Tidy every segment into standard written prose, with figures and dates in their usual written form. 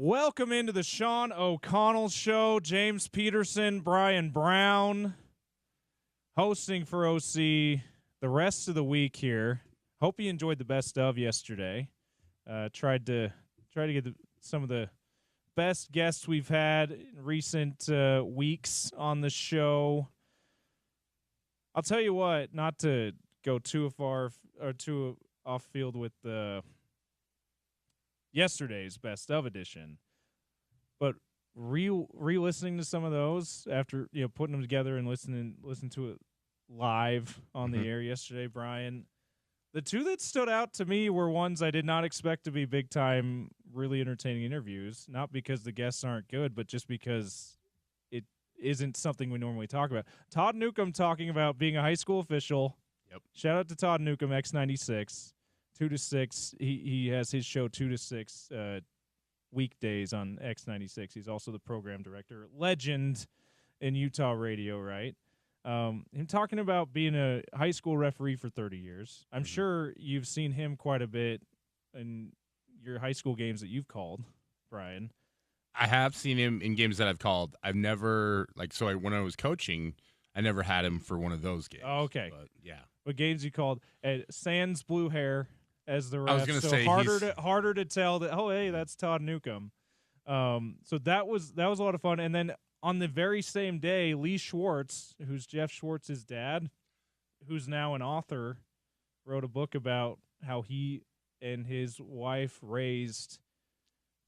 Welcome into the Sean O'Connell Show. James Peterson, Bryan Brown, hosting for OC the rest of the week here. Hope you enjoyed the best of yesterday. Tried to get some of the best guests we've had in recent weeks on the show. I'll tell you what, not to go too far or too off field with yesterday's best of edition, but re-listening to some of those after putting them together and listen to it live on the air yesterday, Bryan, the two that stood out to me were ones I did not expect to be big time, really entertaining interviews. Not because the guests aren't good, but just because it isn't something we normally talk about. Todd Newcomb talking about being a high school official. Yep. Shout out to Todd Newcomb, X96. 2 to 6. He has his show 2 to 6 weekdays on X96. He's also the program director, legend in Utah radio, right? Him talking about being a high school referee for 30 years. I'm sure you've seen him quite a bit in your high school games that you've called, Bryan. I have seen him in games that I've called. I've never, when I was coaching, I never had him for one of those games. Oh, okay. But, yeah. What games you called? Sans blue hair as the ref. I was going to say harder to tell that. Oh, hey, that's Todd Newcomb. So that was a lot of fun. And then on the very same day, Lee Schwartz, who's Jeff Schwartz's dad, who's now an author, wrote a book about how he and his wife raised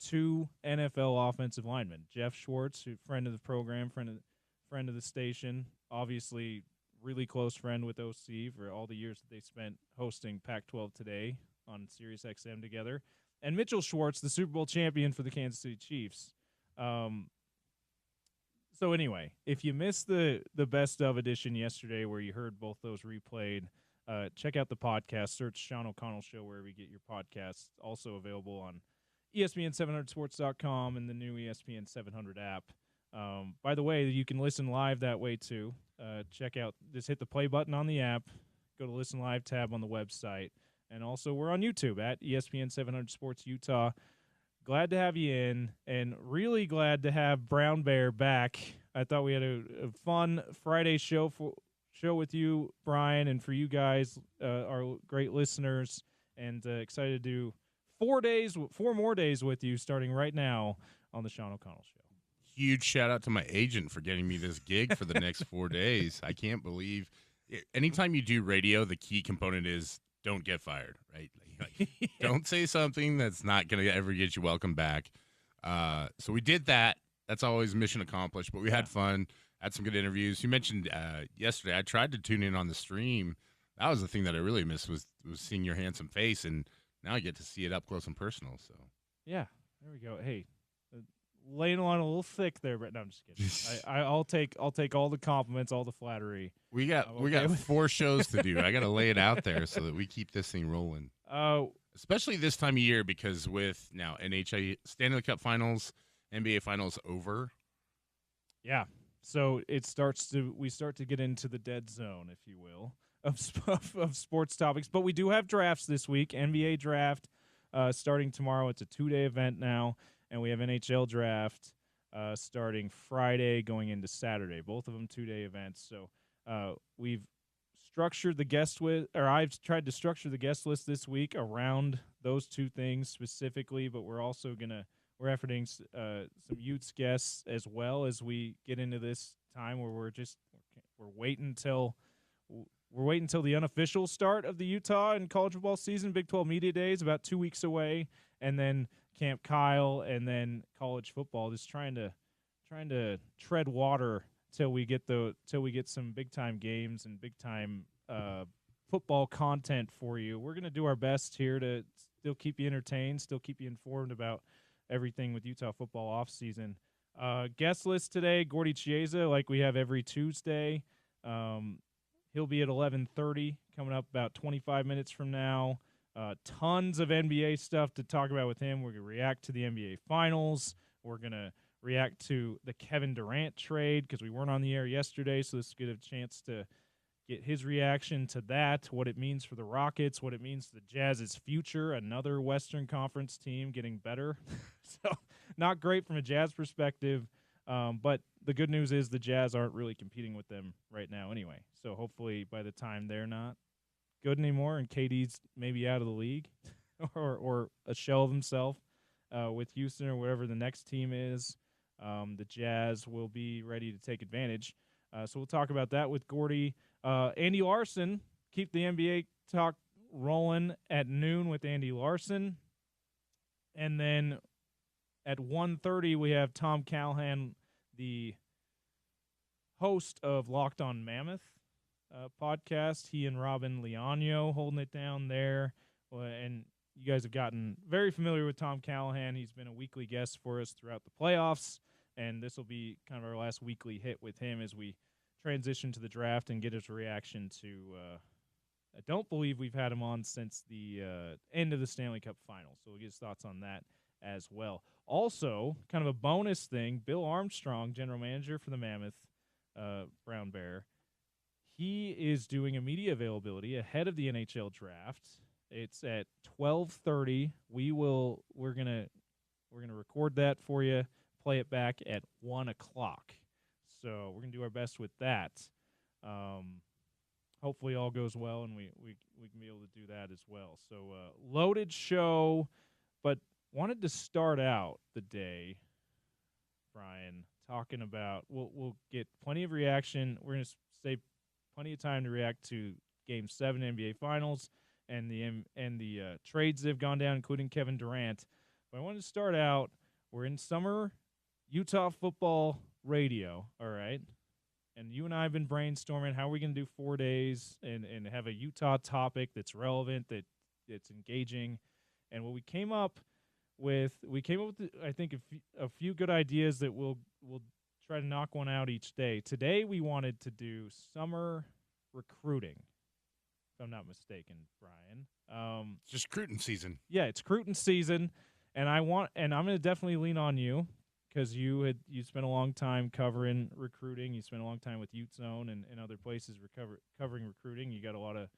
two NFL offensive linemen. Jeff Schwartz, who friend of the program, friend of the station, obviously really close friend with OC for all the years that they spent hosting Pac-12 Today on Sirius XM together, and Mitchell Schwartz, the Super Bowl champion for the Kansas City Chiefs. So anyway, if you missed the best of edition yesterday where you heard both those replayed, check out the podcast. Search Sean O'Connell Show wherever you get your podcasts. Also available on ESPN700sports.com and the new ESPN 700 app. By the way, you can listen live that way too. Check out, just hit the play button on the app, go to Listen Live tab on the website, and also we're on YouTube at ESPN 700 Sports Utah. Glad to have you in, and really glad to have Brown Bear back. I thought we had a fun Friday show with you, Bryan, and for you guys, our great listeners, and excited to do 4 more days with you starting right now on the Sean O'Connell Show. Huge shout out to my agent for getting me this gig for the next 4 days. I can't believe it. Anytime you do radio, the key component is don't get fired, right? Don't say something that's not going to ever get you welcome back. So we did that. That's always mission accomplished, but we had fun, had some good interviews. You mentioned yesterday, I tried to tune in on the stream. That was the thing that I really missed was seeing your handsome face, and now I get to see it up close and personal. So yeah, there we go. Hey, laying on a little thick there, but no, I'm just kidding. I'll take all the compliments, all the flattery. We got 4 shows to do. I got to lay it out there so that we keep this thing rolling. Especially this time of year, because with now NHL Stanley Cup Finals, NBA Finals over. Yeah, so we start to get into the dead zone, if you will, of sports topics. But we do have drafts this week. NBA draft starting tomorrow. It's a 2-day event now. And we have NHL draft starting Friday going into Saturday. Both of them 2-day events. So we've structured the I've tried to structure the guest list this week around those two things specifically, but we're also we're efforting some Utes guests as well as we get into this time where we're waiting until the unofficial start of the Utah and college football season. Big 12 Media Days about 2 weeks away, and then Camp Kyle, and then college football. Just trying to tread water till we get some big time games and big time football content for you. We're gonna do our best here to still keep you entertained, still keep you informed about everything with Utah football off season. Guest list today: Gordy Chiesa, like we have every Tuesday. He'll be at 11:30, coming up about 25 minutes from now. Tons of NBA stuff to talk about with him. We're going to react to the NBA Finals. We're going to react to the Kevin Durant trade because we weren't on the air yesterday, so this is a good chance to get his reaction to that, what it means for the Rockets, what it means to the Jazz's future, another Western Conference team getting better. So not great from a Jazz perspective, but the good news is the Jazz aren't really competing with them right now anyway. So hopefully by the time they're not good anymore and KD's maybe out of the league or a shell of himself with Houston or whatever the next team is, the Jazz will be ready to take advantage. So we'll talk about that with Gordy. Andy Larson, keep the NBA talk rolling at noon with Andy Larson. And then at 1:30, we have Tom Callahan, the host of Locked On Mammoth podcast. He and Robin Leonio holding it down there. And you guys have gotten very familiar with Tom Callahan. He's been a weekly guest for us throughout the playoffs. And this will be kind of our last weekly hit with him as we transition to the draft and get his reaction to I don't believe we've had him on since the end of the Stanley Cup Finals, so we'll get his thoughts on that as well. Also, kind of a bonus thing, Bill Armstrong, general manager for the Mammoth Brown Bear, he is doing a media availability ahead of the NHL draft. It's at 12:30. We're gonna record that for you, play it back at 1:00. So we're going to do our best with that. Hopefully all goes well, and we can be able to do that as well. So loaded show, but wanted to start out the day, Bryan, talking about we'll get plenty of reaction. We're going to save plenty of time to react to Game 7 NBA Finals and the trades that have gone down, including Kevin Durant. But I wanted to start out, we're in summer Utah football radio, all right? And you and I have been brainstorming how are we going to do 4 days and have a Utah topic that's relevant, that's engaging. And what we came up with, I think, a few good ideas that we'll try to knock one out each day. Today we wanted to do summer recruiting, if I'm not mistaken, Bryan. Just recruiting season. Yeah, it's recruiting season, and I'm going to definitely lean on you, because you spent a long time covering recruiting. You spent a long time with Ute Zone and other places covering recruiting. You got a lot of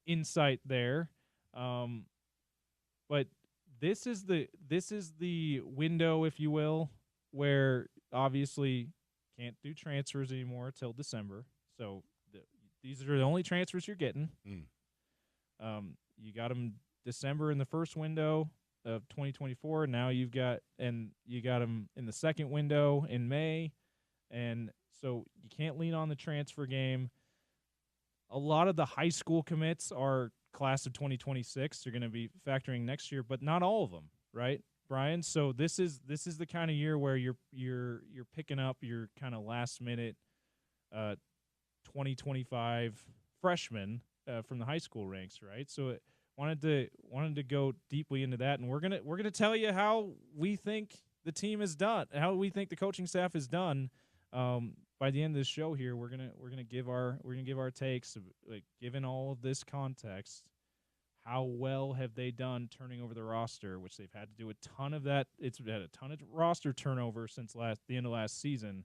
insight there. But this is the window, if you will, where obviously can't do transfers anymore till December. So these are the only transfers you're getting. You got them December in the first window of 2024. Now you got them in the second window in May, and so you can't lean on the transfer game. A lot of the high school commits are class of 2026. They're going to be factoring next year, but not all of them, right, Bryan? So this is the kind of year where you're picking up your kind of last minute 2025 freshmen from the high school ranks, right? So wanted to go deeply into that, and we're gonna tell you how we think the team is done, how we think the coaching staff is done. By the end of the show here, we're gonna give our takes, like, given all of this context, how well have they done turning over the roster, which they've had to do a ton of that. It's had a ton of roster turnover since the end of last season,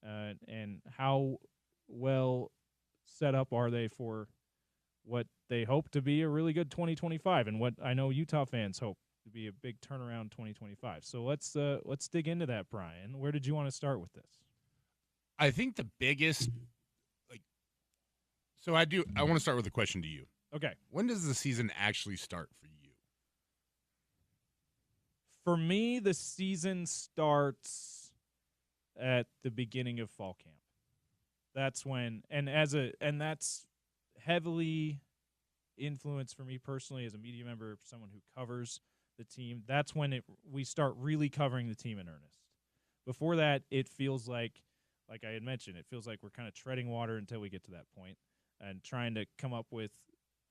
and how well set up are they for what they hope to be a really good 2025, and what I know Utah fans hope to be a big turnaround 2025. So let's dig into that, Bryan. Where did you want to start with this? I think the biggest, I want to start with a question to you. Okay. When does the season actually start for you? For me, the season starts at the beginning of fall camp. That's when, and that's heavily influenced for me personally as a media member, someone who covers the team. That's when we start really covering the team in earnest. Before that, it feels like I had mentioned, it feels like we're kind of treading water until we get to that point and trying to come up with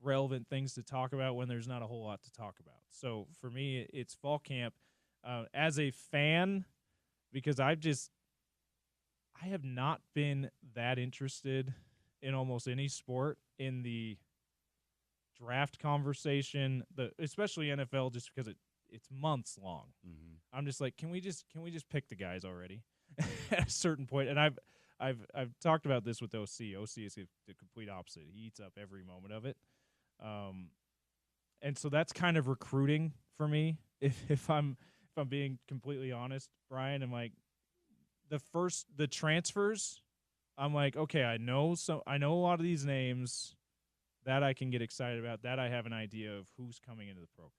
relevant things to talk about when there's not a whole lot to talk about. So for me, it's fall camp. As a fan, because I have not been that interested in almost any sport in the draft conversation, especially NFL, just because it's months long. Mm-hmm. I'm just like, can we just pick the guys already at a certain point? And I've talked about this with OC. OC is the complete opposite. He eats up every moment of it. And so that's kind of recruiting for me. If I'm being completely honest, Brian, I'm like the transfers. I'm like, okay, I know a lot of these names that I can get excited about. That I have an idea of who's coming into the program.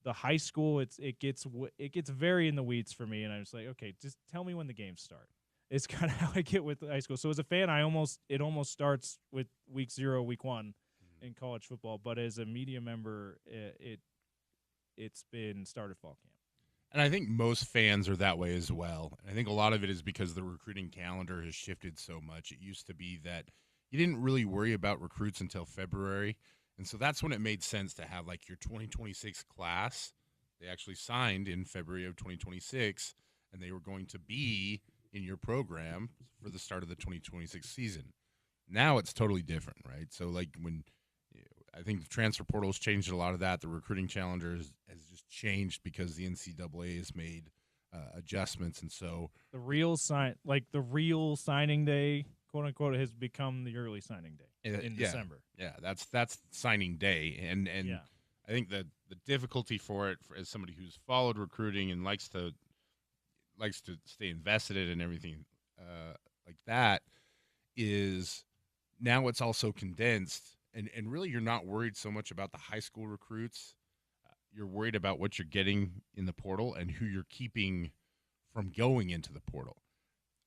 The high school, it gets very in the weeds for me, and I'm just like, okay, just tell me when the games start. It's kind of how I get with high school. So as a fan, it almost starts with week 0, week 1 in college football. But as a media member, it's been started fall camp. And I think most fans are that way as well. And I think a lot of it is because the recruiting calendar has shifted so much. It used to be that you didn't really worry about recruits until February. And so that's when it made sense to have like your 2026 class. They actually signed in February of 2026, and they were going to be in your program for the start of the 2026 season. Now it's totally different, right? So like I think the transfer portal has changed a lot of that. The recruiting calendar has just changed because the NCAA has made adjustments, and so the real signing day, quote unquote, has become the early signing day in December. Yeah, that's signing day, and yeah. I think that the difficulty for it, as somebody who's followed recruiting and likes to stay invested in it and everything like that, is now it's also condensed. And really, you're not worried so much about the high school recruits. You're worried about what you're getting in the portal and who you're keeping from going into the portal.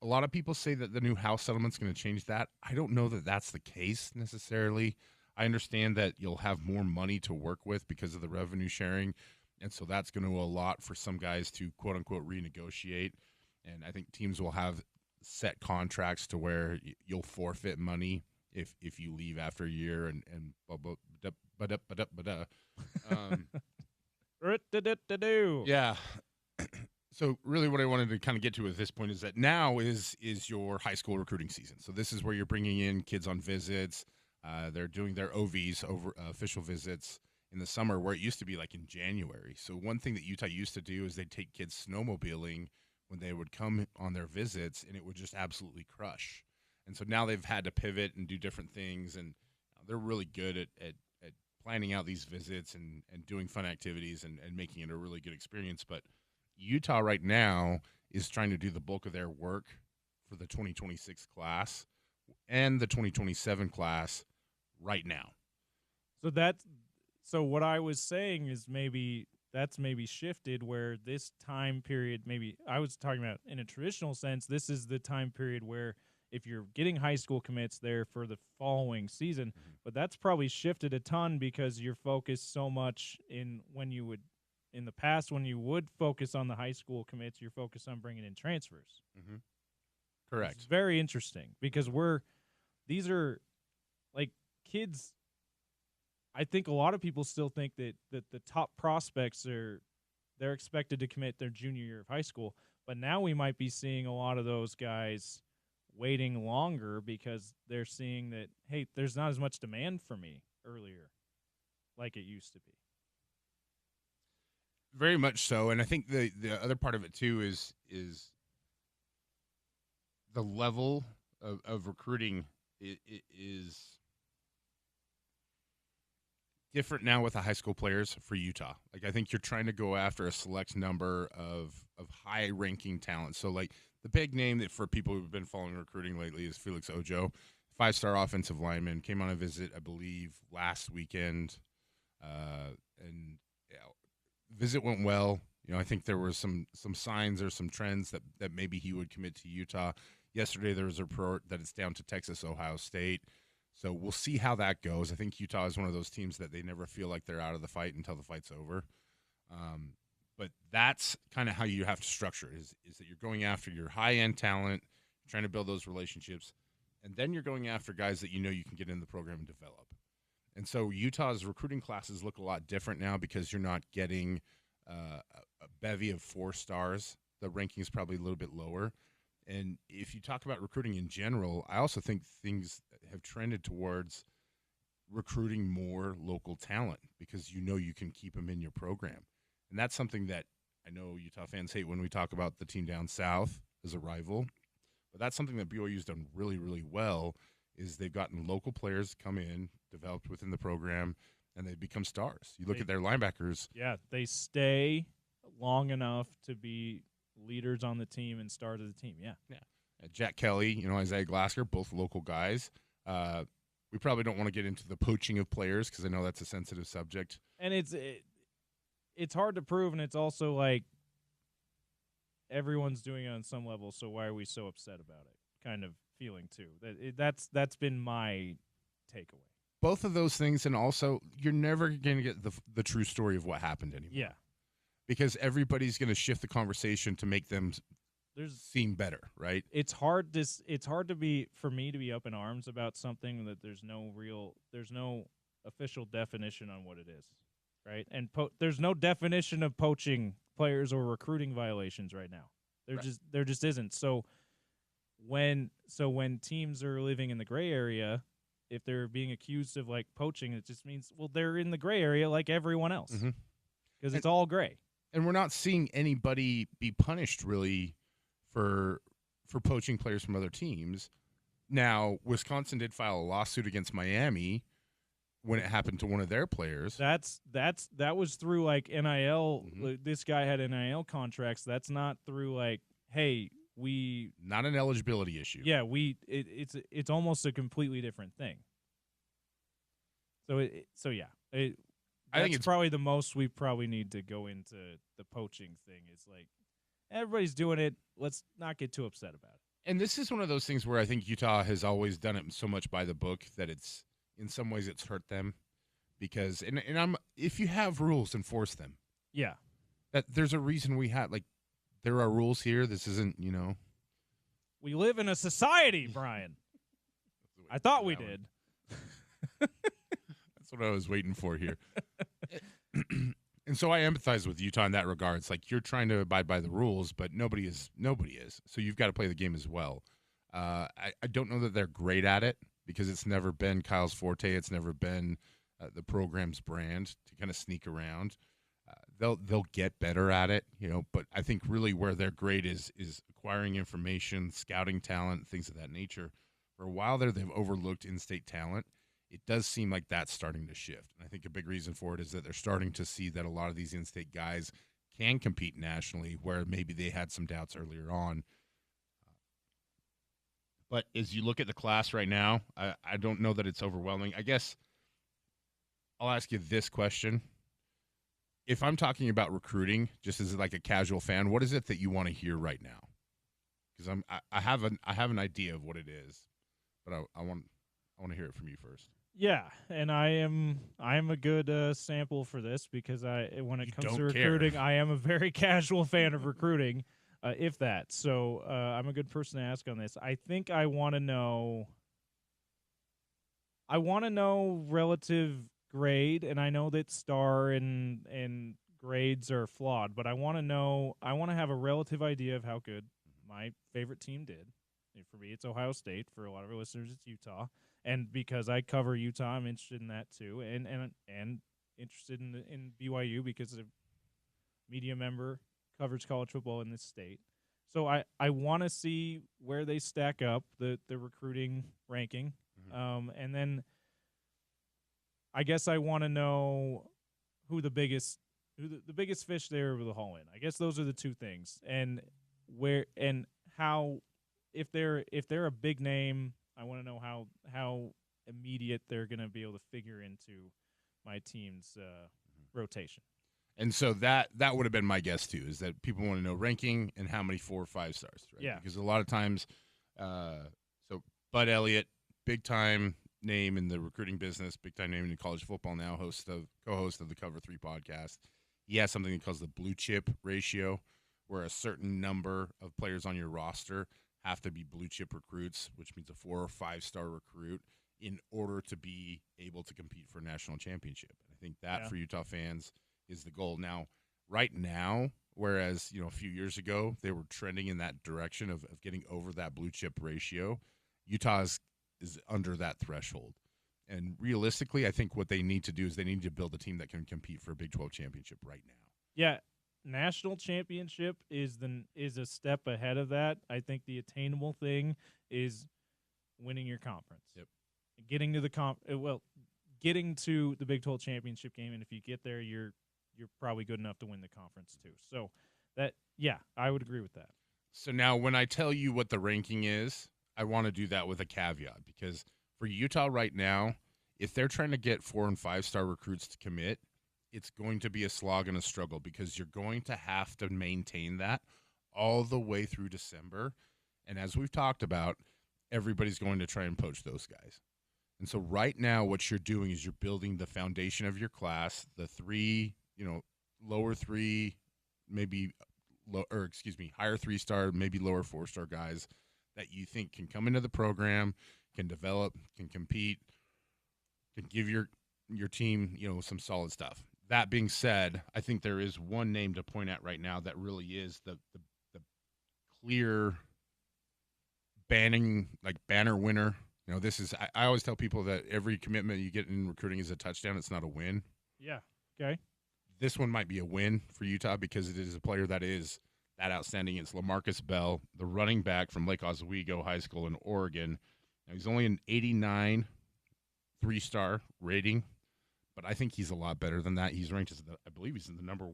A lot of people say that the new house settlement's going to change that. I don't know that that's the case necessarily. I understand that you'll have more money to work with because of the revenue sharing, and so that's going to allot for some guys to, quote-unquote, renegotiate. And I think teams will have set contracts to where you'll forfeit money if you leave after a year and yeah. So really what I wanted to kind of get to at this point is that now is your high school recruiting season. So this is where you're bringing in kids on visits. They're doing their OVs, over official visits, in the summer, where it used to be like in January. So one thing that Utah used to do is they'd take kids snowmobiling when they would come on their visits, and it would just absolutely crush. And so now they've had to pivot and do different things, and they're really good at planning out these visits and doing fun activities and making it a really good experience. But Utah right now is trying to do the bulk of their work for the 2026 class and the 2027 class right now. So what I was saying is that's maybe shifted, where this time period, maybe I was talking about in a traditional sense, this is the time period where if you're getting high school commits there for the following season, but that's probably shifted a ton because you're focused so much in the past, when you would focus on the high school commits, you're focused on bringing in transfers. Mm-hmm. Correct. It's very interesting because these are like kids. I think a lot of people still think that the top prospects they're expected to commit their junior year of high school, but now we might be seeing a lot of those guys waiting longer because they're seeing that, hey, there's not as much demand for me earlier like it used to be. Very much so. And I think the other part of it too is the level of recruiting is different now with the high school players for Utah. Like, I think you're trying to go after a select number of high ranking talent. So like the big name that for people who've been following recruiting lately is Felix Ojo, 5-star offensive lineman, came on a visit, I believe, last weekend. And visit went well. You know, I think there were some signs or some trends that maybe he would commit to Utah. Yesterday there was a report that it's down to Texas, Ohio State. So we'll see how that goes. I think Utah is one of those teams that they never feel like they're out of the fight until the fight's over. But that's kind of how you have to structure it, is that you're going after your high-end talent, trying to build those relationships, and then you're going after guys that you know you can get in the program and develop. And so Utah's recruiting classes look a lot different now because you're not getting a bevy of 4 stars. The ranking is probably a little bit lower. And if you talk about recruiting in general, I also think things have trended towards recruiting more local talent because you know you can keep them in your program. And that's something that I know Utah fans hate when we talk about the team down south as a rival. But that's something that BYU's done really, really well is they've gotten local players come in, developed within the program, and they become stars. You look at their linebackers. Yeah, they stay long enough to be leaders on the team and stars of the team. Yeah. Jack Kelly, Isaiah Glasker, both local guys. We probably don't want to get into the poaching of players because I know that's a sensitive subject. And it's hard to prove, and it's also like everyone's doing it on some level, so why are we so upset about it? Kind of feeling too. That's been my takeaway. Both of those things, and also you're never going to get the true story of what happened anymore. Yeah. Because everybody's going to shift the conversation to make them seem better, right? It's hard to be for me to be up in arms about something that there's no official definition on what it is, right? And there's no definition of poaching players or recruiting violations right now. There just isn't. So when teams are living in the gray area, if they're being accused of like poaching, it just means they're in the gray area like everyone else because it's all gray. And we're not seeing anybody be punished really for poaching players from other teams. Now, Wisconsin did file a lawsuit against Miami when it happened to one of their players. That was through like NIL. This guy had NIL contracts. That's not through like, hey, not an eligibility issue. Yeah, it's almost a completely different thing. I think it's probably the most we probably need to go into the poaching thing. Is like everybody's doing it. Let's not get too upset about it. And this is one of those things where I think Utah has always done it so much by the book that it's in some ways it's hurt them because if you have rules, enforce them. Yeah, that there's a reason we have there are rules here. This isn't we live in a society, Bryan. I thought we did. That's what I was waiting for here. And so I empathize with Utah in that regard. It's like you're trying to abide by the rules, but nobody is. So you've got to play the game as well. I don't know that they're great at it because it's never been Kyle's forte. It's never been the program's brand to kind of sneak around. They'll get better at it, but I think really where they're great is acquiring information, scouting talent, things of that nature. For a while there, they've overlooked in-state talent. It does seem like that's starting to shift. And I think a big reason for it is that they're starting to see that a lot of these in-state guys can compete nationally where maybe they had some doubts earlier on. But as you look at the class right now, I don't know that it's overwhelming. I guess I'll ask you this question. If I'm talking about recruiting, just as like a casual fan, what is it that you want to hear right now? Because I have an idea of what it is, but I want to hear it from you first. Yeah, and I am a good sample for this because when it comes to recruiting, I am a very casual fan of recruiting, if that. So I'm a good person to ask on this. I think I want to know relative grade, and I know that star and grades are flawed, but I want to have a relative idea of how good my favorite team did. And for me, it's Ohio State. For a lot of our listeners, it's Utah. And because I cover Utah, I'm interested in that too, and interested in BYU because a media member covers college football in this state. So I want to see where they stack up the recruiting ranking, and then I guess I want to know who the biggest fish they're able to haul in. I guess those are the two things, and where and how if they're a big name. I want to know how immediate they're going to be able to figure into my team's rotation. And so that would have been my guess too, is that people want to know ranking and how many 4 or 5 stars, right? Yeah. Because a lot of times, so Bud Elliott, big time name in the recruiting business, big time name in college football now, co-host of the Cover 3 podcast. He has something he calls the blue chip ratio, where a certain number of players on your roster have to be blue chip recruits, which means a 4 or 5 star recruit in order to be able to compete for a national championship. I think that for Utah fans is the goal. Now, right now, whereas, a few years ago, they were trending in that direction of getting over that blue chip ratio, Utah is under that threshold. And realistically, I think what they need to do is they need to build a team that can compete for a Big 12 championship right now. Yeah. national championship is a step ahead of that. I think the attainable thing is winning your conference. Yep. Getting to the getting to the Big 12 championship game, and if you get there, you're probably good enough to win the conference too. So I would agree with that. So now when I tell you what the ranking is, I want to do that with a caveat, because for Utah right now, if they're trying to get 4- and 5-star recruits to commit, it's going to be a slog and a struggle, because you're going to have to maintain that all the way through December. And as we've talked about, everybody's going to try and poach those guys. And so right now what you're doing is you're building the foundation of your class, the lower 3, maybe higher 3-star, maybe lower 4-star guys that you think can come into the program, can develop, can compete, can give your team, some solid stuff. That being said, I think there is one name to point at right now that really is the clear banner winner. This is I always tell people that every commitment you get in recruiting is a touchdown. It's not a win. Yeah. Okay. This one might be a win for Utah because it is a player that is that outstanding. It's LaMarcus Bell, the running back from Lake Oswego High School in Oregon. Now, he's only an 89 3-star rating, but I think he's a lot better than that. He's ranked as I believe he's the number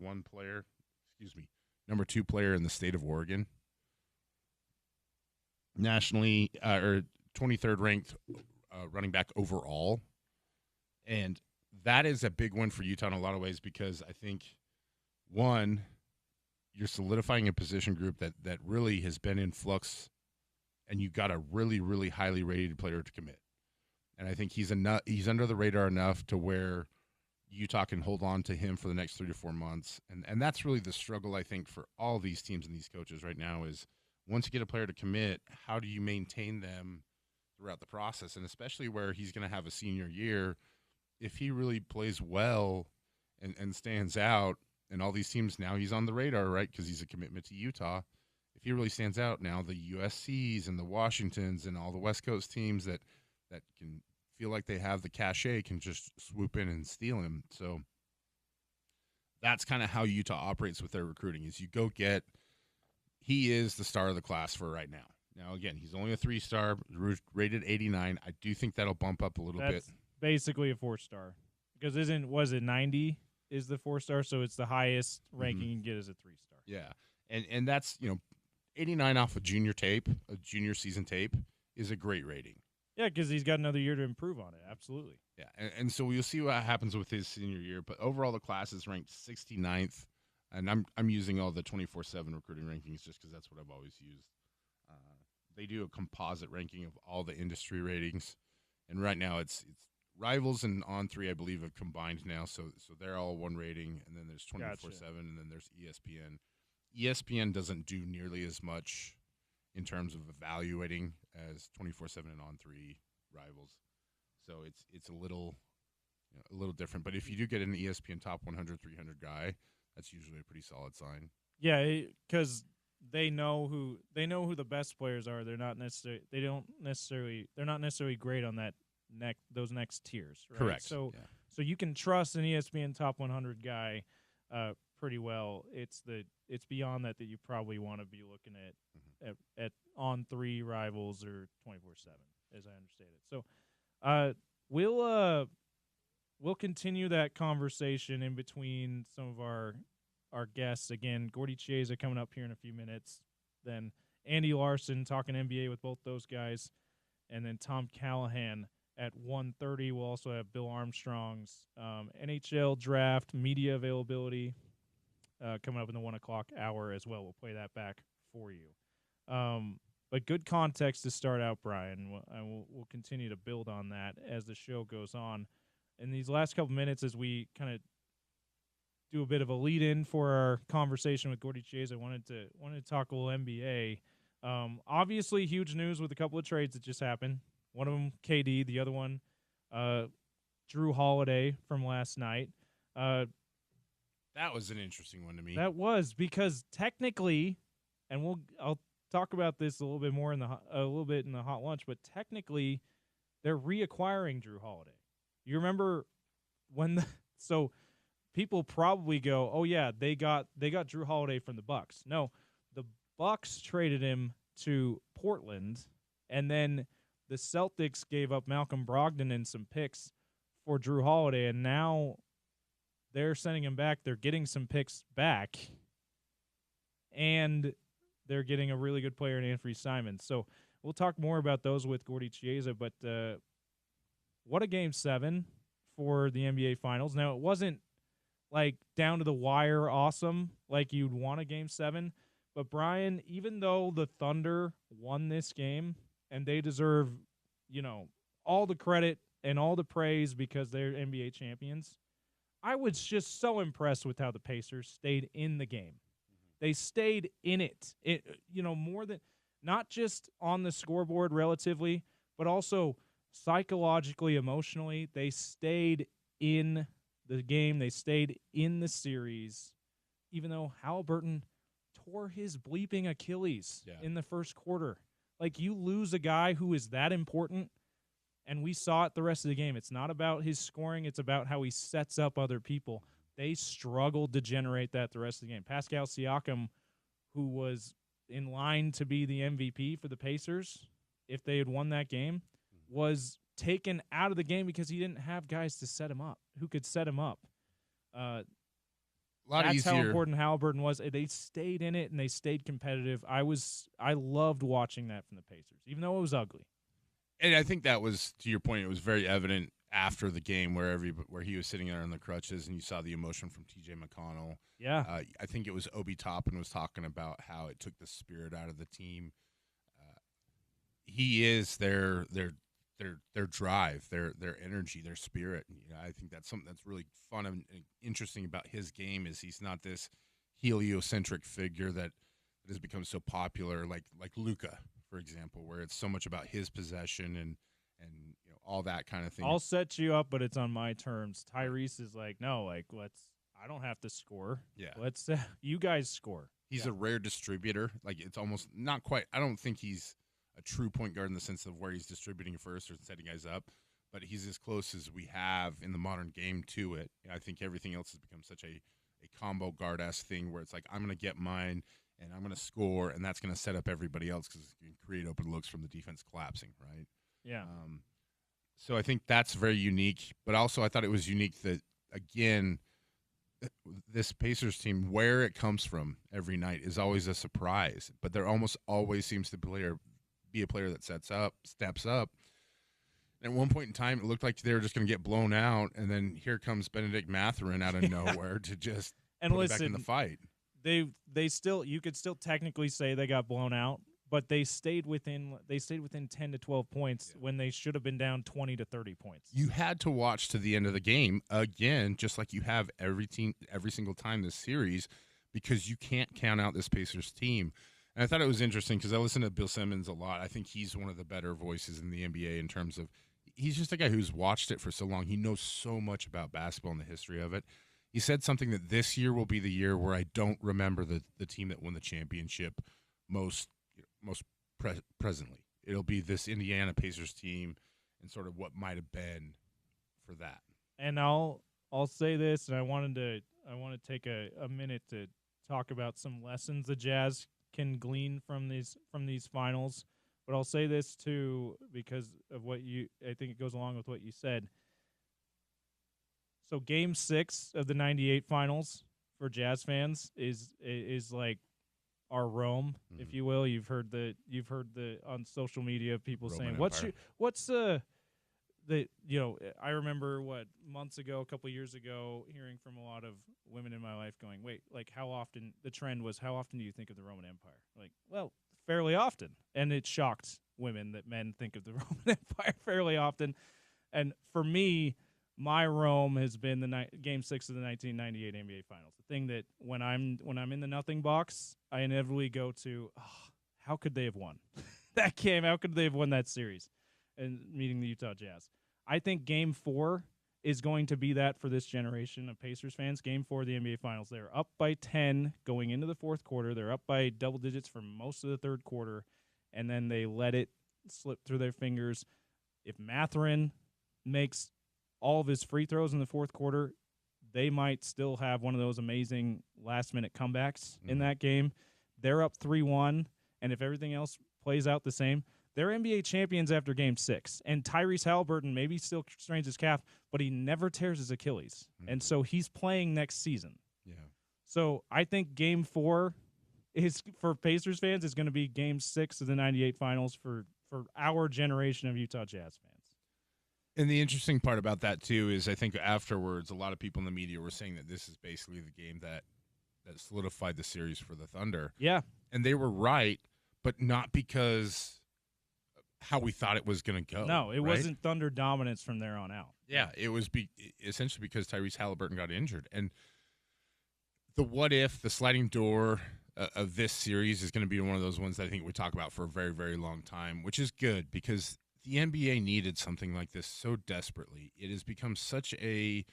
2 player in the state of Oregon. Nationally, or 23rd ranked running back overall. And that is a big win for Utah in a lot of ways, because I think, one, you're solidifying a position group that really has been in flux, and you got a really, really highly rated player to commit. And I think he's under the radar enough to where Utah can hold on to him for the next 3 to 4 months. And that's really the struggle, I think, for all these teams and these coaches right now is, once you get a player to commit, how do you maintain them throughout the process? And especially where he's going to have a senior year, if he really plays well and stands out, and all these teams, now he's on the radar, right, because he's a commitment to Utah. If he really stands out, now the USCs and the Washingtons and all the West Coast teams that can feel like they have the cachet can just swoop in and steal him. So that's kind of how Utah operates with their recruiting, is you go get – he is the star of the class for right now. Now, again, he's only a 3-star, rated 89. I do think that'll bump up a little bit. That's basically a 4-star, because was it 90 is the 4-star, so it's the highest ranking you can get as a 3-star. Yeah, and that's 89 off a junior season tape is a great rating. Yeah, because he's got another year to improve on it. Absolutely. Yeah, and so we'll see what happens with his senior year. But overall, the class is ranked 69th. And I'm using all the 24/7 recruiting rankings just because that's what I've always used. They do a composite ranking of all the industry ratings, and right now it's Rivals and On3, I believe, have combined now, so they're all one rating, and then there's 24/7, and then there's ESPN. ESPN doesn't do nearly as much in terms of evaluating as 24/7 and On3 Rivals, so it's a little different. But if you do get an ESPN top 100, 300 guy, that's usually a pretty solid sign. Yeah, because they know who the best players are. They're not necessarily great on those next tiers. Right? Correct. So you can trust an ESPN top 100 guy pretty well. It's beyond that you probably want to be looking at On3 Rivals or 24/7, as I understand it. So we'll continue that conversation in between some of our guests. Again, Gordy Chiesa coming up here in a few minutes. Then Andy Larson talking NBA with both those guys. And then Tom Callahan at 1:30. We'll also have Bill Armstrong's NHL draft media availability coming up in the 1 o'clock hour as well. We'll play that back for you. But good context to start out, Brian. We'll continue to build on that as the show goes on. In these last couple minutes, as we kind of do a bit of a lead-in for our conversation with Gordy Chiesa, I wanted to talk a little NBA. Obviously, huge news with a couple of trades that just happened. One of them, KD. The other one, Drew Holiday from last night. That was an interesting one to me. That was, because technically, and I'll talk about this a little bit more in the hot lunch, but technically, they're reacquiring Drew Holiday. You remember when people probably go, "Oh yeah, they got Drew Holiday from the Bucks." No, the Bucks traded him to Portland, and then the Celtics gave up Malcolm Brogdon and some picks for Drew Holiday, and now they're sending him back. They're getting some picks back, and they're getting a really good player in Anthony Simons. So we'll talk more about those with Gordy Chiesa, but what a Game 7 for the NBA Finals. Now, it wasn't like down to the wire awesome like you'd want a Game 7, but Bryan, even though the Thunder won this game, and they deserve, all the credit and all the praise because they're NBA champions, I was just so impressed with how the Pacers stayed in the game. They stayed in it. More than not just on the scoreboard relatively, but also psychologically, emotionally. They stayed in the game. They stayed in the series, even though Halliburton tore his bleeping Achilles in the first quarter. Like, you lose a guy who is that important, and we saw it the rest of the game. It's not about his scoring. It's about how he sets up other people. They struggled to generate that the rest of the game. Pascal Siakam, who was in line to be the MVP for the Pacers if they had won that game, was taken out of the game because he didn't have guys to set him up, who could set him up. That's easier. how important Halliburton was. They stayed in it, and they stayed competitive. I loved watching that from the Pacers, even though it was ugly. And I think that was, to your point, it was very evident after the game where he was sitting there on the crutches, and you saw the emotion from T.J. McConnell. Yeah. I think it was Obi Toppin was talking about how it took the spirit out of the team. He is their drive, their energy, their spirit. I think that's something that's really fun and interesting about his game is he's not this heliocentric figure that has become so popular, like Luka, for example, where it's so much about his possession and all that kind of thing. I'll set you up, but it's on my terms. Tyrese is like, no, like I don't have to score. Yeah, let's you guys score. He's a rare distributor. Like, it's almost not quite. I don't think he's a true point guard in the sense of where he's distributing first or setting guys up, but he's as close as we have in the modern game to it. I think everything else has become such a combo guard-esque thing where it's like, I'm going to get mine and I'm going to score, and that's going to set up everybody else because it can create open looks from the defense collapsing, right? Yeah. So I think that's very unique, but also I thought it was unique that, again, this Pacers team, where it comes from every night is always a surprise, but there almost always seems to be a player that steps up. And at one point in time, it looked like they were just going to get blown out, and then here comes Benedict Mathurin out of nowhere to just put it back in the fight. They still, you could still technically say they got blown out, but they stayed within 10 to 12 points when they should have been down 20 to 30 points. You had to watch to the end of the game again, just like you have every single time this series, because you can't count out this Pacers team. And I thought it was interesting because I listen to Bill Simmons a lot. I think he's one of the better voices in the NBA in terms of he's just a guy who's watched it for so long. He knows so much about basketball and the history of it. He said something that this year will be the year where I don't remember the team that won the championship most presently. It'll be this Indiana Pacers team and sort of what might have been for that. And I'll say this, and I want to take a minute to talk about some lessons the Jazz can glean from these finals. But I'll say this too because of I think it goes along with what you said. So Game 6 of the '98 finals for Jazz fans is like our Rome, if you will. You've heard the on social media people Roman saying Empire. what's I remember months ago, a couple years ago, hearing from a lot of women in my life going, wait, like how often do you think of the Roman Empire? Like, well, fairly often. And it shocked women that men think of the Roman Empire fairly often. And for me, my Rome has been the Game 6 of the 1998 NBA Finals. The thing that when I'm in the nothing box, I inevitably go to, how could they have won that game? How could they have won that series? And meeting the Utah Jazz. I think Game 4 is going to be that for this generation of Pacers fans. Game 4 of the NBA Finals. They're up by 10 going into the fourth quarter. They're up by double digits for most of the third quarter, and then they let it slip through their fingers. If Mathurin makes all of his free throws in the fourth quarter, they might still have one of those amazing last-minute comebacks in that game. They're up 3-1, and if everything else plays out the same, they're NBA champions after Game 6. And Tyrese Halliburton maybe still strains his calf, but he never tears his Achilles. And so he's playing next season. Yeah. So I think Game 4 is, for Pacers fans, is going to be Game 6 of the 98 Finals for our generation of Utah Jazz fans. And the interesting part about that, too, is I think afterwards a lot of people in the media were saying that this is basically the game that solidified the series for the Thunder. Yeah. And they were right, but not because how we thought it was going to go. No, it wasn't Thunder dominance from there on out. Yeah, it was essentially because Tyrese Halliburton got injured. And the what if, the sliding door of this series is going to be one of those ones that I think we talk about for a very, very long time, which is good because the NBA needed something like this so desperately. It has become such a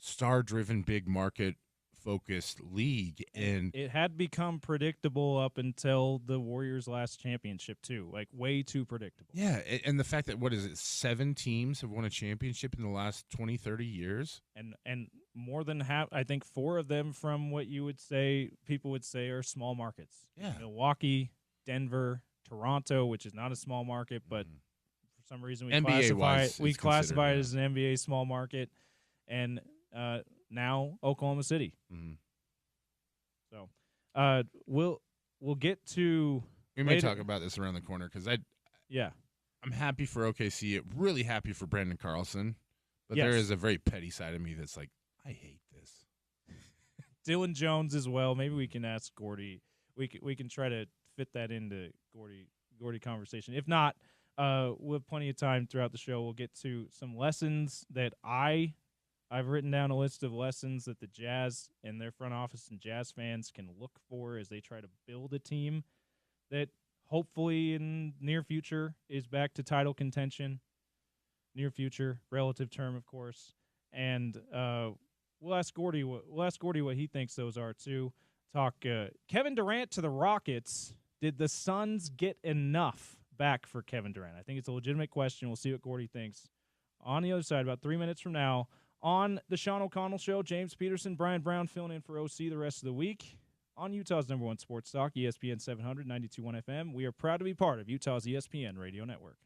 star-driven, big market-focused league. And it had become predictable up until the Warriors' last championship, too. Like, way too predictable. Yeah, and the fact that, 7 teams have won a championship in the last 20, 30 years? And more than half, I think 4 of them from what people would say are small markets. Yeah. Milwaukee, Denver, Toronto, which is not a small market, but for some reason we classify it as an NBA small market, and now Oklahoma City. So we'll get to. We may talk about this around the corner because I'm happy for OKC, really happy for Brandon Carlson, but there is a very petty side of me that's like, I hate this. Dylan Jones as well. Maybe we can ask Gordy. We can try to fit that into Gordy conversation. If not, we'll have plenty of time throughout the show. We'll get to some lessons that I've written down a list of lessons that the Jazz and their front office and Jazz fans can look for as they try to build a team that hopefully in near future is back to title contention. Near future, relative term, of course. And we'll ask Gordy what he thinks those are too. Talk Kevin Durant to the Rockets. Did the Suns get enough back for Kevin Durant? I think it's a legitimate question. We'll see what Gordy thinks. On the other side, about 3 minutes from now, on the Sean O'Connell Show, James Peterson, Bryan Brown filling in for OC the rest of the week. On Utah's #1 sports talk, ESPN 700, 92.1 FM. We are proud to be part of Utah's ESPN radio network.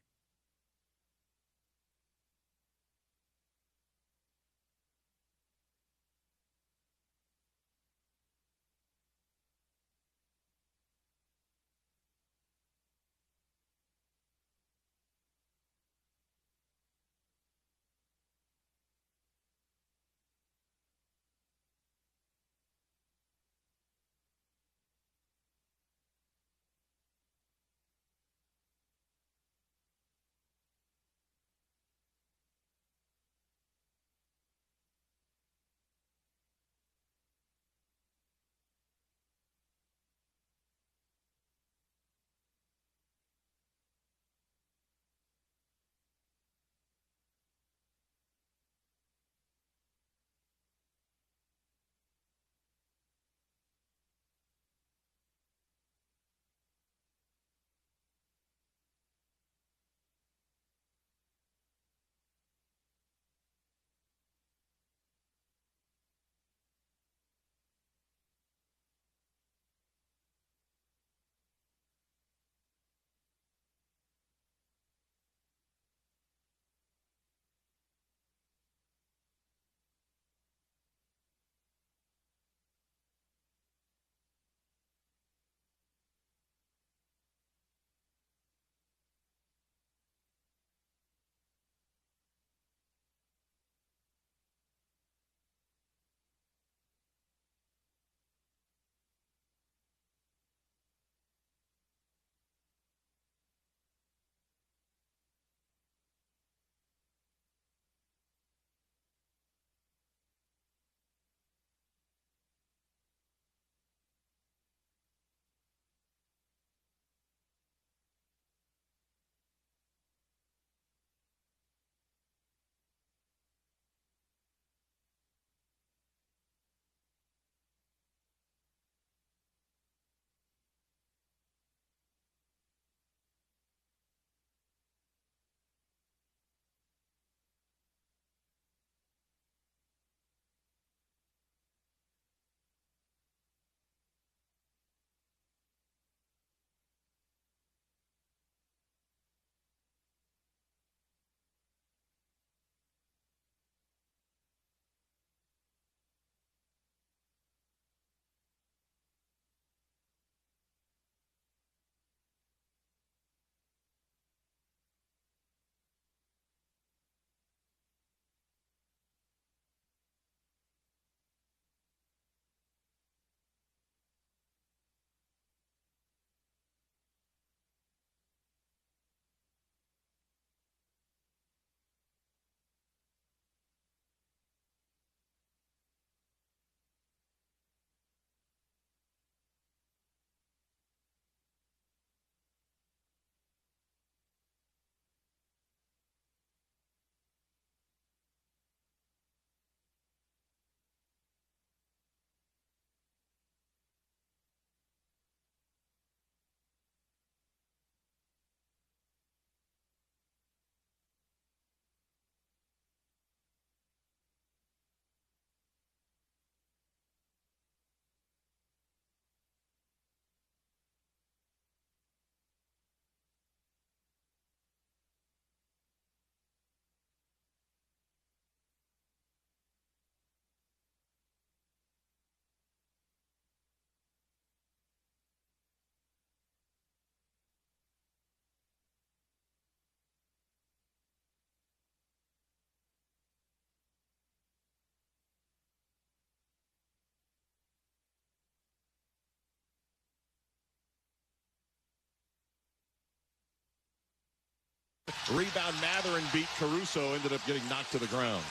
Rebound, Matherin beat Caruso, ended up getting knocked to the ground.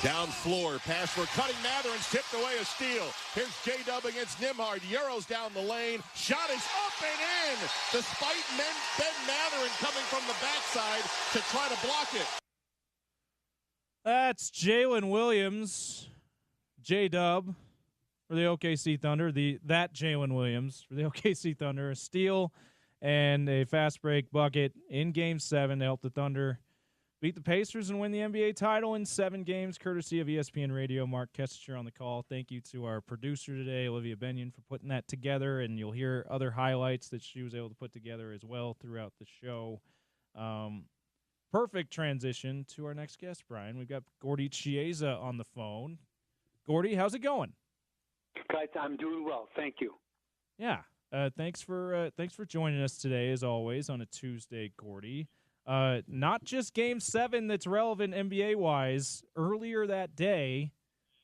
Down floor, pass for cutting Matherin's tipped away, a steal. Here's J-Dub against Nembhard. Euros down the lane. Shot is up and in, despite Ben Matherin coming from the backside to try to block it. That's Jalen Williams, J-Dub for the OKC Thunder. That Jalen Williams for the OKC Thunder. A steal and a fast break bucket in Game 7 to help the Thunder beat the Pacers and win the NBA title in 7 games, courtesy of ESPN Radio. Mark Kessinger on the call. Thank you to our producer today, Olivia Benyon, for putting that together, and you'll hear other highlights that she was able to put together as well throughout the show. Perfect transition to our next guest, Brian. We've got Gordy Chiesa on the phone. Gordy, how's it going? Guys, I'm doing well. Thank you. Yeah. Thanks for joining us today, as always, on a Tuesday, Gordy. Not just Game 7 that's relevant NBA-wise. Earlier that day,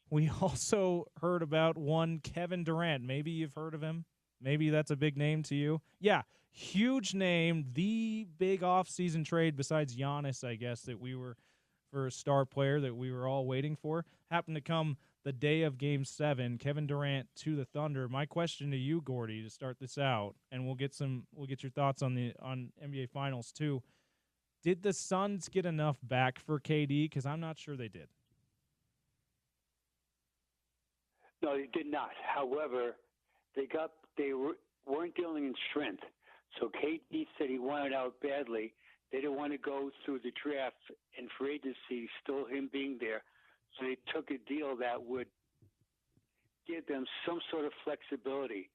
we also heard about one Kevin Durant. Maybe you've heard of him. Maybe that's a big name to you. Yeah, huge name. The big offseason trade besides Giannis, I guess, that we were for a star player that we were all waiting for. Happened to come the day of Game 7, Kevin Durant to the Thunder. My question to you, Gordy, to start this out, and we'll get your thoughts on NBA Finals too. Did the Suns get enough back for KD? Because I'm not sure they did. No, they did not. However, they weren't dealing in strength. So KD said he wanted out badly. They didn't want to go through the draft and free agency, still him being there. So they took a deal that would give them some sort of flexibility.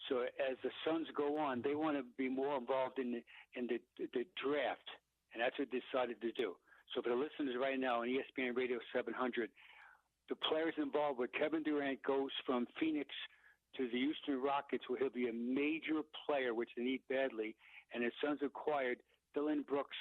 So as the Suns go on, they want to be more involved in the draft, and that's what they decided to do. So for the listeners right now on ESPN Radio 700, the players involved with Kevin Durant goes from Phoenix to the Houston Rockets, where he'll be a major player, which they need badly, and his Suns acquired Dillon Brooks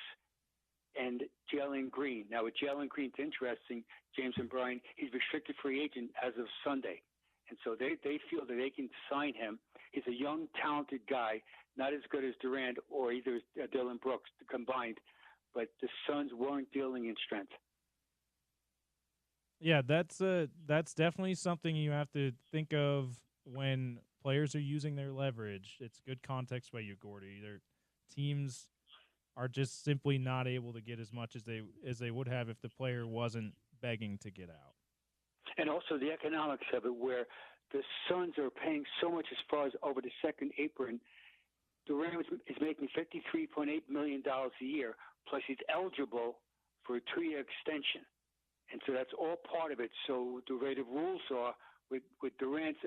and Jalen Green. Now, with Jalen Green, it's interesting, James and Bryan, he's restricted free agent as of Sunday. And so they feel that they can sign him. He's a young, talented guy, not as good as Durant or either Dillon Brooks combined, but the Suns weren't dealing in strength. Yeah, that's definitely something you have to think of when players are using their leverage. It's good context by you, Gordy. Their teams are just simply not able to get as much as they would have if the player wasn't begging to get out. And also the economics of it, where the Suns are paying so much as far as over the second apron. Durant is making $53.8 million a year, plus he's eligible for a 2-year extension. And so that's all part of it. So the way the rules are with Durant's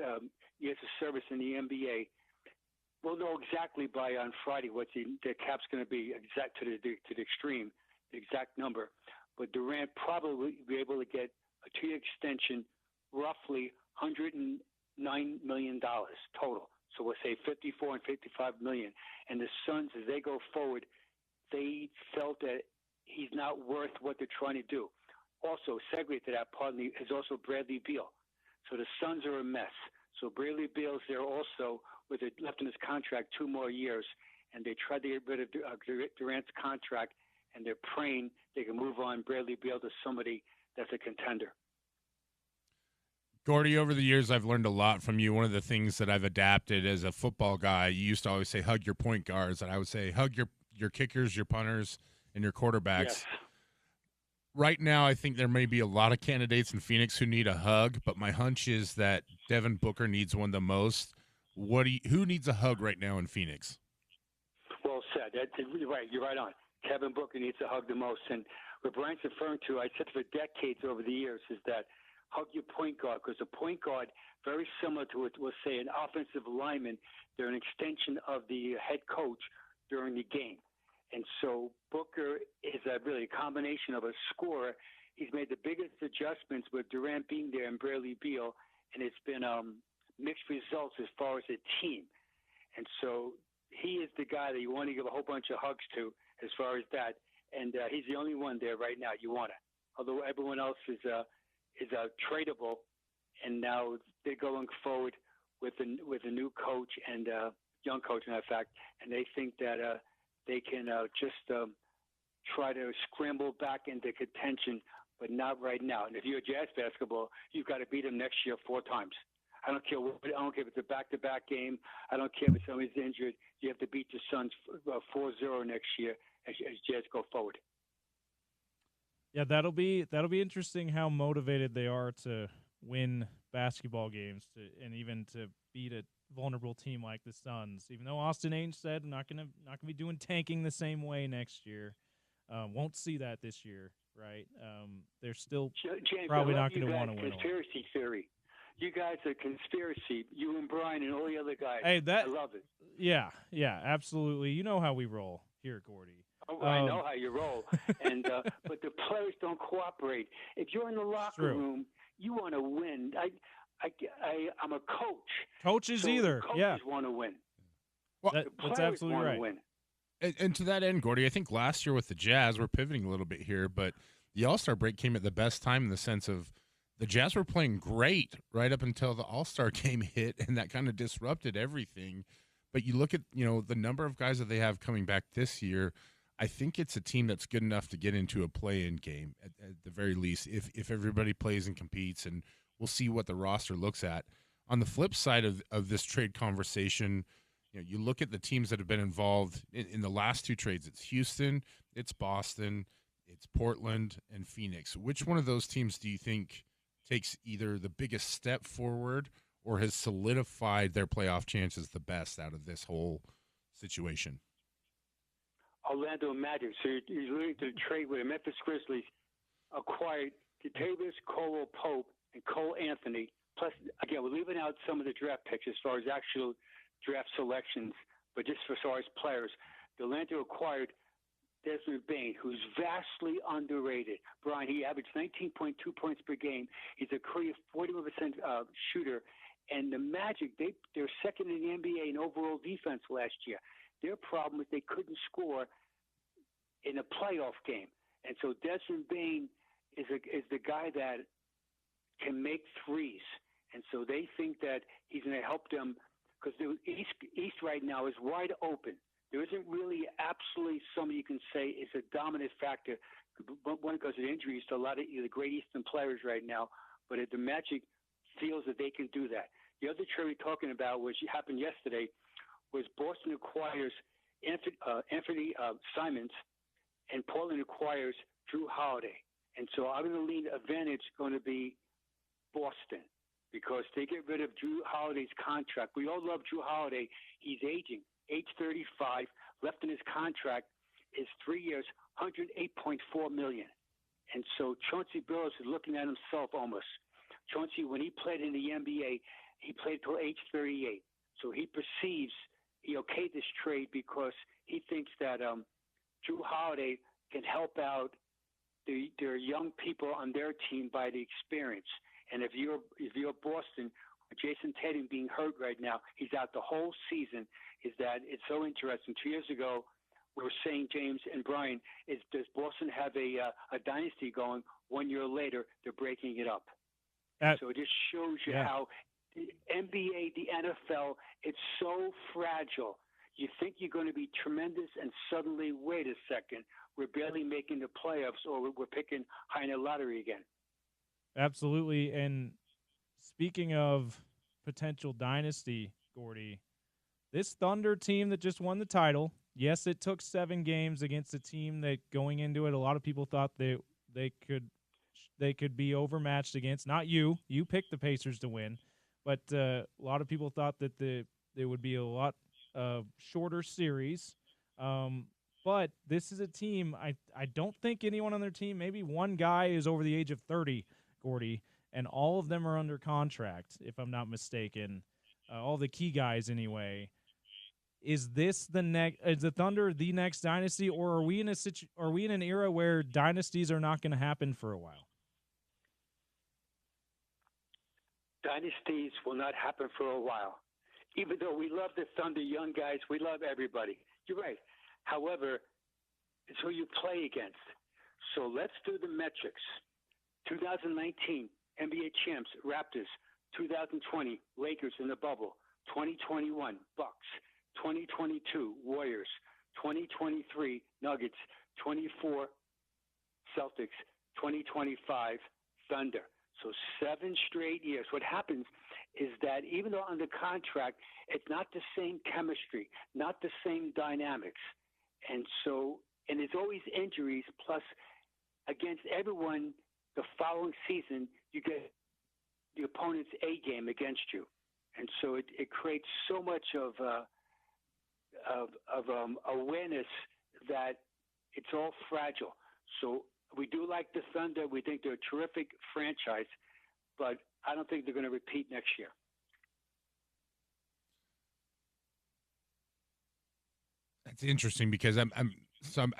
years of service in the NBA, we'll know exactly by on Friday what the cap's going to be exact to the extreme, the exact number. But Durant probably will be able to get a 2-year extension, roughly $109 million total. So we'll say $54 and $55 million. And the Suns, as they go forward, they felt that he's not worth what they're trying to do. Also, segue to that, pardon me, is also Bradley Beal. So the Suns are a mess. So Bradley Beal's there also with it left in his contract 2 more years, and they tried to get rid of Durant's contract, and they're praying they can move on Bradley Beal to somebody that's a contender. Gordy, over the years, I've learned a lot from you. One of the things that I've adapted as a football guy, you used to always say, hug your point guards, and I would say, hug your kickers, your punters, and your quarterbacks. Yes. Right now, I think there may be a lot of candidates in Phoenix who need a hug, but my hunch is that Devin Booker needs one the most. Who needs a hug right now in Phoenix? Well said. That's right. You're right on. Kevin Booker needs a hug the most. And what Bryan's referring to, I said for decades over the years, is that hug your point guard, because a point guard, very similar to what we'll say an offensive lineman, they're an extension of the head coach during the game. And so Booker is really a combination of a scorer. He's made the biggest adjustments with Durant being there and Bradley Beal, and it's been mixed results as far as a team. And so he is the guy that you want to give a whole bunch of hugs to as far as that. And he's the only one there right now you want to. Although everyone else is tradable, and now they're going forward with a new coach and young coach, in fact, and they think that they can just try to scramble back into contention, but not right now. And if you're Jazz basketball, you've got to beat them next year 4 times. I don't care if it's a back-to-back game. I don't care if somebody's injured. You have to beat the Suns 4-0 next year as Jazz go forward. Yeah, that'll be interesting how motivated they are to win basketball games and even to beat a vulnerable team like the Suns. Even though Austin Ainge said not gonna be doing tanking the same way next year. Won't see that this year, right? They're still James, probably not going to want to win. Conspiracy theory. You guys are conspiracy. You and Bryan and all the other guys. Hey, I love it. Yeah, absolutely. You know how we roll here, Gordy. Oh, I know how you roll, and but the players don't cooperate. If you're in the locker room, you want to win. I'm a coach. Coaches so either. Coaches want to win. Well, that's absolutely right. Win. And to that end, Gordy, I think last year with the Jazz, we're pivoting a little bit here, but the All-Star break came at the best time in the sense of the Jazz were playing great right up until the All-Star game hit, and that kind of disrupted everything. But you look at, the number of guys that they have coming back this year, I think it's a team that's good enough to get into a play-in game at the very least, if everybody plays and competes, and we'll see what the roster looks at. On the flip side of this trade conversation, you look at the teams that have been involved in the last 2 trades. It's Houston, it's Boston, it's Portland, and Phoenix. Which one of those teams do you think takes either the biggest step forward or has solidified their playoff chances the best out of this whole situation? Orlando Magic. So you're alluding to the trade where the Memphis Grizzlies acquired Kentavious Caldwell-Pope and Cole Anthony. Plus, again, we're leaving out some of the draft picks as far as actual draft selections, but just as far as players. Orlando acquired Desmond Bane, who's vastly underrated. Bryan, he averaged 19.2 points per game. He's a career 41% shooter. And the Magic, they're second in the NBA in overall defense last year. Their problem is they couldn't score in a playoff game. And so Desmond Bane is the guy that can make threes. And so they think that he's going to help them because the East right now is wide open. There isn't really absolutely somebody you can say is a dominant factor. One, because of injuries to a lot of the great Eastern players right now, but the Magic feels that they can do that. The other trade we're talking about, which happened yesterday, was Boston acquires Anthony Simons, and Portland acquires Drew Holiday. And so I'm going to lean advantage going to be Boston because they get rid of Drew Holiday's contract. We all love Drew Holiday. He's aging, age 35. Left in his contract is 3 years, $108.4 million. And so Chauncey Billups is looking at himself almost. Chauncey, when he played in the NBA, he played till age 38. So he perceives he okayed this trade because he thinks that Drew Holiday can help out their young people on their team by the experience. And if you're Boston, with Jason Tatum being hurt right now, he's out the whole season. Is that it's so interesting? 2 years ago, we were saying, James and Bryan, does Boston have a dynasty going? 1 year later, they're breaking it up. So it just shows you how the NBA, the NFL, it's so fragile. You think you're going to be tremendous, and suddenly, wait a second, we're barely making the playoffs, or we're picking high in the lottery again. Absolutely. And speaking of potential dynasty, Gordy, this Thunder team that just won the title, yes, it took 7 games against a team that going into it, a lot of people thought they could be overmatched against. Not you. You picked the Pacers to win. But a lot of people thought that there would be a lot shorter series. But this is a team, I don't think anyone on their team, maybe one guy is over the age of 30, Gordy, and all of them are under contract, if I'm not mistaken. All the key guys anyway. Is this is the Thunder the next dynasty, or are we in an era where dynasties are not going to happen for a while? Dynasties will not happen for a while. Even though we love the Thunder young guys, we love everybody. You're right. However, it's who you play against. So let's do the metrics. 2019, NBA champs, Raptors. 2020, Lakers in the bubble. 2021, Bucks. 2022, Warriors. 2023, Nuggets. 24 Celtics, 2025 Thunder. So 7 straight years. What happens is that even though under contract, it's not the same chemistry, not the same dynamics. And there's always injuries. Plus, against everyone, the following season, you get the opponent's A game against you. And so it creates so much of awareness that it's all fragile. So we do like the Thunder. We think they're a terrific franchise, but I don't think they're going to repeat next year. That's interesting because I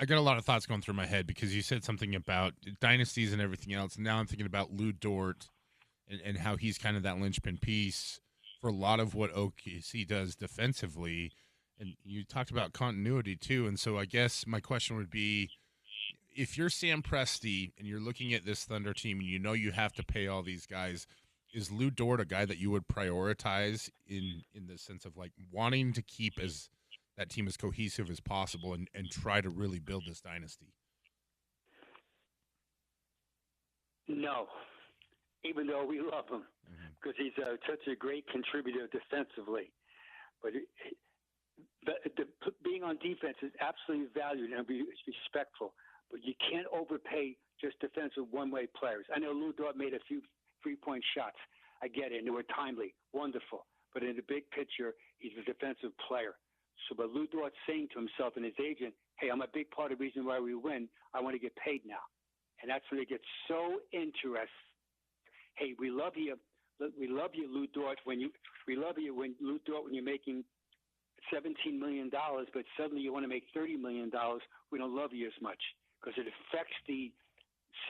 got a lot of thoughts going through my head because you said something about dynasties and everything else. And now I'm thinking about Lou Dort and how he's kind of that linchpin piece for a lot of what OKC does defensively. And you talked about continuity too. And so I guess my question would be, if you're Sam Presti and you're looking at this Thunder team and you know you have to pay all these guys, is Lou Dort a guy that you would prioritize in the sense of like wanting to keep that team as cohesive as possible and try to really build this dynasty? No, even though we love him because he's such a great contributor defensively. But being on defense is absolutely valued and be respectful. But you can't overpay just defensive one-way players. I know Lou Dort made a few three-point shots. I get it, and they were timely, wonderful. But in the big picture, he's a defensive player. So, but Lou Dort's saying to himself and his agent, hey, I'm a big part of the reason why we win. I want to get paid now. And that's when it gets so interesting. Hey, we love you. We love you, Lou Dort. We love you when Lou Dort when you're making $17 million, but suddenly you want to make $30 million. We don't love you as much because it affects the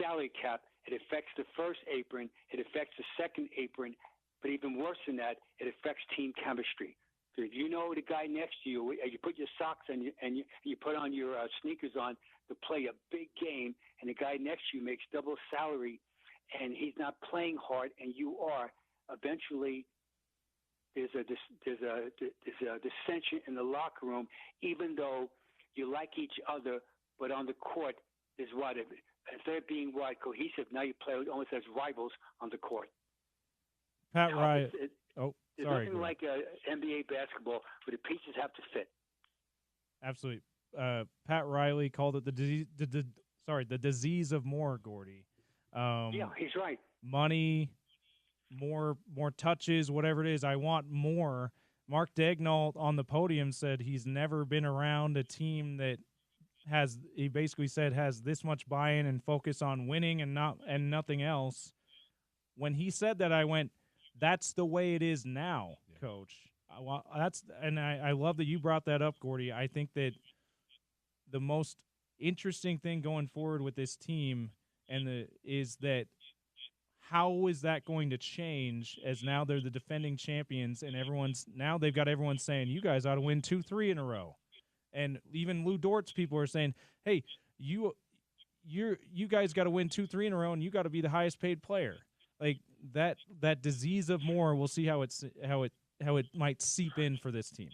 salary cap. It affects the first apron. It affects the second apron. But even worse than that, it affects team chemistry. So if you know the guy next to you, you put your socks on and you put on your sneakers on to play a big game, and the guy next to you makes double salary, and he's not playing hard, and you are, eventually there's a dissension in the locker room, even though you like each other, but on the court is instead of being cohesive, now you play almost as rivals on the court. Pat Ryan. There's nothing like NBA basketball where the pieces have to fit. Absolutely. Pat Riley called it the disease of more, Gordy. Yeah, he's right. Money, more touches, whatever it is. I want more. Mark Daigneault on the podium said he's never been around a team that has this much buy-in and focus on winning and nothing else. When he said that, I went, that's the way it is now, Coach. I love that you brought that up, Gordy. I think that the most interesting thing going forward with this team is that how is that going to change as now they're the defending champions and they've got everyone saying you guys ought to win 2-3 in a row. And even Lou Dort's people are saying, hey, you guys got to win 2-3 in a row and you got to be the highest paid player. Like that disease of more, we'll see how it might seep in for this team.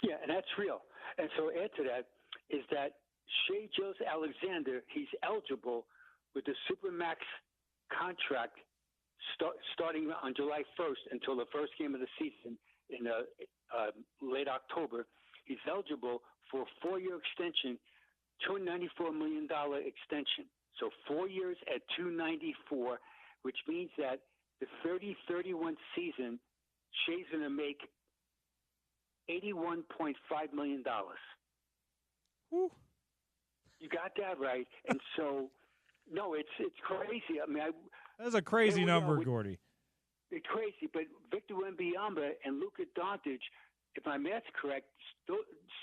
Yeah, and that's real. And so add to that is that Shai Gilgeous-Alexander, he's eligible with the Supermax contract starting on July 1st until the first game of the season in late October. He's eligible for a 4-year extension, $294 million extension. So 4 years at $294, which means that the 30-31 season, Shai's going to make $81.5 million. Woo. You got that right. And so, no, it's crazy. I mean, that's a crazy number, Gordy. It's crazy, but Victor Wembanyama and Luka Doncic, if my math's correct,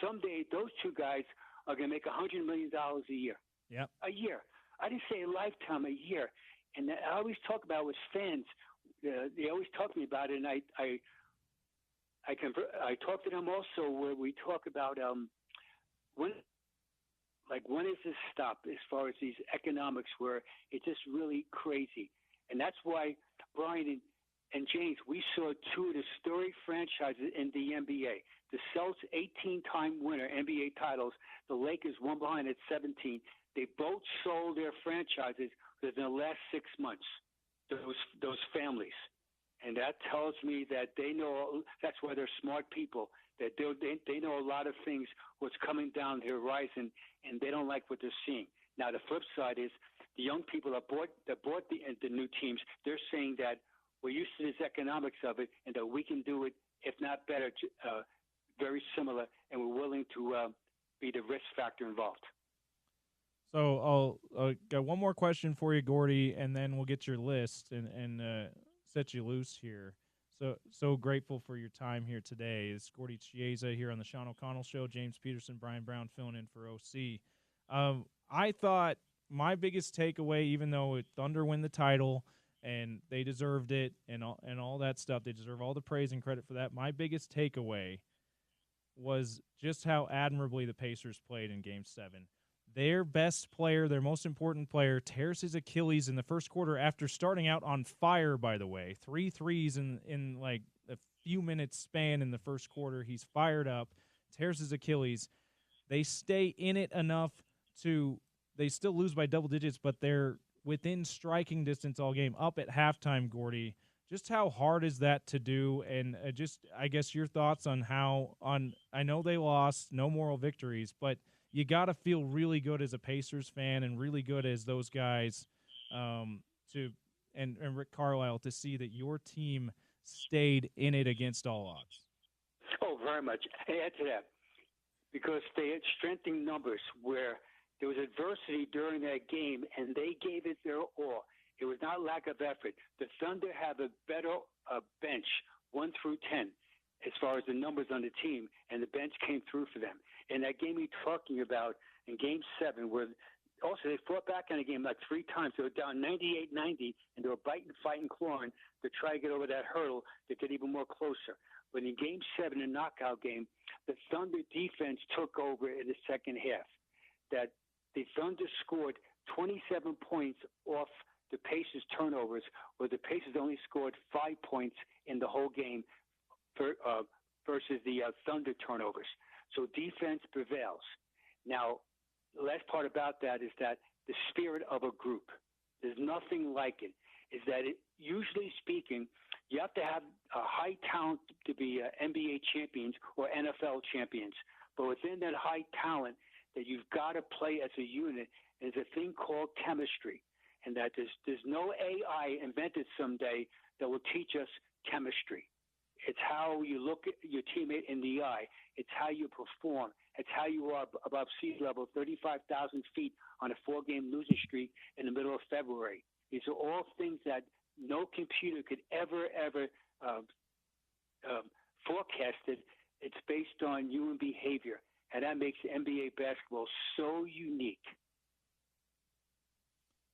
someday those two guys are going to make $100 million a year. Yep. A year. I didn't say a lifetime, a year. And I always talk about with fans. They always talk to me about it, and I talk to them also where we talk about when does this stop as far as these economics where it's just really crazy. And that's why Bryan and James, we saw two of the storied franchises in the NBA, The Celtics 18-time winner, NBA titles. The Lakers one behind at 17. They both sold their franchises within the last 6 months. Those families, and that tells me that they know. That's why they're smart people. That they know a lot of things. What's coming down the horizon, and they don't like what they're seeing. Now the flip side is the young people that bought the new teams. They're saying that we're used to this economics of it, and that we can do it, if not better, very similar, and we're willing to be the risk factor involved. So I'll got one more question for you, Gordy, and then we'll get your list and set you loose here. So grateful for your time here today. It's Gordy Chiesa here on the Sean O'Connell Show. James Peterson, Bryan Brown filling in for OC. I thought my biggest takeaway, even though Thunder win the title and they deserved it and all that stuff, they deserve all the praise and credit for that. My biggest takeaway was just how admirably the Pacers played in Game 7. Their best player, their most important player, tears his Achilles in the first quarter after starting out on fire, by the way. 3 threes in like a few minutes span in the first quarter. He's fired up, tears his Achilles. They stay in it enough they still lose by double digits, but they're within striking distance all game, up at halftime, Gordy. Just how hard is that to do? And I guess, your thoughts on I know they lost, no moral victories, but you got to feel really good as a Pacers fan and really good as those guys and Rick Carlisle to see that your team stayed in it against all odds. Oh, very much. And add to that, because they had strengthening numbers where there was adversity during that game, and they gave it their all. It was not lack of effort. The Thunder have a better bench, 1 through 10, as far as the numbers on the team, and the bench came through for them. And that game you're talking about in Game 7, where also they fought back in the game like 3 times. They were down 98-90, and they were biting, fighting, clawing to try to get over that hurdle to get even more closer. But in Game 7, a knockout game, the Thunder defense took over in the second half. That the Thunder scored 27 points off the Pacers' turnovers, where the Pacers only scored 5 points in the whole game versus the Thunder turnovers. So defense prevails. Now, the last part about that is that the spirit of a group. There's nothing like it. Is that usually speaking, you have to have a high talent to be NBA champions or NFL champions. But within that high talent, that you've got to play as a unit, is a thing called chemistry. And that there's no AI invented someday that will teach us chemistry. It's how you look at your teammate in the eye. It's how you perform. It's how you are above sea level, 35,000 feet on a 4-game losing streak in the middle of February. These are all things that no computer could ever forecast it. It's based on human behavior, and that makes NBA basketball so unique.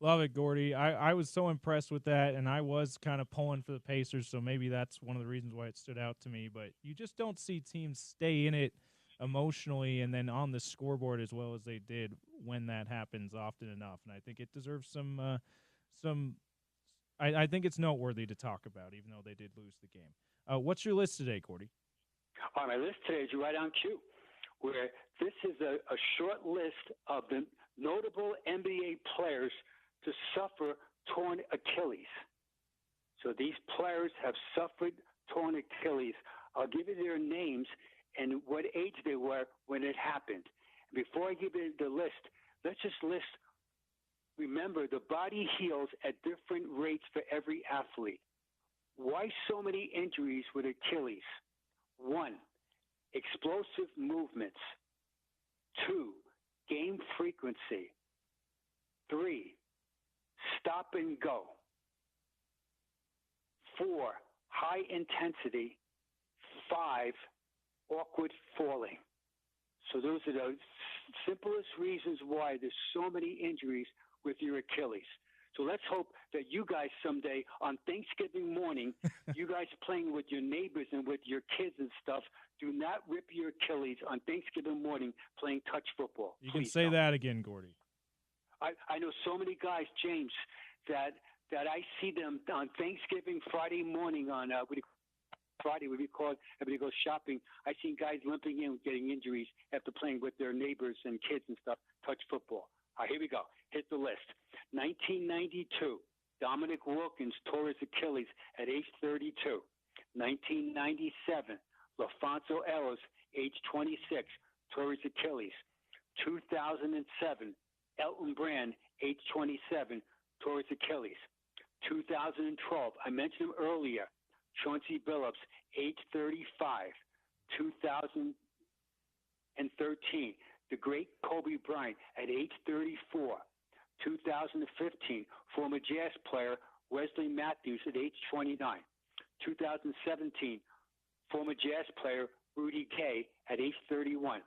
Love it, Gordy. I was so impressed with that, and I was kind of pulling for the Pacers, so maybe that's one of the reasons why it stood out to me. But you just don't see teams stay in it emotionally and then on the scoreboard as well as they did when that happens often enough. And I think it deserves some I think it's noteworthy to talk about, even though they did lose the game. What's your list today, Gordy? On my list today is right on cue, where this is a short list of the notable NBA players to suffer torn Achilles. So these players have suffered torn Achilles. I'll give you their names and what age they were when it happened. Before I give you the list, let's just list. Remember, the body heals at different rates for every athlete. Why so many injuries with Achilles? 1, explosive movements. 2, game frequency. 3, stop and go. 4, high intensity. 5, awkward falling. So those are the simplest reasons why there's so many injuries with your Achilles. So let's hope that you guys someday on Thanksgiving morning, you guys playing with your neighbors and with your kids and stuff, do not rip your Achilles on Thanksgiving morning playing touch football. You can say that again, Gordy. I know so many guys, James, that I see them on Thanksgiving Friday morning on Friday when we call everybody goes shopping. I seen guys limping in, getting injuries after playing with their neighbors and kids and stuff. Touch football. All right, here we go. Hit the list. 1992, Dominic Wilkins tore his Achilles at age 32. 1997, LaFonso Ellis, age 26, tore his Achilles. 2007, Elton Brand, age 27, tore his Achilles. 2012, I mentioned him earlier, Chauncey Billups, age 35. 2013, the great Kobe Bryant at age 34. 2015, former Jazz player Wesley Matthews at age 29. 2017, former Jazz player Rudy Gay at age 31.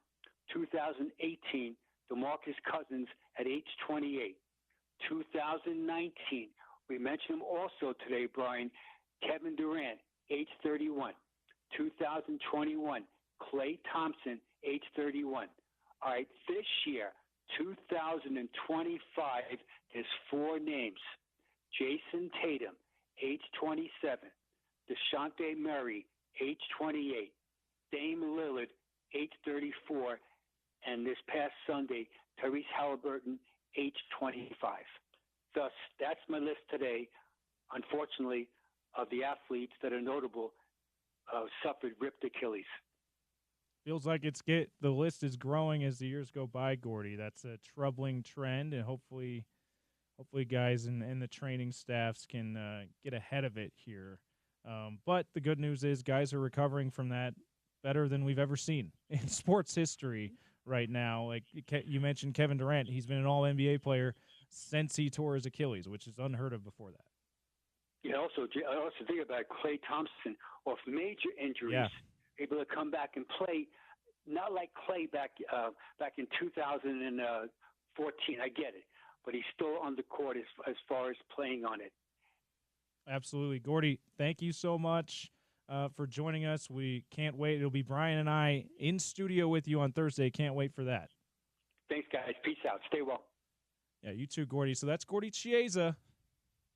2018, DeMarcus Cousins at age 28. 2019, we mentioned him also today, Brian, Kevin Durant, age 31. 2021, Klay Thompson, age 31. All right, this year, 2025, there's 4 names. Jason Tatum, age 27. DeJounte Murray, age 28. Dame Lillard, age 34. And this past Sunday, Tyrese Halliburton, age 25. Thus, that's my list today, unfortunately, of the athletes that are notable suffered ripped Achilles. Feels like the list is growing as the years go by, Gordy. That's a troubling trend, and hopefully guys and the training staffs can get ahead of it here. But the good news is guys are recovering from that better than we've ever seen in sports history right now. Like you mentioned Kevin Durant, he's been an all-NBA player since he tore his Achilles, which is unheard of before that. Yeah, I also think about Klay Thompson off major injuries, able to come back and play, not like Klay back in 2014. I get it, but he's still on the court as far as playing on it. Absolutely. Gordy, thank you so much for joining us. We can't wait. It'll be Bryan and I in studio with you on Thursday. Can't wait for that. Thanks, guys. Peace out. Stay well. Yeah, you too, Gordy. So that's Gordy Chiesa,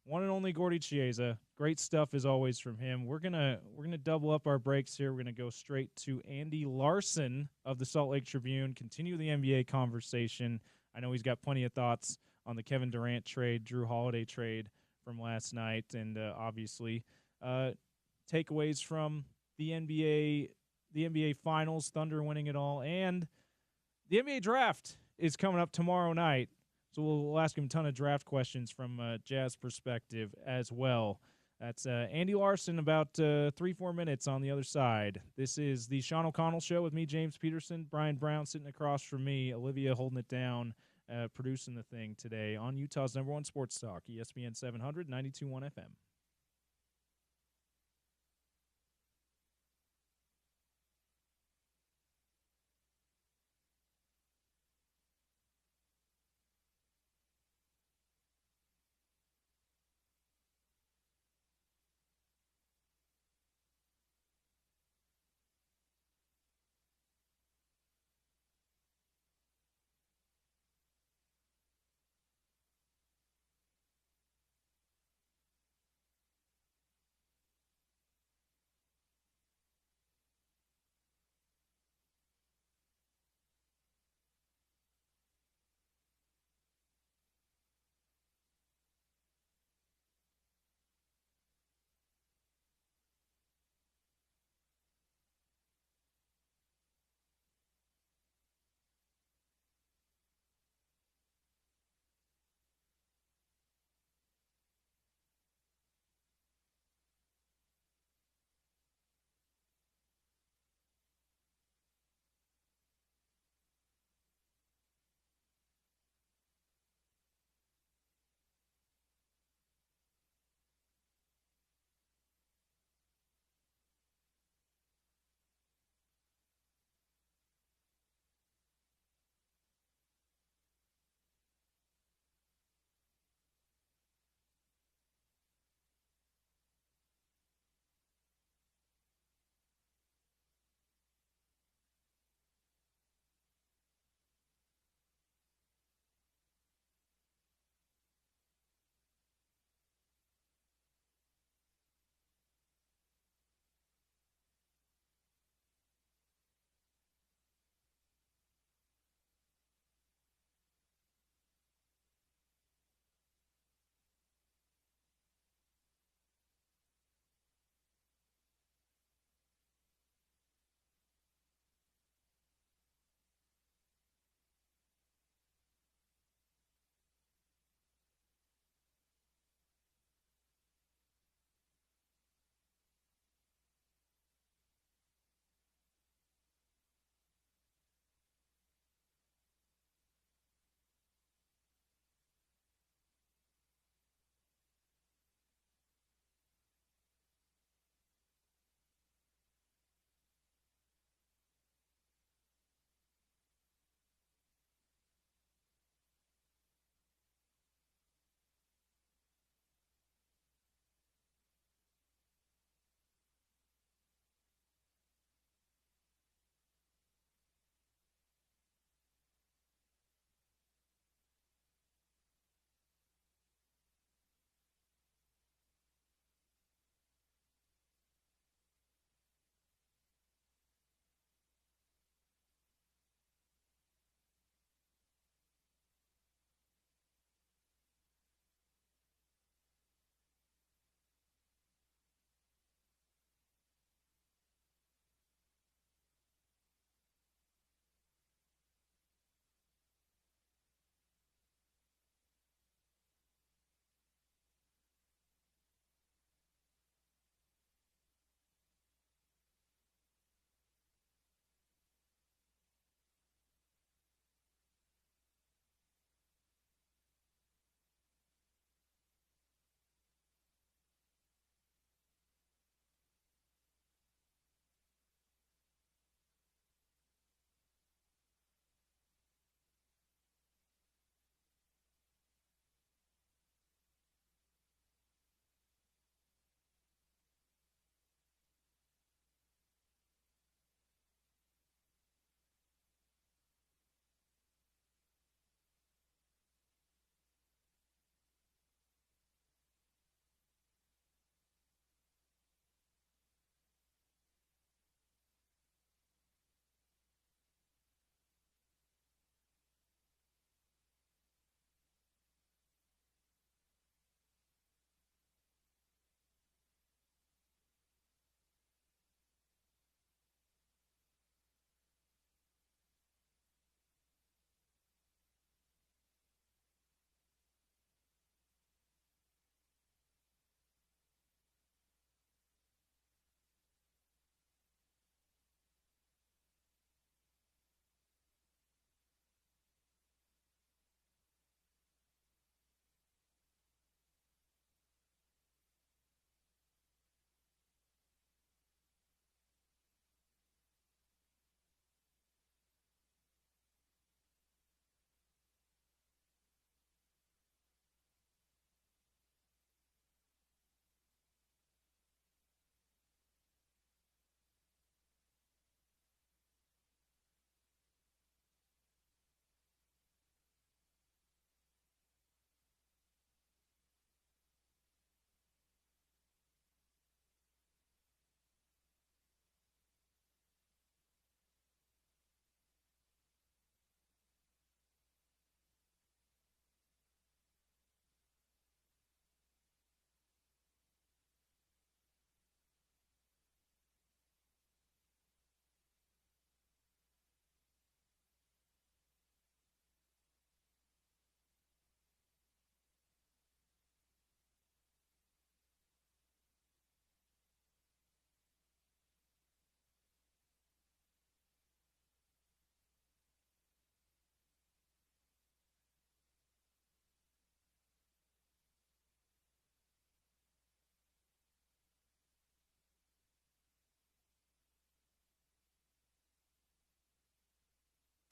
one and only Gordy Chiesa. Great stuff as always from him. We're gonna double up our breaks here. We're gonna go straight to Andy Larson of the Salt Lake Tribune. Continue the NBA conversation. I know he's got plenty of thoughts on the Kevin Durant trade, Drew Holiday trade from last night, and obviously takeaways from the NBA Finals, Thunder winning it all, and the NBA draft is coming up tomorrow night. So we'll ask him a ton of draft questions from Jazz perspective as well. That's Andy Larson, about 3-4 minutes on the other side. This is the Sean O'Connell Show with me, James Peterson, Bryan Brown sitting across from me, Olivia holding it down, producing the thing today on Utah's #1 sports talk, ESPN 700, 92.1 FM.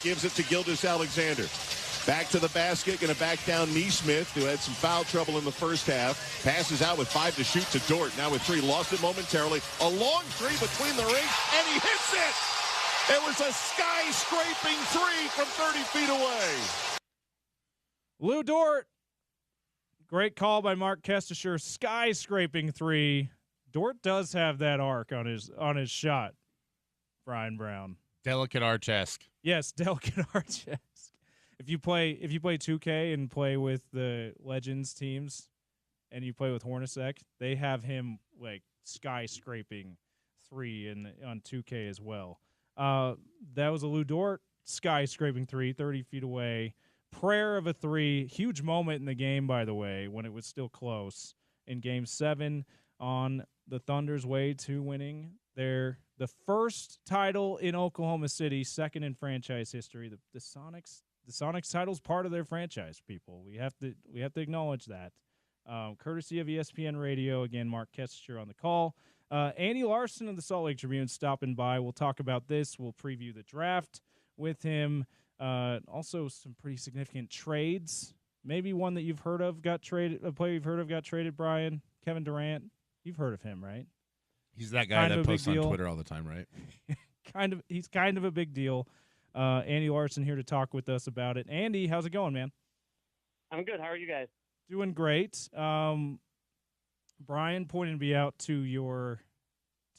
gives it to Gilgeous-Alexander. Back to the basket, going to back down Neesmith, who had some foul trouble in the first half. Passes out with 5 to shoot to Dort. Now with 3, lost it momentarily. A long 3 between the rings, and he hits it! It was a sky-scraping 3 from 30 feet away. Lou Dort. Great call by Mark Kestisher. Sky-scraping 3. Dort does have that arc on his shot, Brian Brown. Delicate arch-esque. Yes, delicate arch-esque. If you play 2K and play with the Legends teams and you play with Hornacek, they have him like sky-scraping 3 on 2K as well. That was a Lou Dort sky-scraping 3, 30 feet away. Prayer of a 3. Huge moment in the game, by the way, when it was still close. In Game 7 on the Thunder's way to winning the first title in Oklahoma City, second in franchise history. The Sonics title's part of their franchise, people. We have to acknowledge that. Courtesy of ESPN Radio, again, Mark Kessinger on the call. Andy Larson of the Salt Lake Tribune stopping by. We'll talk about this. We'll preview the draft with him. Also, some pretty significant trades. Maybe one that you've heard of got traded. A player you've heard of got traded. Brian, Kevin Durant. You've heard of him, right? He's that guy that posts on Twitter all the time, right? He's kind of a big deal. Andy Larson here to talk with us about it. Andy, how's it going, man? I'm good. How are you guys? Doing great. Brian pointed me out to your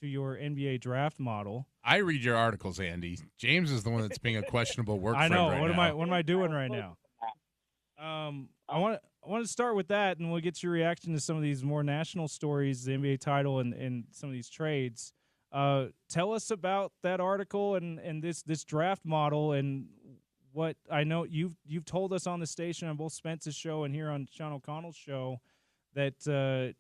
NBA draft model. I read your articles, Andy. James is the one that's being a questionable work I friend know. right What now. am I doing right now? I want to start with that, and we'll get your reaction to some of these more national stories, the NBA title, and some of these trades. Tell us about that article and this draft model, and what I know you've told us on the station on both Spence's show and here on Sean O'Connell's show that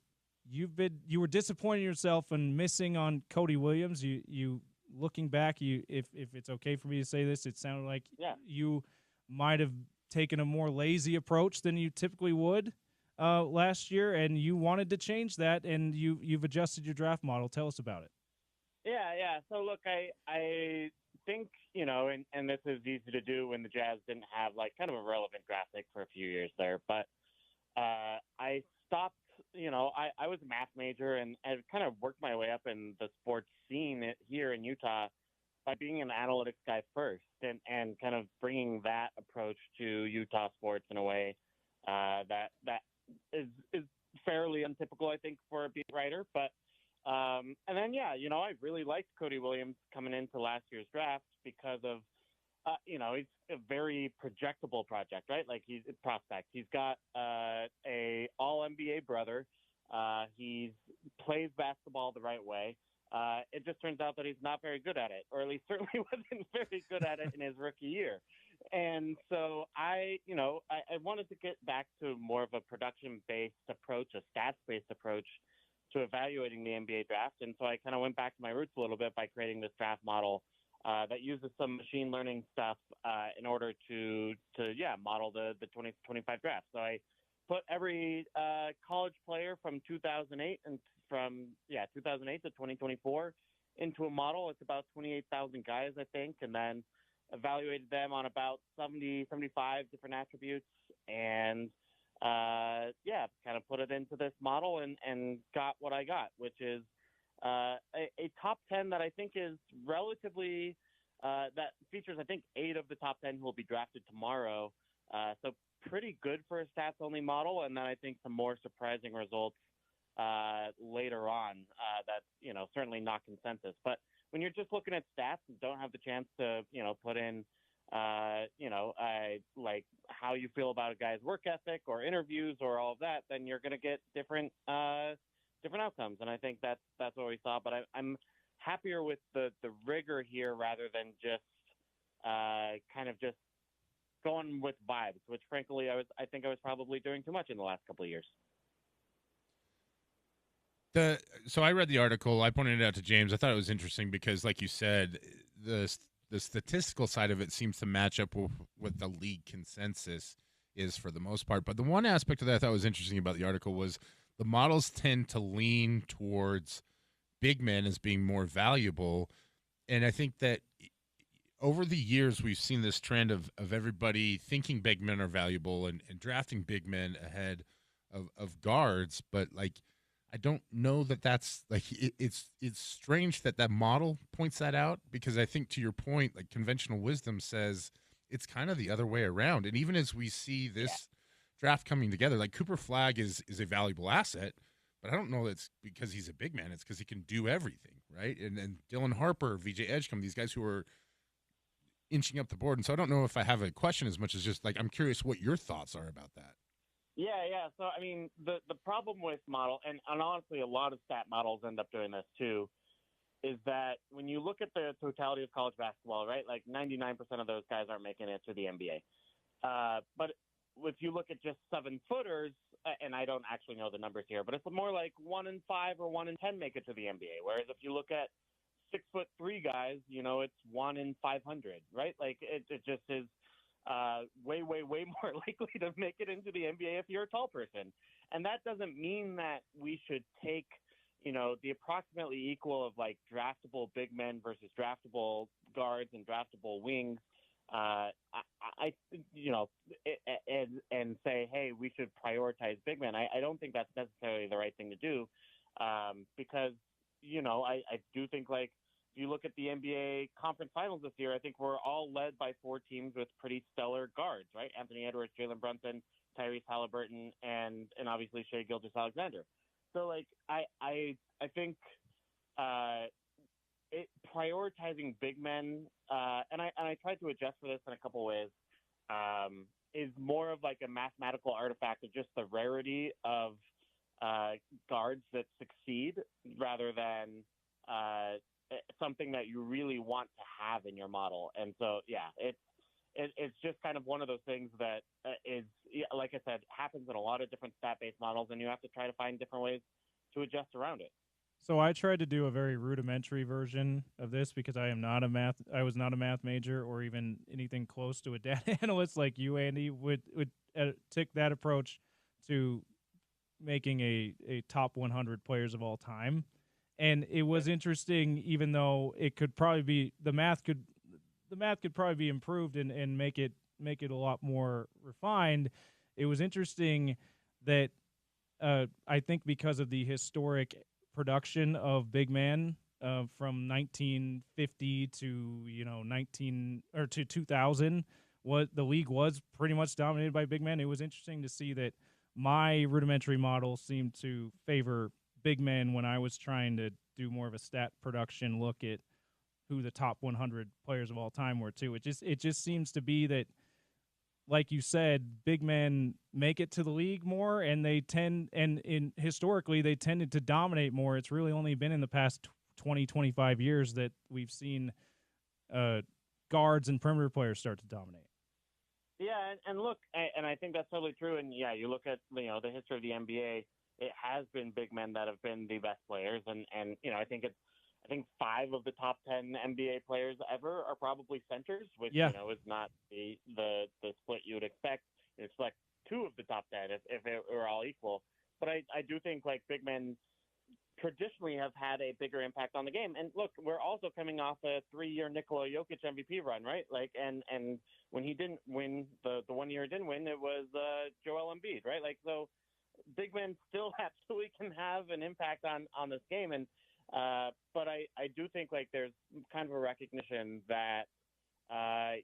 you were disappointed in yourself and missing on Cody Williams. You looking back, if it's okay for me to say this, it sounded like you might have taken a more lazy approach than you typically would last year, and you wanted to change that, and you've adjusted your draft model. Tell us about it. Yeah. So look, I think, and this is easy to do when the Jazz didn't have like kind of a relevant graphic for a few years there, but I stopped, I was a math major and I've kind of worked my way up in the sports scene here in Utah by being an analytics guy first and kind of bringing that approach to Utah sports in a way that is fairly untypical, I think, for a beat writer. But and then, I really liked Cody Williams coming into last year's draft because of, he's a very projectable project, right? Like he's a prospect. He's got a all-NBA brother. He plays basketball the right way. It just turns out that he's not very good at it, or at least certainly wasn't very good at it in his rookie year. And so I wanted to get back to more of a production-based approach, a stats-based approach to evaluating the NBA draft. And so I kind of went back to my roots a little bit by creating this draft model that uses some machine learning stuff in order to model the 2025 draft. So I put every college player from 2008 and from 2008 to 2024 into a model. It's about 28,000 guys, I think, and then evaluated them on about 75 different attributes, and kind of put it into this model and got what I got, which is a top 10 that I think is relatively that features, I think, 8 of the top 10 who will be drafted tomorrow. So pretty good for a stats-only model, and then I think some more surprising results later on that's, certainly not consensus. But when you're just looking at stats and don't have the chance to, put in, like how you feel about a guy's work ethic or interviews or all of that, then you're going to get different outcomes. And I think that's what we saw. But I'm happier with the rigor here rather than just kind of just going with vibes, which frankly I think I was probably doing too much in the last couple of years. So I read the article. I pointed it out to James. I thought it was interesting because, like you said, the statistical side of it seems to match up with what the league consensus is for the most part. But the one aspect of that I thought was interesting about the article was the models tend to lean towards big men as being more valuable. And I think that over the years, we've seen this trend of everybody thinking big men are valuable and drafting big men ahead of guards. But, like, I don't know that that's, like, it's strange that that model points that out, because I think, to your point, like, conventional wisdom says it's kind of the other way around. And even as we see this draft coming together, like, Cooper Flagg is a valuable asset, but I don't know that's because he's a big man. It's because he can do everything, right? And Dylan Harper, VJ Edgecombe, these guys who are inching up the board. And so I don't know if I have a question as much as just, like, I'm curious what your thoughts are about that. Yeah. So, I mean, the problem with model, and honestly, a lot of stat models end up doing this too, is that when you look at the totality of college basketball, right, like 99% of those guys aren't making it to the NBA. But if you look at just 7-footers, and I don't actually know the numbers here, but it's more like 1 in 5 or 1 in 10 make it to the NBA. Whereas if you look at 6'3" guys, it's 1 in 500, right? Like it just is way more likely to make it into the NBA if you're a tall person. And that doesn't mean that we should take, the approximately equal of like draftable big men versus draftable guards and draftable wings. And say, hey, we should prioritize big men. I don't think that's necessarily the right thing to do, because, I do think, like, if you look at the NBA conference finals this year, I think we're all led by 4 teams with pretty stellar guards, right? Anthony Edwards, Jalen Brunson, Tyrese Halliburton, and obviously Shai Gilgeous-Alexander. So, like, I think prioritizing big men, and I tried to adjust for this in a couple ways, is more of like a mathematical artifact of just the rarity of guards that succeed rather than something that you really want to have in your model. And so, yeah, it's just kind of one of those things that is, like I said, happens in a lot of different stat-based models, and you have to try to find different ways to adjust around it. So I tried to do a very rudimentary version of this because I was not a math major or even anything close to a data analyst like you, Andy, would take that approach to making a top 100 players of all time. And it was interesting, even though it could probably be the math could probably be improved and make it a lot more refined. It was interesting that I think because of the historic production of big man from 1950 to 2000, what the league was pretty much dominated by big men. It was interesting to see that my rudimentary model seemed to favor big men when I was trying to do more of a stat production look at who the top 100 players of all time were too. It just seems to be that, like you said, big men make it to the league more, and historically they tended to dominate more. It's really only been in the past 20, 25 years that we've seen guards and perimeter players start to dominate. Yeah, and look, and I think that's totally true. And yeah, you look at the history of the NBA, it has been big men that have been the best players, and I think 5 of the top 10 NBA players ever are probably centers, which is not the split you would expect. It's like 2 of the top 10 if it were all equal. But I do think like big men traditionally have had a bigger impact on the game. And look, we're also coming off a 3-year Nikola Jokic MVP run, right? Like, and when he didn't win the 1 year he didn't win, it was Joel Embiid, right? Like, so big men still absolutely can have an impact on this game. And but I do think like there's kind of a recognition that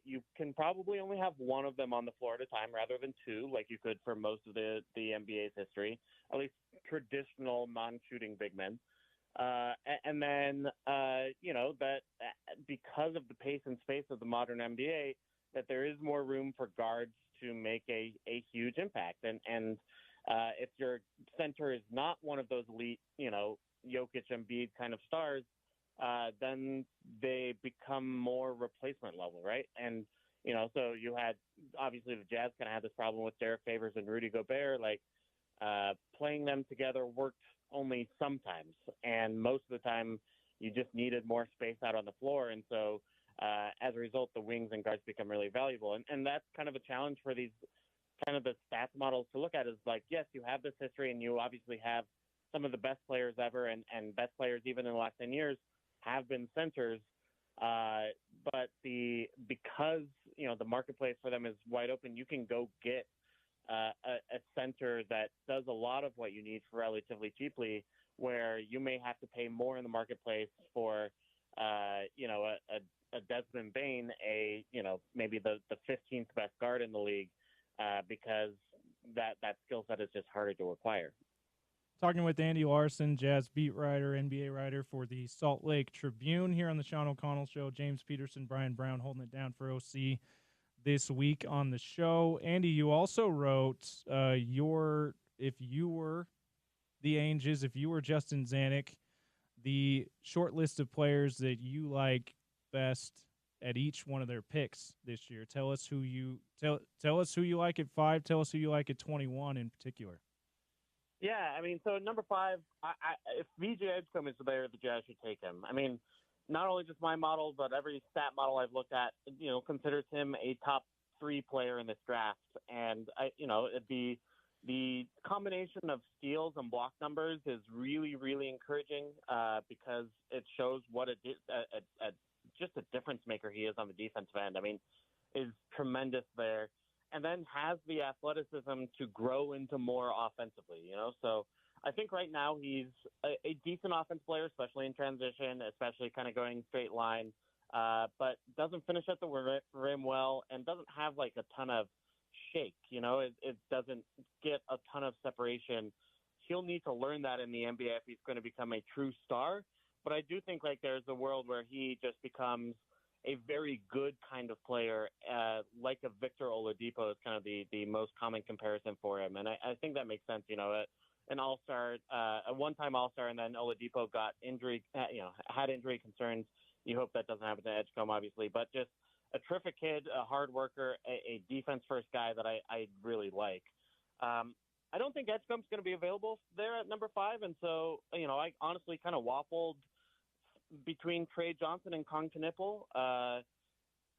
you can probably only have one of them on the floor at a time rather than 2, like you could for most of the NBA's history, at least traditional non-shooting big men. And then, that because of the pace and space of the modern NBA, that there is more room for guards to make a huge impact. And if your center is not one of those elite, Jokic, Embiid kind of stars, then they become more replacement level, right? And, so you had, obviously the Jazz kind of had this problem with Derek Favors and Rudy Gobert, like playing them together worked only sometimes. And most of the time you just needed more space out on the floor. And so as a result, the wings and guards become really valuable. And that's kind of a challenge for these kind of the stats models to look at is like, yes, you have this history and you obviously have some of the best players ever and best players even in the last 10 years have been centers. but because the marketplace for them is wide open, you can go get a center that does a lot of what you need for relatively cheaply, where you may have to pay more in the marketplace for a Desmond Bain, maybe the 15th best guard in the league, because that skill set is just harder to acquire. Talking with Andy Larson, Jazz beat writer, NBA writer for the Salt Lake Tribune here on the Sean O'Connell Show. James Peterson, Bryan Brown holding it down for OC this week on the show. Andy, you also wrote if you were the Angels, if you were Justin Zanuck, the short list of players that you like best at each one of their picks this year. Tell us who you like at 5. Tell us who you like at 21 in particular. Yeah, I mean, so number 5, if VJ Edgecombe is there, the Jazz should take him. I mean, not only just my model, but every stat model I've looked at, considers him a top 3 player in this draft. And the combination of steals and block numbers is really, really encouraging because it shows what just a difference maker he is on the defensive end. I mean, is tremendous there. And then has the athleticism to grow into more offensively, So I think right now he's a decent offense player, especially in transition, especially kind of going straight line, but doesn't finish at the rim well and doesn't have like a ton of shake, It doesn't get a ton of separation. He'll need to learn that in the NBA if he's going to become a true star. But I do think like there's a world where he just becomes a very good kind of player, like a Victor Oladipo is kind of the most common comparison for him. And I think that makes sense, an all-star, a one-time all-star, and then Oladipo got injury, had injury concerns. You hope that doesn't happen to Edgecombe, obviously, but just a terrific kid, a hard worker, a defense-first guy that I really like. I don't think Edgecombe's going to be available there at number 5, and so, I honestly kind of waffled between Trey Johnson and Con Knipple. I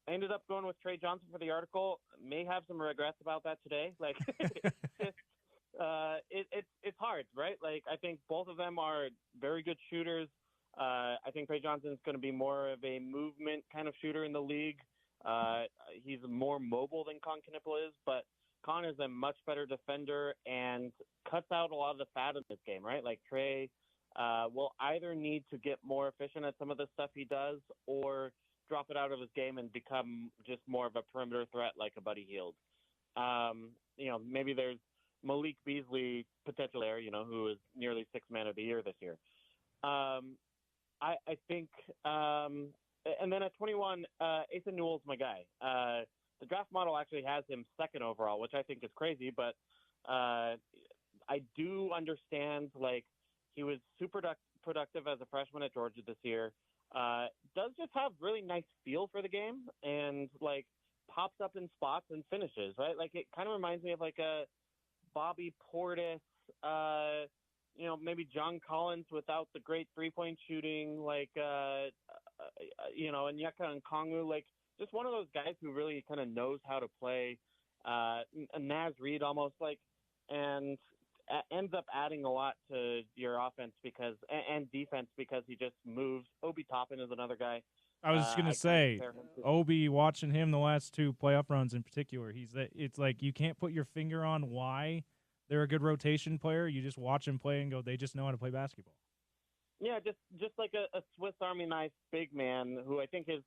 ended up going with Trey Johnson for the article. May have some regrets about that today. Like, it's hard, right? Like, I think both of them are very good shooters. I think Trey Johnson is going to be more of a movement kind of shooter in the league. He's more mobile than Con Knipple is, but Con is a much better defender and cuts out a lot of the fat in this game, right? Like Trey will either need to get more efficient at some of the stuff he does or drop it out of his game and become just more of a perimeter threat like a Buddy Hield. Maybe there's Malik Beasley potential there, who is nearly 6th man of the year this year. I think, and then at 21, Ethan Newell's my guy. The draft model actually has him 2nd overall, which I think is crazy, but I do understand, like, he was super productive as a freshman at Georgia this year. Does just have really nice feel for the game and, like, pops up in spots and finishes, right? Like, it kind of reminds me of, like, a Bobby Portis, maybe John Collins without the great three-point shooting, like, and Onyeka Okongwu, like, just one of those guys who really kind of knows how to play, a Naz Reid almost, like, and ends up adding a lot to your offense and defense because he just moves. Obi Toppin is another guy. I was just going to say, Obi, watching him the last 2 playoff runs in particular, it's like you can't put your finger on why they're a good rotation player. You just watch them play and go, they just know how to play basketball. Yeah, just like a Swiss Army knife big man who I think is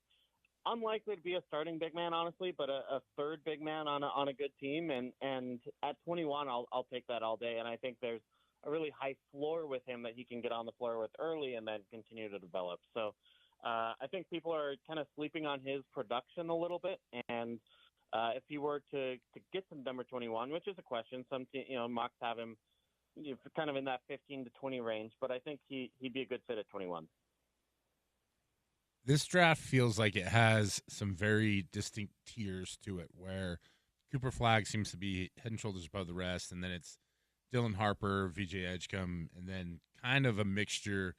unlikely to be a starting big man, honestly, but a 3rd big man on a good team. And at 21, I'll take that all day. And I think there's a really high floor with him that he can get on the floor with early and then continue to develop. So I think people are kind of sleeping on his production a little bit. And if he were to get to number 21, which is a question, some mocks have him kind of in that 15 to 20 range, but I think he'd be a good fit at 21. This draft feels like it has some very distinct tiers to it, where Cooper Flagg seems to be head and shoulders above the rest, and then it's Dylan Harper, VJ Edgecombe, and then kind of a mixture.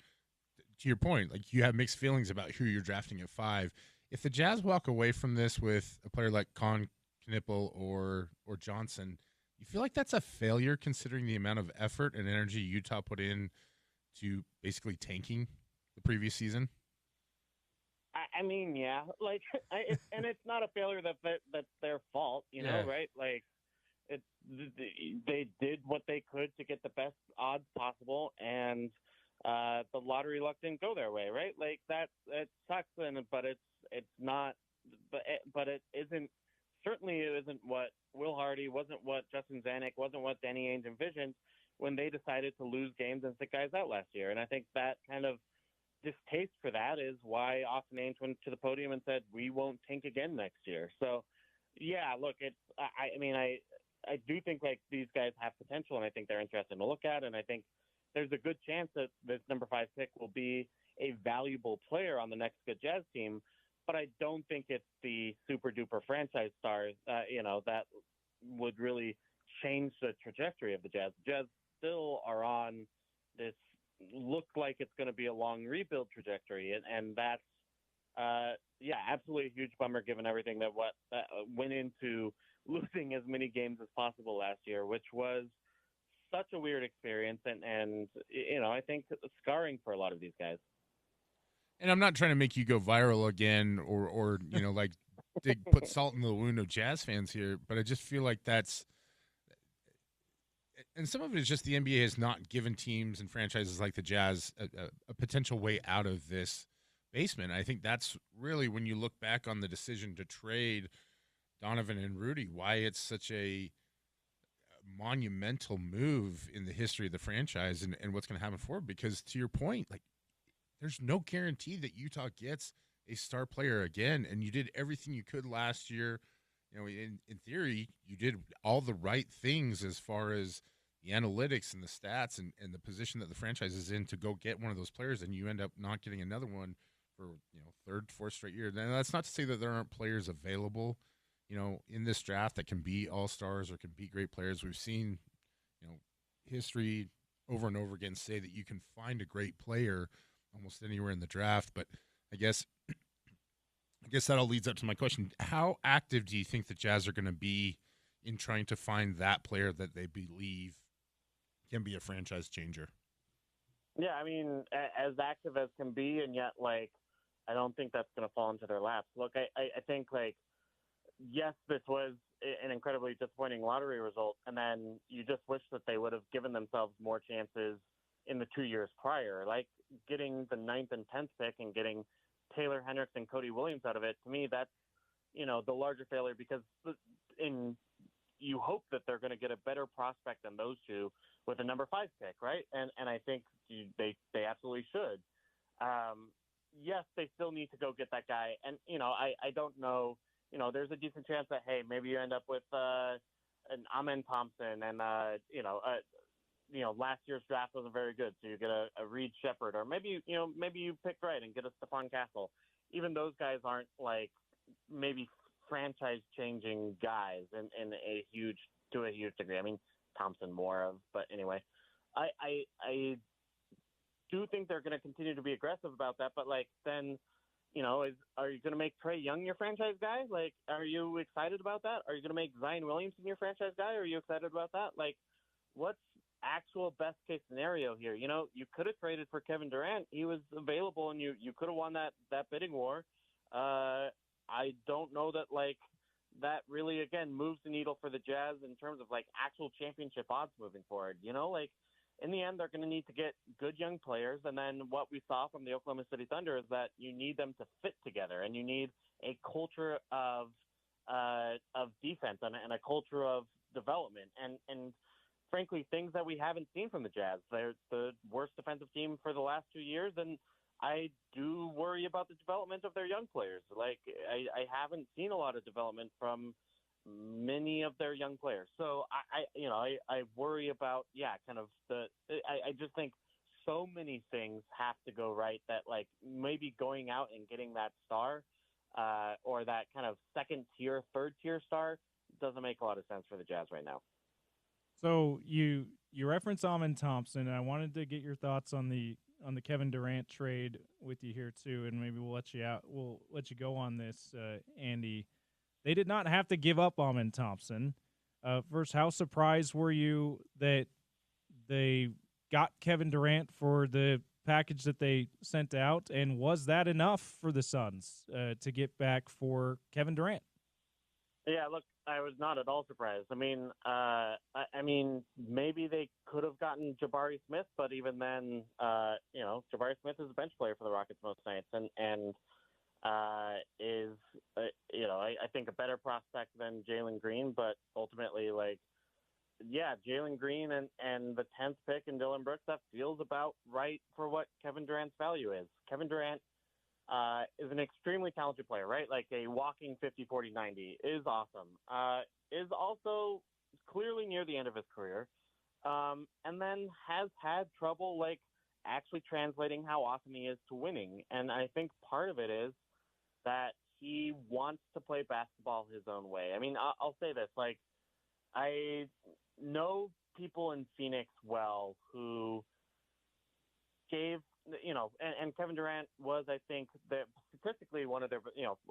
To your point, like, you have mixed feelings about who you're drafting at 5. If the Jazz walk away from this with a player like Con Knipple or Johnson, you feel like that's a failure considering the amount of effort and energy Utah put in to basically tanking the previous season? I mean, yeah, like, and it's not a failure that's their fault, you know, right? Like, they did what they could to get the best odds possible, and the lottery luck didn't go their way, right? Like it sucks, but it's not, but it isn't. Certainly, it isn't what Will Hardy, wasn't what Justin Zanuck, wasn't what Danny Ainge envisioned when they decided to lose games and sit guys out last year. And I think that kind of distaste for that is why Austin Ainge went to the podium and said, we won't tank again next year. So, yeah, look, I do think like these guys have potential, and I think they're interesting to look at, and I think there's a good chance that this number 5 pick will be a valuable player on the next good Jazz team, but I don't think it's the super duper franchise stars, that would really change the trajectory of the Jazz. The Jazz still are on this look like it's going to be a long rebuild trajectory, and that's absolutely a huge bummer given everything that went into losing as many games as possible last year, which was such a weird experience and I think scarring for a lot of these guys. And I'm not trying to make you go viral again or like put salt in the wound of Jazz fans here, but I just feel like that's – and some of it is just the NBA has not given teams and franchises like the Jazz a potential way out of this basement. I think that's really when you look back on the decision to trade Donovan and Rudy, why it's such a monumental move in the history of the franchise and what's going to happen forward. Because to your point, like there's no guarantee that Utah gets a star player again, and you did everything you could last year. In theory, you did all the right things as far as the analytics and the stats and the position that the franchise is in to go get one of those players, and you end up not getting another one for third, fourth straight year. And that's not to say that there aren't players available, in this draft that can be all-stars or can be great players. We've seen, history over and over again say that you can find a great player almost anywhere in the draft. But I guess that all leads up to my question. How active do you think the Jazz are going to be in trying to find that player that they believe can be a franchise changer? Yeah, I mean, as active as can be, and yet, like, I don't think that's going to fall into their laps. Look, I think, like, yes, this was an incredibly disappointing lottery result, and then you just wish that they would have given themselves more chances in the 2 years prior. Like, getting the 9th and 10th pick and getting Taylor Hendricks and Cody Williams out of it, to me, that's, the larger failure, because you hope that they're going to get a better prospect than those two with a number 5 pick, right? And I think they absolutely should. Yes, they still need to go get that guy. And, I don't know, there's a decent chance that, hey, maybe you end up with an Amen Thompson and, last year's draft wasn't very good, so you get a Reed Shepherd, or maybe you pick right and get a Stephon Castle. Even those guys aren't like maybe franchise-changing guys in a huge degree. I mean, Thompson more of, but anyway, I do think they're going to continue to be aggressive about that. But like, then, are you going to make Trae Young your franchise guy? Like, are you excited about that? Are you going to make Zion Williamson your franchise guy? Are you excited about that? Like, what's actual best case scenario here? You could have traded for Kevin Durant. He was available, and you could have won that bidding war. I don't know that like that really again moves the needle for the Jazz in terms of like actual championship odds moving forward. Like in the end, they're going to need to get good young players, and then what we saw from the Oklahoma City Thunder is that you need them to fit together, and you need a culture of defense and a culture of development, and frankly, things that we haven't seen from the Jazz. They're the worst defensive team for the last 2 years, and I do worry about the development of their young players. Like, I haven't seen a lot of development from many of their young players. So I worry about, kind of I just think so many things have to go right that like maybe going out and getting that star or that kind of second tier, third tier star doesn't make a lot of sense for the Jazz right now. So you reference Amen Thompson, and I wanted to get your thoughts on the Kevin Durant trade with you here too, and maybe we'll let you out. We'll let you go on this, Andy. They did not have to give up Amen Thompson. First, how surprised were you that they got Kevin Durant for the package that they sent out, and was that enough for the Suns to get back for Kevin Durant? Yeah, look, I was not at all surprised. I mean, maybe they could have gotten Jabari Smith, but even then, Jabari Smith is a bench player for the Rockets most nights, and is I think a better prospect than Jalen Green, but ultimately, Jalen Green and the 10th pick and Dylan Brooks, that feels about right for what Kevin Durant's value is. Kevin Durant is an extremely talented player, right? Like a walking 50-40-90 is awesome. Is also clearly near the end of his career, and then has had trouble actually translating how awesome he is to winning. And I think part of it is that he wants to play basketball his own way. I mean, I'll say this, I know people in Phoenix well who gave, and Kevin Durant was, I think, statistically one of their,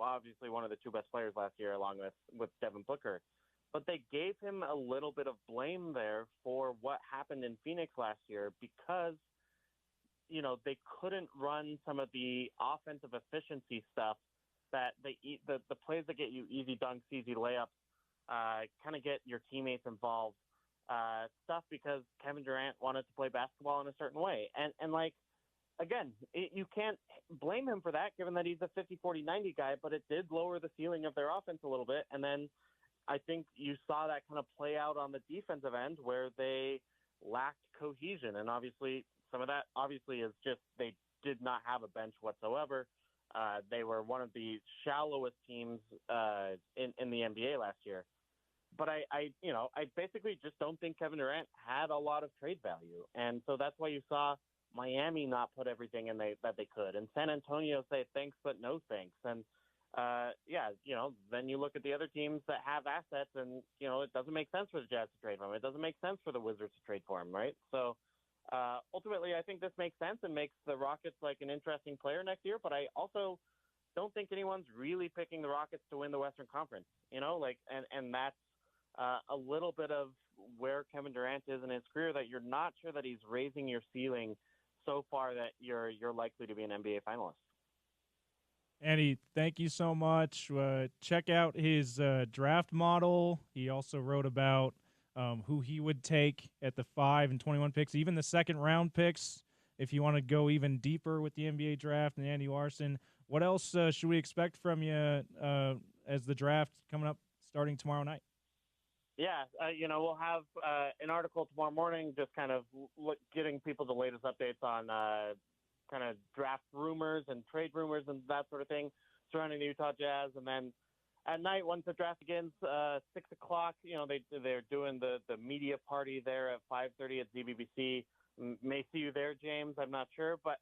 obviously one of the two best players last year, along with Devin Booker. But they gave him a little bit of blame there for what happened in Phoenix last year because, they couldn't run some of the offensive efficiency stuff that the plays that get you easy dunks, easy layups, kind of get your teammates involved, stuff because Kevin Durant wanted to play basketball in a certain way. And again, you can't blame him for that given that he's a 50-40-90 guy, but it did lower the ceiling of their offense a little bit. And then I think you saw that kind of play out on the defensive end where they lacked cohesion. And obviously some of that is just they did not have a bench whatsoever. They were one of the shallowest teams in the NBA last year. But I basically just don't think Kevin Durant had a lot of trade value. And so that's why you saw Miami not put everything in that they could. And San Antonio say thanks but no thanks. And, then you look at the other teams that have assets and, it doesn't make sense for the Jazz to trade for him. It doesn't make sense for the Wizards to trade for him, right? So ultimately, I think this makes sense and makes the Rockets an interesting player next year. But I also don't think anyone's really picking the Rockets to win the Western Conference, and that's a little bit of where Kevin Durant is in his career, that you're not sure that he's raising your ceiling so far that you're likely to be an NBA finalist. Andy, thank you so much. Check out his draft model. He also wrote about who he would take at the 5 and 21 picks, even the second round picks, if you want to go even deeper with the NBA draft and Andy Larson. What else should we expect from you as the draft coming up starting tomorrow night? Yeah, we'll have an article tomorrow morning just kind of getting people the latest updates on kind of draft rumors and trade rumors and that sort of thing surrounding the Utah Jazz. And then at night, once the draft begins, 6 o'clock, they're doing the media party there at 5:30 at ZBBC. May see you there, James. I'm not sure, but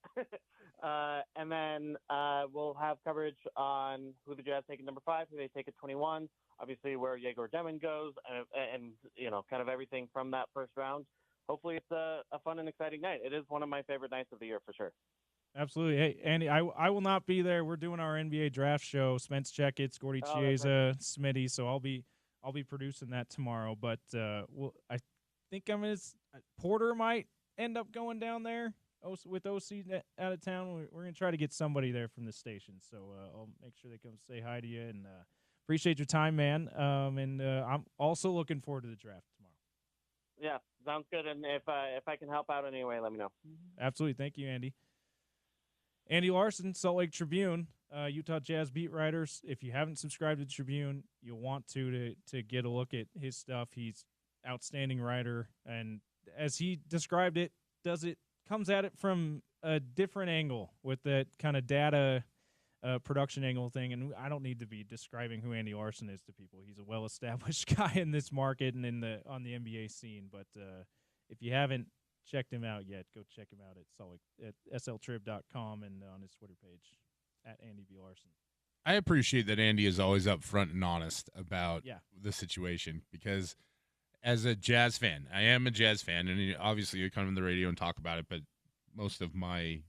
and then we'll have coverage on who the Jazz take at number 5, who they take at 21. Obviously, where Yegor Demon goes, and kind of everything from that first round. Hopefully, it's a fun and exciting night. It is one of my favorite nights of the year for sure. Absolutely. Hey, Andy, I will not be there. We're doing our NBA draft show. Spence Checketts, Gordy Chiesa, Smitty. So I'll be producing that tomorrow. But I think Porter might end up going down there with OC out of town. We're gonna try to get somebody there from the station. So I'll make sure they come say hi to you and appreciate your time, man. And I'm also looking forward to the draft tomorrow. Yeah, sounds good. And if I can help out in any way, let me know. Absolutely. Thank you, Andy. Andy Larson, Salt Lake Tribune, Utah Jazz beat writers. If you haven't subscribed to the Tribune, you'll want to get a look at his stuff. He's outstanding writer, and as he described it, comes at it from a different angle with that kind of data production angle thing. And I don't need to be describing who Andy Larson is to people. He's a well-established guy in this market and on the NBA scene. But if you haven't checked him out yet, go check him out at sltrib.com and on his Twitter page at Andy B. Larson. I appreciate that Andy is always upfront and honest about the situation, because as a Jazz fan, I am a Jazz fan, and obviously you come on the radio and talk about it, but most of my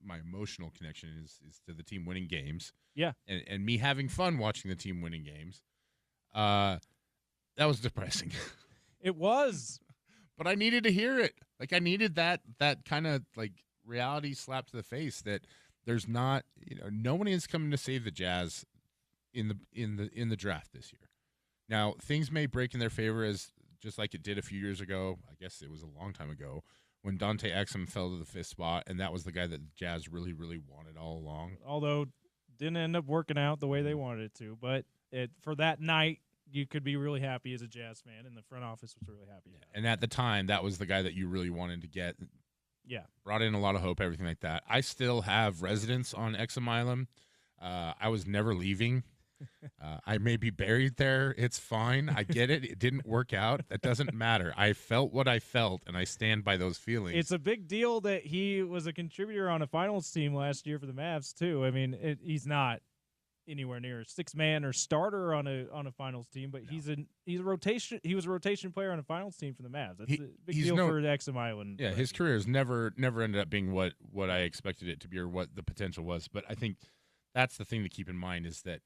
emotional connection is to the team winning games. Yeah. And me having fun watching the team winning games. That was depressing. It was. But I needed to hear it. I needed that kind of reality slap to the face that there's not, no one is coming to save the Jazz in the draft this year. Now, things may break in their favor as just like it did a few years ago. I guess it was a long time ago when Dante Exum fell to the 5th spot, and that was the guy that the Jazz really, really wanted all along. Although didn't end up working out the way they wanted it to, but for that night, you could be really happy as a Jazz fan, and the front office was really happy. Yeah. And at the time, that was the guy that you really wanted to get. Yeah. Brought in a lot of hope, everything like that. I still have residence on Exum Island. I was never leaving. I may be buried there. It's fine. I get it. It didn't work out. That doesn't matter. I felt what I felt, and I stand by those feelings. It's a big deal that he was a contributor on a finals team last year for the Mavs, too. I mean, he's not anywhere near a 6-man or starter on a finals team, but he's a rotation. He was a rotation player on a finals team for the Mavs. That's a big deal for Exum Island. Yeah, his career has never ended up being what I expected it to be or what the potential was. But I think that's the thing to keep in mind is that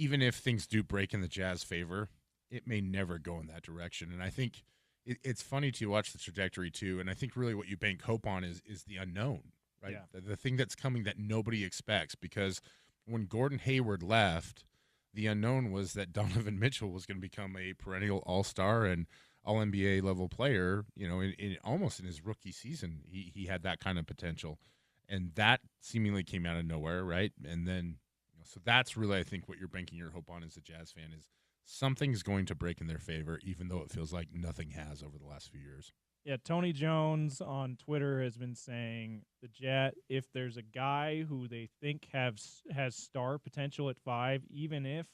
even if things do break in the Jazz favor, it may never go in that direction. And I think it's funny to watch the trajectory too. And I think really what you bank hope on is the unknown, right? Yeah. The thing that's coming that nobody expects, because when Gordon Hayward left, the unknown was that Donovan Mitchell was going to become a perennial all-star and all-NBA level player, in almost in his rookie season. He had that kind of potential. And that seemingly came out of nowhere, right? And then so that's really, I think, what you're banking your hope on as a Jazz fan is something's going to break in their favor, even though it feels like nothing has over the last few years. Yeah, Tony Jones on Twitter has been saying the Jazz, if there's a guy who they think has star potential at 5, even if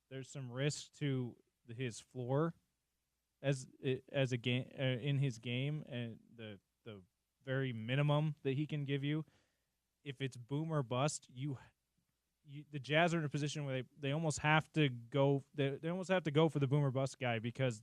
there's some risk to his floor as a game in his game and the very minimum that he can give you, if it's boom or bust, the Jazz are in a position where they almost have to go. They almost have to go for the boom or bust guy because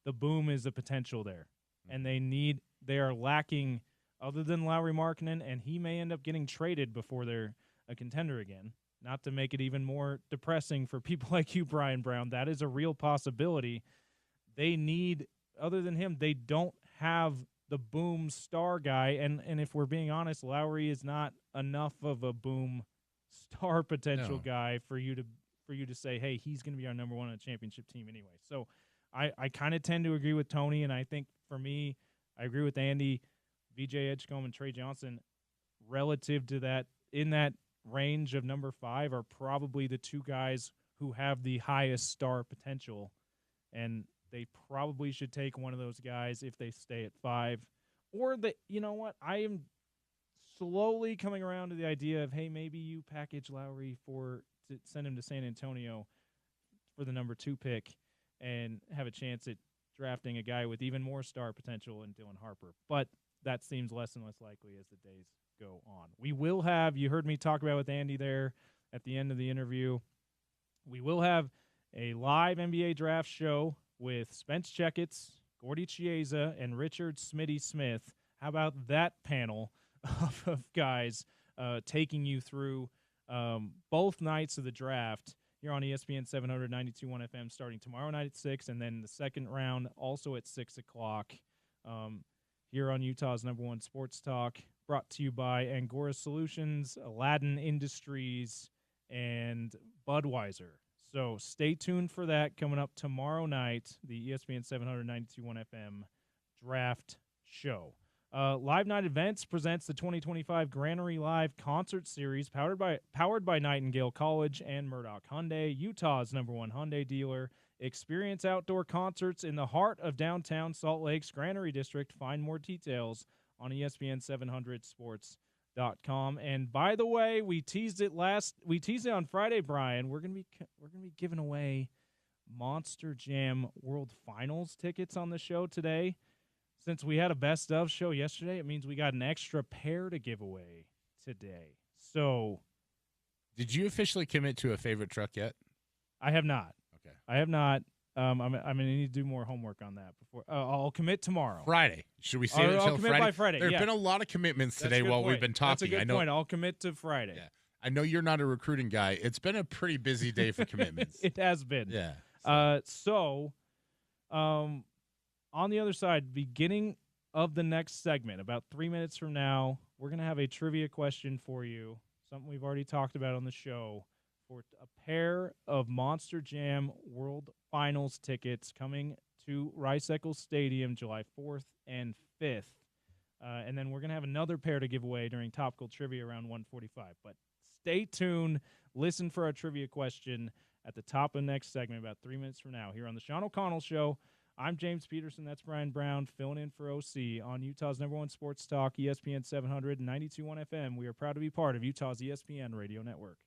the boom is the potential there, and they are lacking other than Lauri Markkanen, and he may end up getting traded before they're a contender again. Not to make it even more depressing for people like you, Bryan Brown, that is a real possibility. They need, other than him, they don't have the boom star guy, and if we're being honest, Lauri is not enough of a boom star potential guy for you to say, hey, he's going to be our number one on a championship team anyway. So I kind of tend to agree with Tony, and I think for me, I agree with Andy, VJ Edgecombe and Trey Johnson relative to that, in that range of number 5 are probably the two guys who have the highest star potential, and they probably should take one of those guys if they stay at 5. Or you know what, I am slowly coming around to the idea of, hey, maybe you package Lauri to send him to San Antonio for the number 2 pick and have a chance at drafting a guy with even more star potential in Dylan Harper. But that seems less and less likely as the days go on. We will have, you heard me talk about with Andy there at the end of the interview, we will have a live NBA draft show with Spence Checketts, Gordy Chiesa, and Richard Smitty Smith. How about that panel of guys taking you through both nights of the draft here on ESPN 792.1 FM starting tomorrow night at 6, and then the second round also at 6 o'clock here on Utah's #1 sports talk, brought to you by Angora Solutions, Aladdin Industries, and Budweiser. So stay tuned for that coming up tomorrow night, the ESPN 792.1 FM draft show. Live Night Events presents the 2025 Granary Live Concert Series, powered by Nightingale College and Murdoch Hyundai, Utah's #1 Hyundai dealer. Experience outdoor concerts in the heart of downtown Salt Lake's Granary District. Find more details on ESPN700sports.com. And by the way, we teased it on Friday, Bryan. We're gonna be giving away Monster Jam World Finals tickets on the show today. Since we had a best of show yesterday, it means we got an extra pair to give away today. So, did you officially commit to a favorite truck yet? I have not. Okay, I have not. I'm gonna need to do more homework on that before. I'll commit tomorrow. Friday. Should we say it until I'll commit Friday? by Friday. There have been a lot of commitments today while we've been talking. That's a good point. I'll commit to Friday. Yeah. I know you're not a recruiting guy. It's been a pretty busy day for commitments. It has been. Yeah. On the other side, beginning of the next segment, about 3 minutes from now, we're going to have a trivia question for you, something we've already talked about on the show, for a pair of Monster Jam World Finals tickets coming to Rice-Eccles Stadium July 4th and 5th. And then we're going to have another pair to give away during Topical Trivia around 1:45. But stay tuned. Listen for our trivia question at the top of the next segment about 3 minutes from now here on the Sean O'Connell Show. I'm James Peterson. That's Bryan Brown filling in for OC on Utah's #1 sports talk, ESPN 700 and 92.1 FM. We are proud to be part of Utah's ESPN radio network.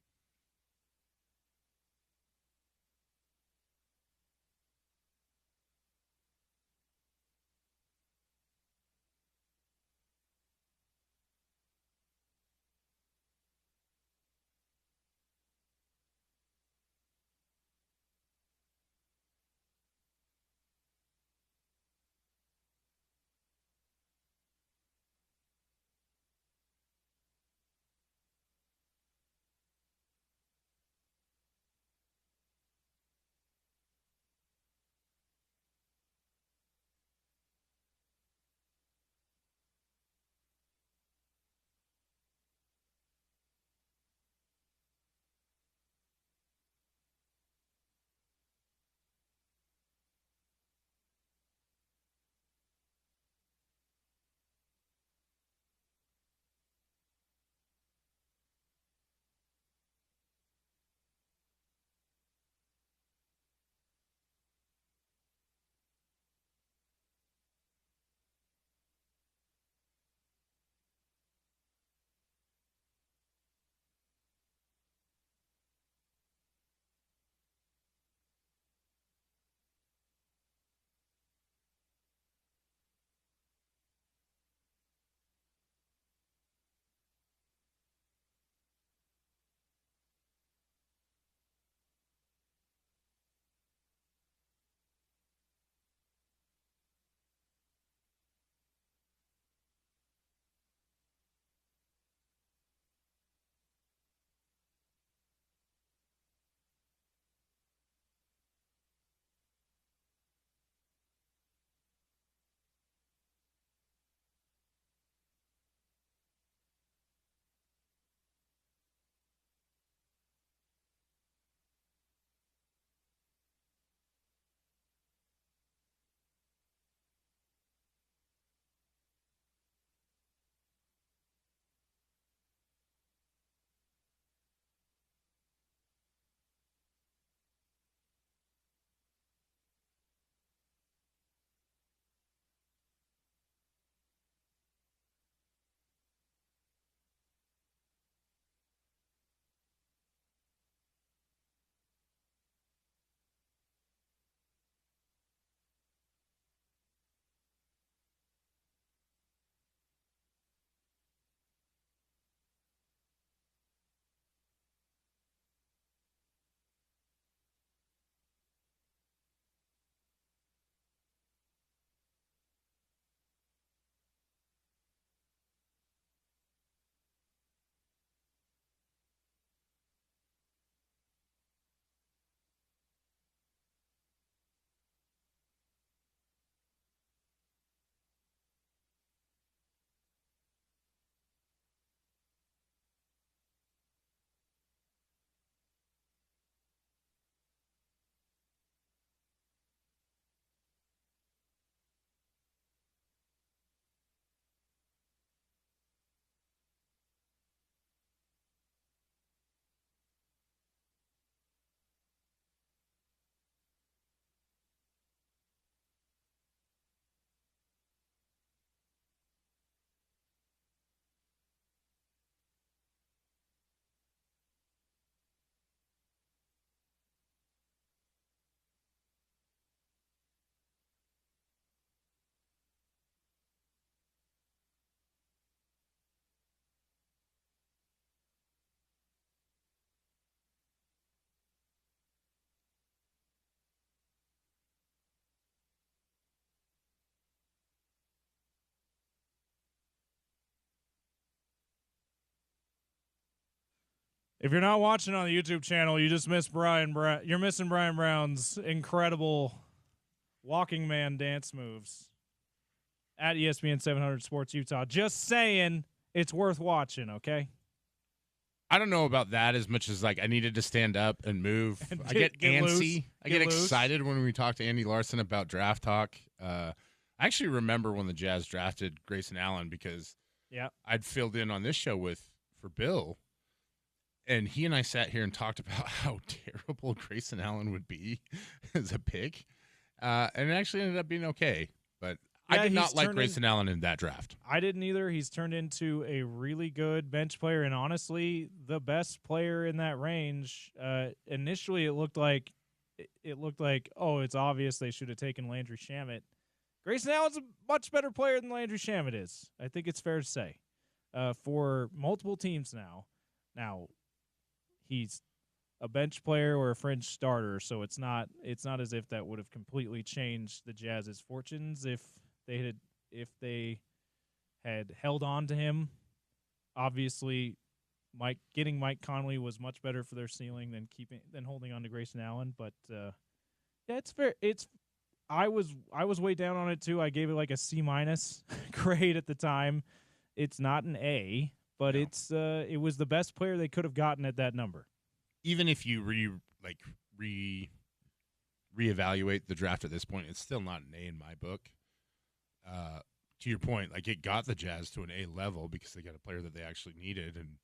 If you're not watching on the YouTube channel, you just missed you're missing Bryan Brown's incredible walking man dance moves. At ESPN 700 Sports Utah. Just saying, it's worth watching, okay? I don't know about that as much as, like, I needed to stand up and move. And I get get loose. antsy. I get excited when we talk to Andy Larson about draft talk. I actually remember when the Jazz drafted Grayson Allen because I'd filled in on this show for Bill, and he and I sat here and talked about how terrible Grayson Allen would be as a pick, and it actually ended up being okay. But I did not like Grayson Allen in that draft. I didn't either. He's turned into a really good bench player, and honestly, the best player in that range. Initially, it looked like, oh, it's obvious they should have taken Landry Shamet. Grayson Allen's a much better player than Landry Shamet is. I think it's fair to say. For multiple teams now. Now, he's a bench player or a fringe starter, so it's not as if that would have completely changed the Jazz's fortunes if they had held on to him. Obviously, getting Mike Conley was much better for their ceiling than holding on to Grayson Allen. But it's fair. I was way down on it too. I gave it like a C- grade at the time. It's not an A, but it was the best player they could have gotten at that number. Even if you reevaluate the draft at this point, it's still not an A in my book. To your point, like, it got the Jazz to an A level because they got a player that they actually needed and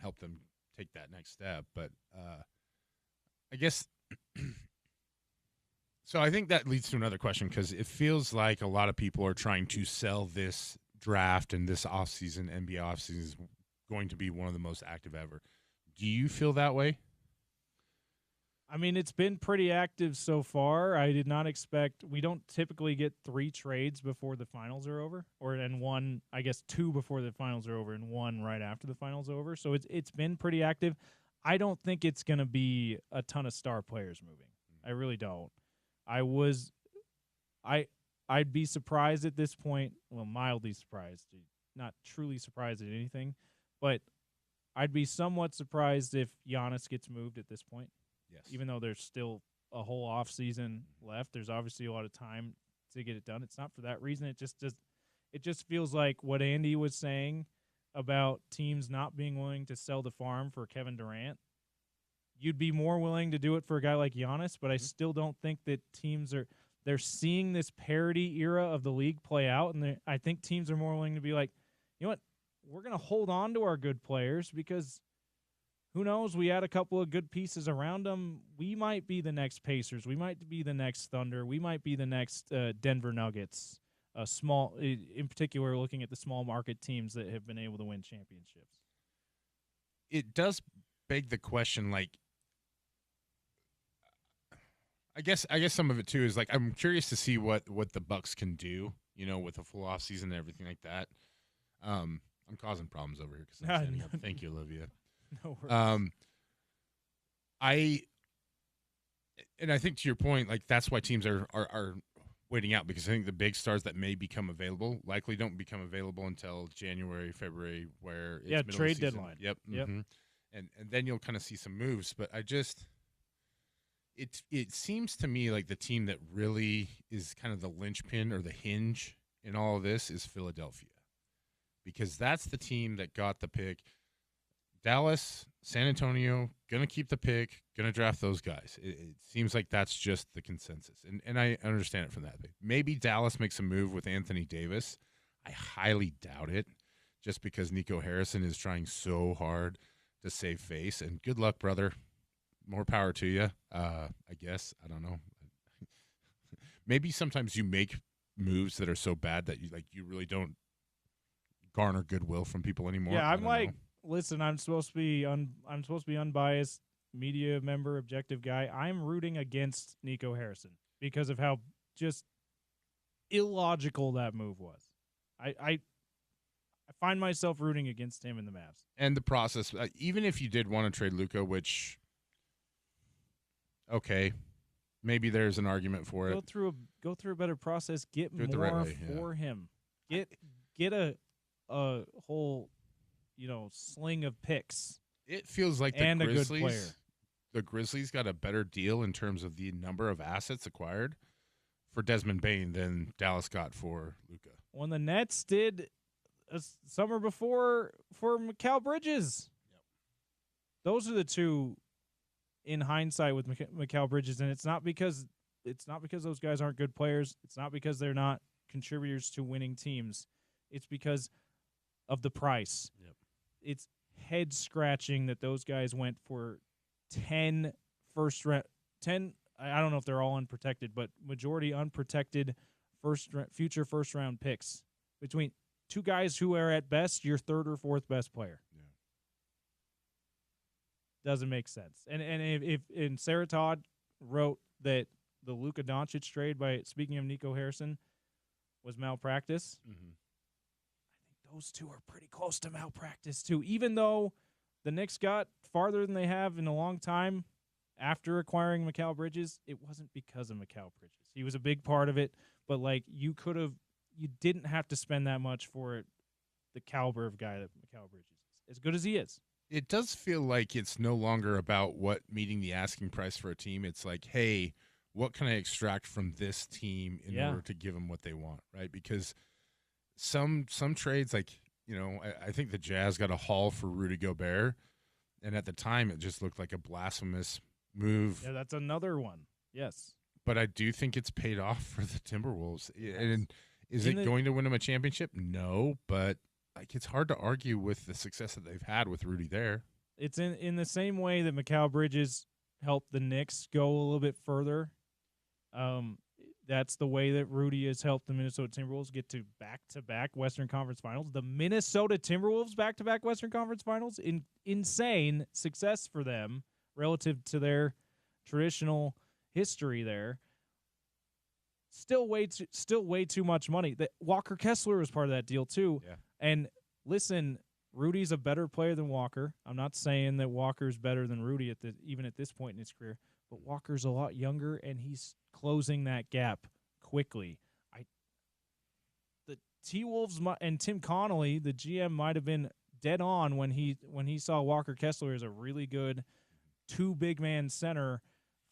helped them take that next step. But I guess so. I think that leads to another question because it feels like a lot of people are trying to sell this draft and this offseason, NBA offseason, is going to be one of the most active ever. Do you feel that way? I mean, it's been pretty active so far. I did not expect – we don't typically get 3 trades before the finals are over, and one, I guess 2 before the finals are over and 1 right after the finals are over. So it's been pretty active. I don't think it's going to be a ton of star players moving. I really don't. I'd be surprised at this point – well, mildly surprised, not truly surprised at anything, but I'd be somewhat surprised if Giannis gets moved at this point. Yes. Even though there's still a whole off season left, there's obviously a lot of time to get it done. It's not for that reason. It just feels like what Andy was saying about teams not being willing to sell the farm for Kevin Durant. You'd be more willing to do it for a guy like Giannis, but I still don't think that they're seeing this parity era of the league play out, and I think teams are more willing to be like, you know what, we're going to hold on to our good players because who knows? We add a couple of good pieces around them. We might be the next Pacers. We might be the next Thunder. We might be the next Denver Nuggets. In particular, looking at the small market teams that have been able to win championships. It does beg the question, like, I guess some of it too is like I'm curious to see what the Bucks can do, with a full off season and everything like that. I'm causing problems over here because I'm standing up. Thank you, Olivia. No worries. I think to your point, like, that's why teams are waiting out, because I think the big stars that may become available likely don't become available until January, February, where it's trade deadline. Yep. Mm-hmm. And then you'll kind of see some moves. But it seems to me like the team that really is kind of the linchpin or the hinge in all of this is Philadelphia, because that's the team that got the pick. Dallas, San Antonio, going to keep the pick, going to draft those guys. It seems like that's just the consensus. And I understand it from that. Maybe Dallas makes a move with Anthony Davis. I highly doubt it, just because Nico Harrison is trying so hard to save face. And good luck, brother. More power to you, I guess. I don't know. Maybe sometimes you make moves that are so bad that you really don't garner goodwill from people anymore. Yeah, I'm like, listen, I'm supposed to be unbiased, media member, objective guy. I'm rooting against Nico Harrison because of how just illogical that move was. I find myself rooting against him in the Mavs. And the process, even if you did want to trade Luka, which, okay, maybe there's an argument for it. Go through a better process. Get more right way, for him. Get a whole, sling of picks. It feels like a good player. The Grizzlies got a better deal in terms of the number of assets acquired for Desmond Bane than Dallas got for Luka. when the Nets did a summer before for Mikal Bridges. Yep. Those are the two in hindsight with Mikal Bridges, and it's not because those guys aren't good players. It's not because they're not contributors to winning teams. It's because of the price. Yep. It's head scratching that those guys went for 10 first round, 10. I don't know if they're all unprotected, but majority unprotected future first round picks between two guys who are at best your third or fourth best player. Yeah. Doesn't make sense. And if Sarah Todd wrote that the Luka Doncic trade, by speaking of Nico Harrison, was malpractice, Mm-hmm. I think those two are pretty close to malpractice too. Even though the Knicks got farther than they have in a long time after acquiring Mikal Bridges, it wasn't because of Mikal Bridges. He was a big part of it, but like you didn't have to spend that much for the caliber of guy that Mikal Bridges is, as good as he is. It does feel like it's no longer about what meeting the asking price for a team. It's like, hey, what can I extract from this team in order to give them what they want, right? Because some trades, like, you know, I think the Jazz got a haul for Rudy Gobert, and at the time it just looked like a blasphemous move. Yeah, that's another one. Yes. But I do think it's paid off for the Timberwolves. Yes. And is it going to win them a championship? No, but like it's hard to argue with the success that they've had with Rudy there. It's in the same way that Mikal Bridges helped the Knicks go a little bit further. That's the way that Rudy has helped the Minnesota Timberwolves get to back-to-back Western Conference Finals. The Minnesota Timberwolves back-to-back Western Conference Finals, insane success for them relative to their traditional history there. Still way too much money. Walker Kessler was part of that deal too. Yeah. And listen, Rudy's a better player than Walker. I'm not saying that Walker's better than Rudy even at this point in his career, but Walker's a lot younger and he's closing that gap quickly. The T-Wolves and Tim Connolly, the GM, might have been dead on when he saw Walker Kessler as a really good two big man center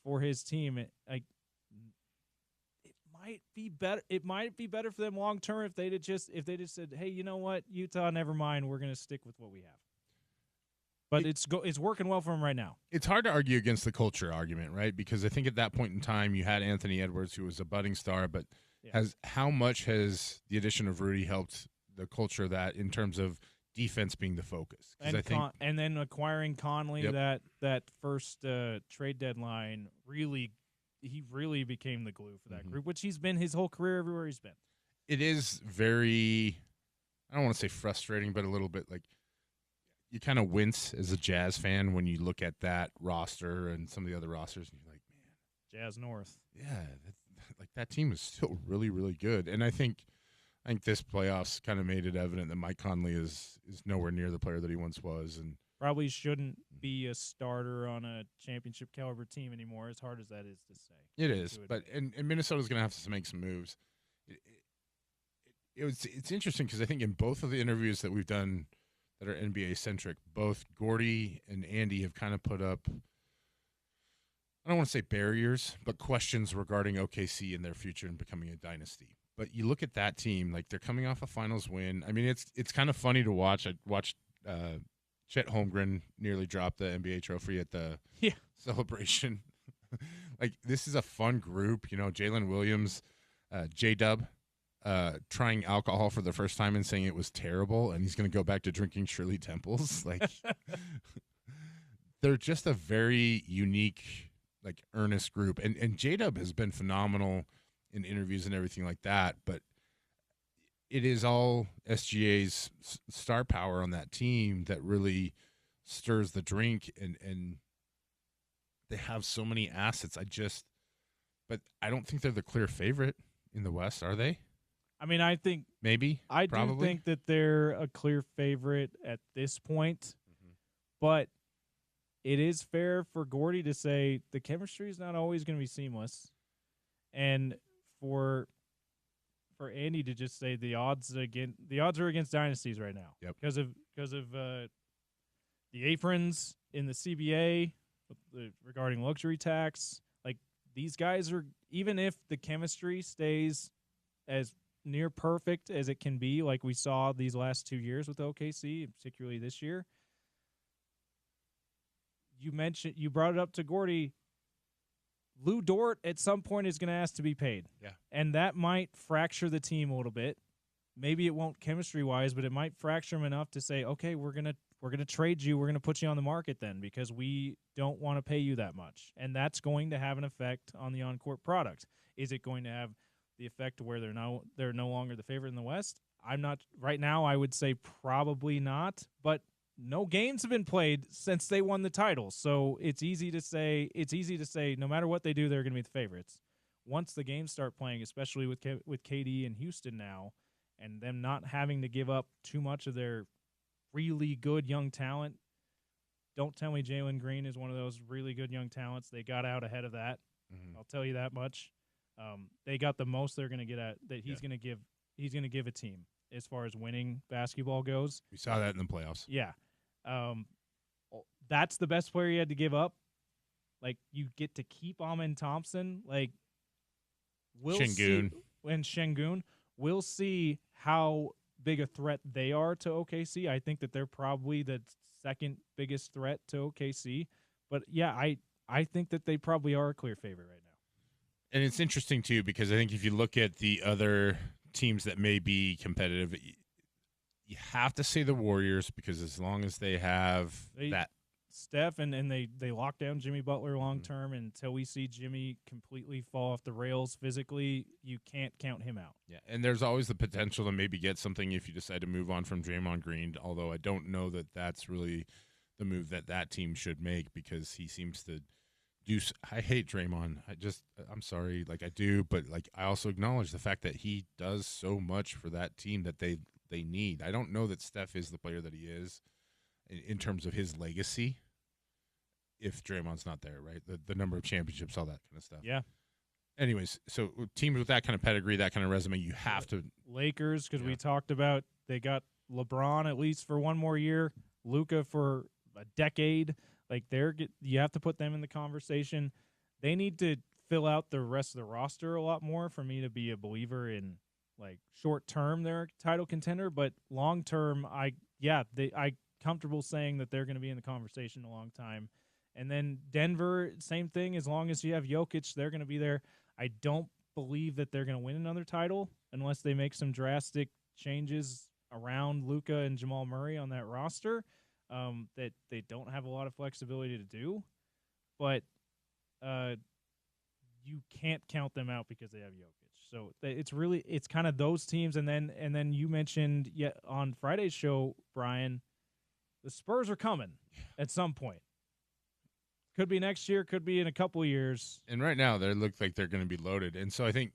for his team. It might be better for them long term if they just said, hey, you know what, Utah, never mind, we're going to stick with what we have. But it's working well for them right now. It's hard to argue against the culture argument, right? Because I think at that point in time you had Anthony Edwards, who was a budding star, but how much has the addition of Rudy helped the culture that in terms of defense being the focus? And then acquiring Conley, that first trade deadline, he really became the glue for that group, which he's been his whole career everywhere he's been. It is very, I don't want to say frustrating, but a little bit like you kind of wince as a Jazz fan when you look at that roster and some of the other rosters, and you're like, man, Jazz North. Yeah, that team is still really, really good. And I think this playoffs kind of made it evident that Mike Conley is nowhere near the player that he once was, and probably shouldn't be a starter on a championship caliber team anymore, as hard as that is to say. It is, but and Minnesota's going to have to make some moves. It's interesting because I think in both of the interviews that we've done that are NBA centric, both Gordy and Andy have kind of put up, I don't want to say barriers, but questions regarding OKC and their future and becoming a dynasty. But you look at that team, like they're coming off a finals win. I mean, it's kind of funny to watch. I watched Chet Holmgren nearly drop the NBA trophy at the celebration. Like, this is a fun group. You know, Jalen Williams, J-Dub, trying alcohol for the first time and saying it was terrible, and he's going to go back to drinking Shirley Temples. Like, they're just a very unique, like, earnest group. And J-Dub has been phenomenal in interviews and everything like that, but it is all SGA's star power on that team that really stirs the drink, and they have so many assets. But I don't think they're the clear favorite in the West, are they? I mean, I think maybe. Do think that they're a clear favorite at this point, but it is fair for Gordy to say the chemistry is not always going to be seamless, and for Andy to just say the odds are against dynasties right now. Yep. Because of the aprons in the CBA regarding luxury tax. Like, these guys are, even if the chemistry stays as near perfect as it can be, like we saw these last 2 years with OKC, particularly this year. You brought it up to Gordy. Lou Dort at some point is going to ask to be paid. Yeah. And that might fracture the team a little bit. Maybe it won't chemistry-wise, but it might fracture them enough to say, okay, we're gonna trade you. We're going to put you on the market then because we don't want to pay you that much. And that's going to have an effect on the on-court product. Is it going to have the effect where they're no longer the favorite in the West? I'm not right now. I would say probably not, but no games have been played since they won the title. So it's easy to say no matter what they do, they're going to be the favorites. Once the games start playing, especially with KD and Houston now, and them not having to give up too much of their really good young talent. Don't tell me Jalen Green is one of those really good young talents. They got out ahead of that. Mm-hmm. I'll tell you that much. They got the most they're going to get at that he's going to give. He's going to give a team as far as winning basketball goes. We saw that in the playoffs. Yeah, that's the best player you had to give up. Like you get to keep Amen Thompson. Like Şengün. We'll see how big a threat they are to OKC. I think that they're probably the second biggest threat to OKC. But yeah, I think that they probably are a clear favorite right now. And it's interesting, too, because I think if you look at the other teams that may be competitive, you have to say the Warriors because as long as they have that. Steph, and they lock down Jimmy Butler long-term until we see Jimmy completely fall off the rails physically, you can't count him out. Yeah, and there's always the potential to maybe get something if you decide to move on from Draymond Green, although I don't know that that's really the move that team should make because he seems to do – I hate Draymond. I'm sorry, like I do, but like I also acknowledge the fact that he does so much for that team that they need. I don't know that Steph is the player that he is in terms of his legacy if Draymond's not there, right? The number of championships, all that kind of stuff. Yeah. Anyways, so teams with that kind of pedigree, that kind of resume, you have to. Lakers, because we talked about they got LeBron at least for one more year, Luka for a decade. Like you have to put them in the conversation. They need to fill out the rest of the roster a lot more for me to be a believer in like short term they're a title contender, but long term I comfortable saying that they're going to be in the conversation a long time. And then Denver, same thing. As long as you have Jokic, they're going to be there. I don't believe that they're going to win another title unless they make some drastic changes around Luka and Jamal Murray on that roster that they don't have a lot of flexibility to do. But you can't count them out because they have Jokic. So it's kind of those teams. And then you mentioned on Friday's show, Bryan, the Spurs are coming at some point. Could be next year, could be in a couple of years. And right now, they look like they're going to be loaded. And so I think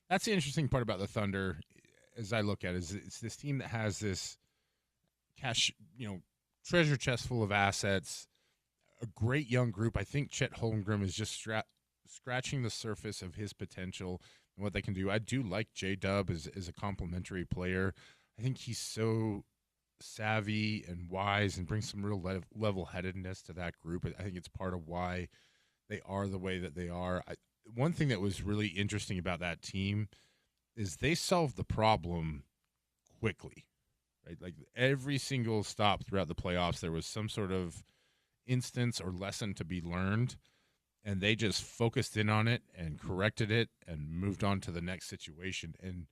that's the interesting part about the Thunder, as I look at it, is it's this team that has this cash, treasure chest full of assets, a great young group. I think Chet Holmgren is just scratching the surface of his potential and what they can do. I do like J-Dub as a complimentary player. I think he's so savvy and wise and brings some real level-headedness to that group. I think it's part of why they are the way that they are. One thing that was really interesting about that team is they solved the problem quickly, right? Like every single stop throughout the playoffs, there was some sort of instance or lesson to be learned, and they just focused in on it and corrected it and moved on to the next situation. And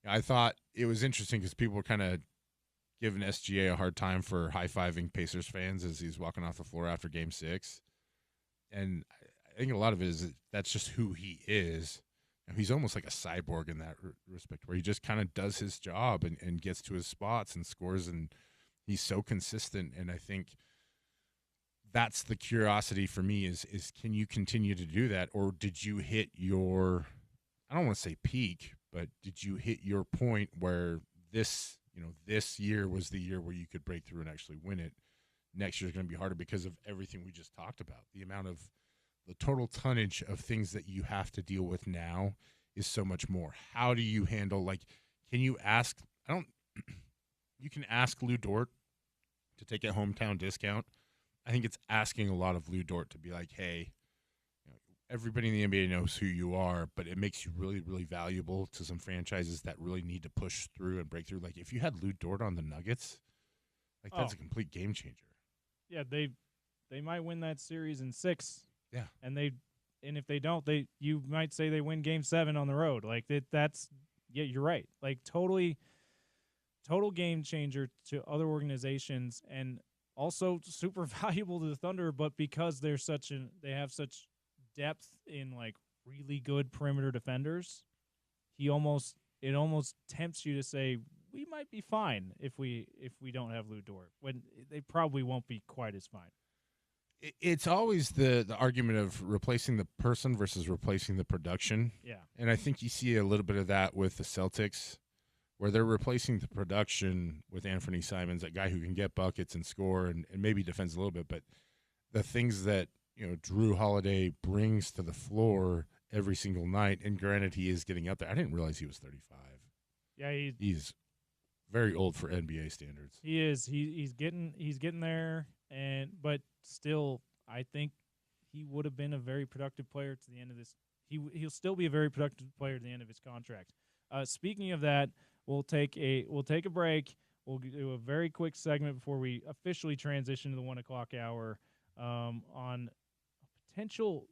I thought it was interesting because people were kind of giving SGA a hard time for high-fiving Pacers fans as he's walking off the floor after Game 6. And I think a lot of it is that's just who he is. And he's almost like a cyborg in that respect, where he just kind of does his job and gets to his spots and scores, and he's so consistent. And I think that's the curiosity for me is can you continue to do that, or did you hit your – I don't want to say peak, but did you hit your point where this year was the year where you could break through and actually win it? Next year is going to be harder because of everything we just talked about. The amount of the total tonnage of things that you have to deal with now is so much more. How do you handle, can you ask, you can ask Lou Dort to take a hometown discount. I think it's asking a lot of Lou Dort to be like, hey, everybody in the NBA knows who you are, but it makes you really, really valuable to some franchises that really need to push through and break through. Like if you had Lou Dort on the Nuggets, like that's a complete game changer. Yeah, they might win that series in 6. Yeah. And if they don't, you might say they win game 7 on the road. Like that's you're right. Like total game changer to other organizations and also super valuable to the Thunder, but because they have such depth in like really good perimeter defenders, it almost tempts you to say we might be fine if we don't have Lou Dort, when they probably won't be quite as fine. It's always the argument of replacing the person versus replacing the production. Yeah. And I think you see a little bit of that with the Celtics, where they're replacing the production with Anthony Simons, that guy who can get buckets and score and maybe defends a little bit. But the things that, Drew Holiday brings to the floor every single night, and granted, he is getting up there. I didn't realize he was 35. Yeah, he's very old for NBA standards. He is. He's getting there, but still, I think he would have been a very productive player to the end of this. He'll still be a very productive player to the end of his contract. Speaking of that, we'll take a break. We'll do a very quick segment before we officially transition to the 1:00 hour on a potential.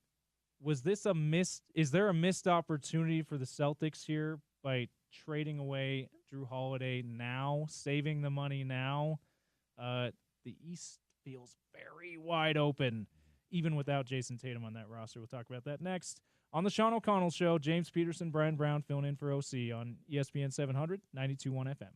Is there a missed opportunity for the Celtics here by trading away Drew Holiday now, saving the money now? The East feels very wide open, even without Jason Tatum on that roster. We'll talk about that next on the Sean O'Connell Show. James Peterson, Bryan Brown filling in for OC on ESPN 700, 92.1 FM.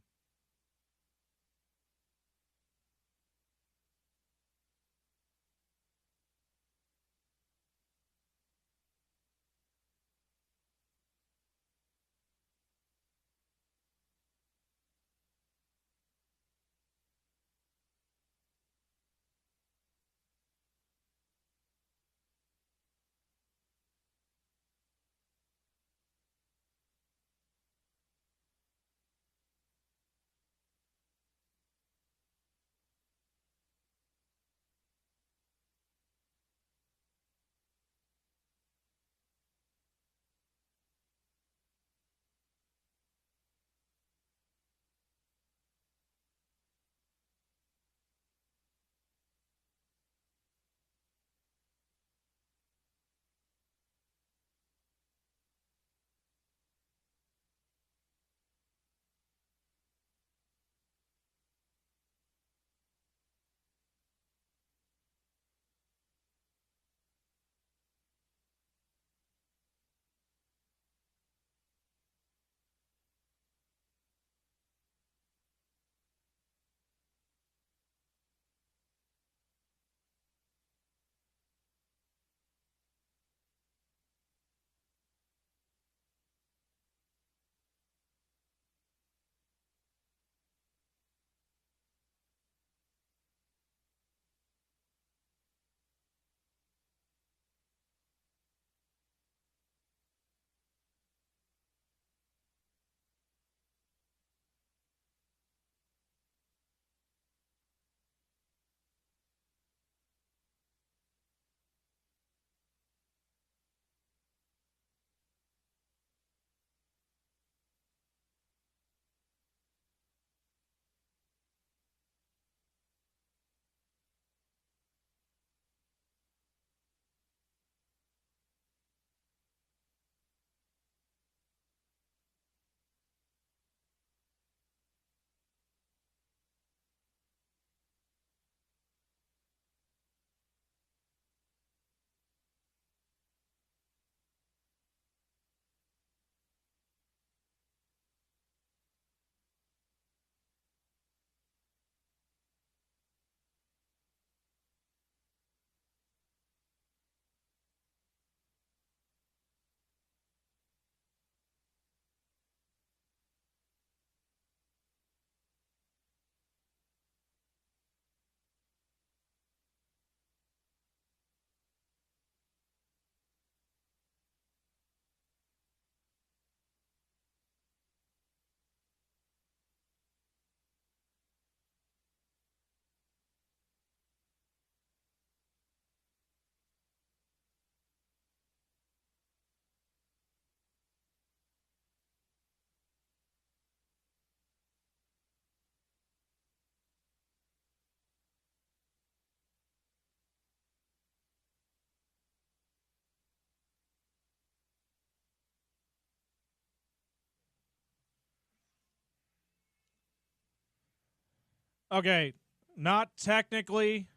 Okay, not technically,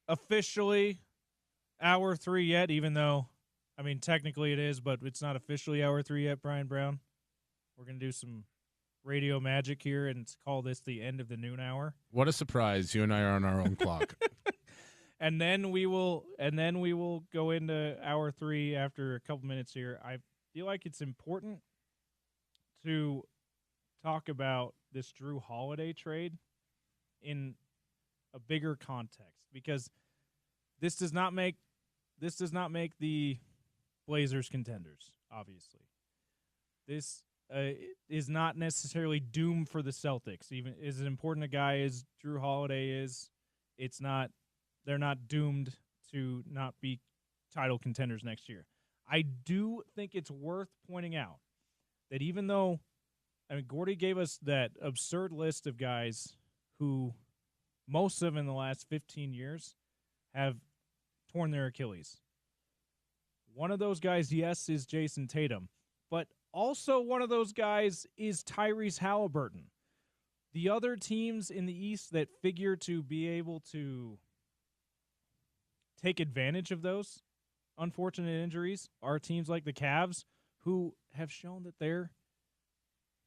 officially, hour 3 yet, even though, I mean, technically it is, but it's not officially hour 3 yet, Brian Brown. We're going to do some radio magic here and call this the end of the noon hour. What a surprise. You and I are on our own clock. And then we will go into hour 3 after a couple minutes here. I feel like it's important to talk about this Drew Holiday trade in a bigger context, because this does not make the Blazers contenders, obviously. This is not necessarily doomed for the Celtics. Even as important a guy as Drew Holiday is, they're not doomed to not be title contenders next year. I do think it's worth pointing out that even though, I mean, Gordy gave us that absurd list of guys who most of them in the last 15 years have torn their Achilles. One of those guys, yes, is Jason Tatum, but also one of those guys is Tyrese Halliburton. The other teams in the East that figure to be able to take advantage of those unfortunate injuries are teams like the Cavs, who have shown that their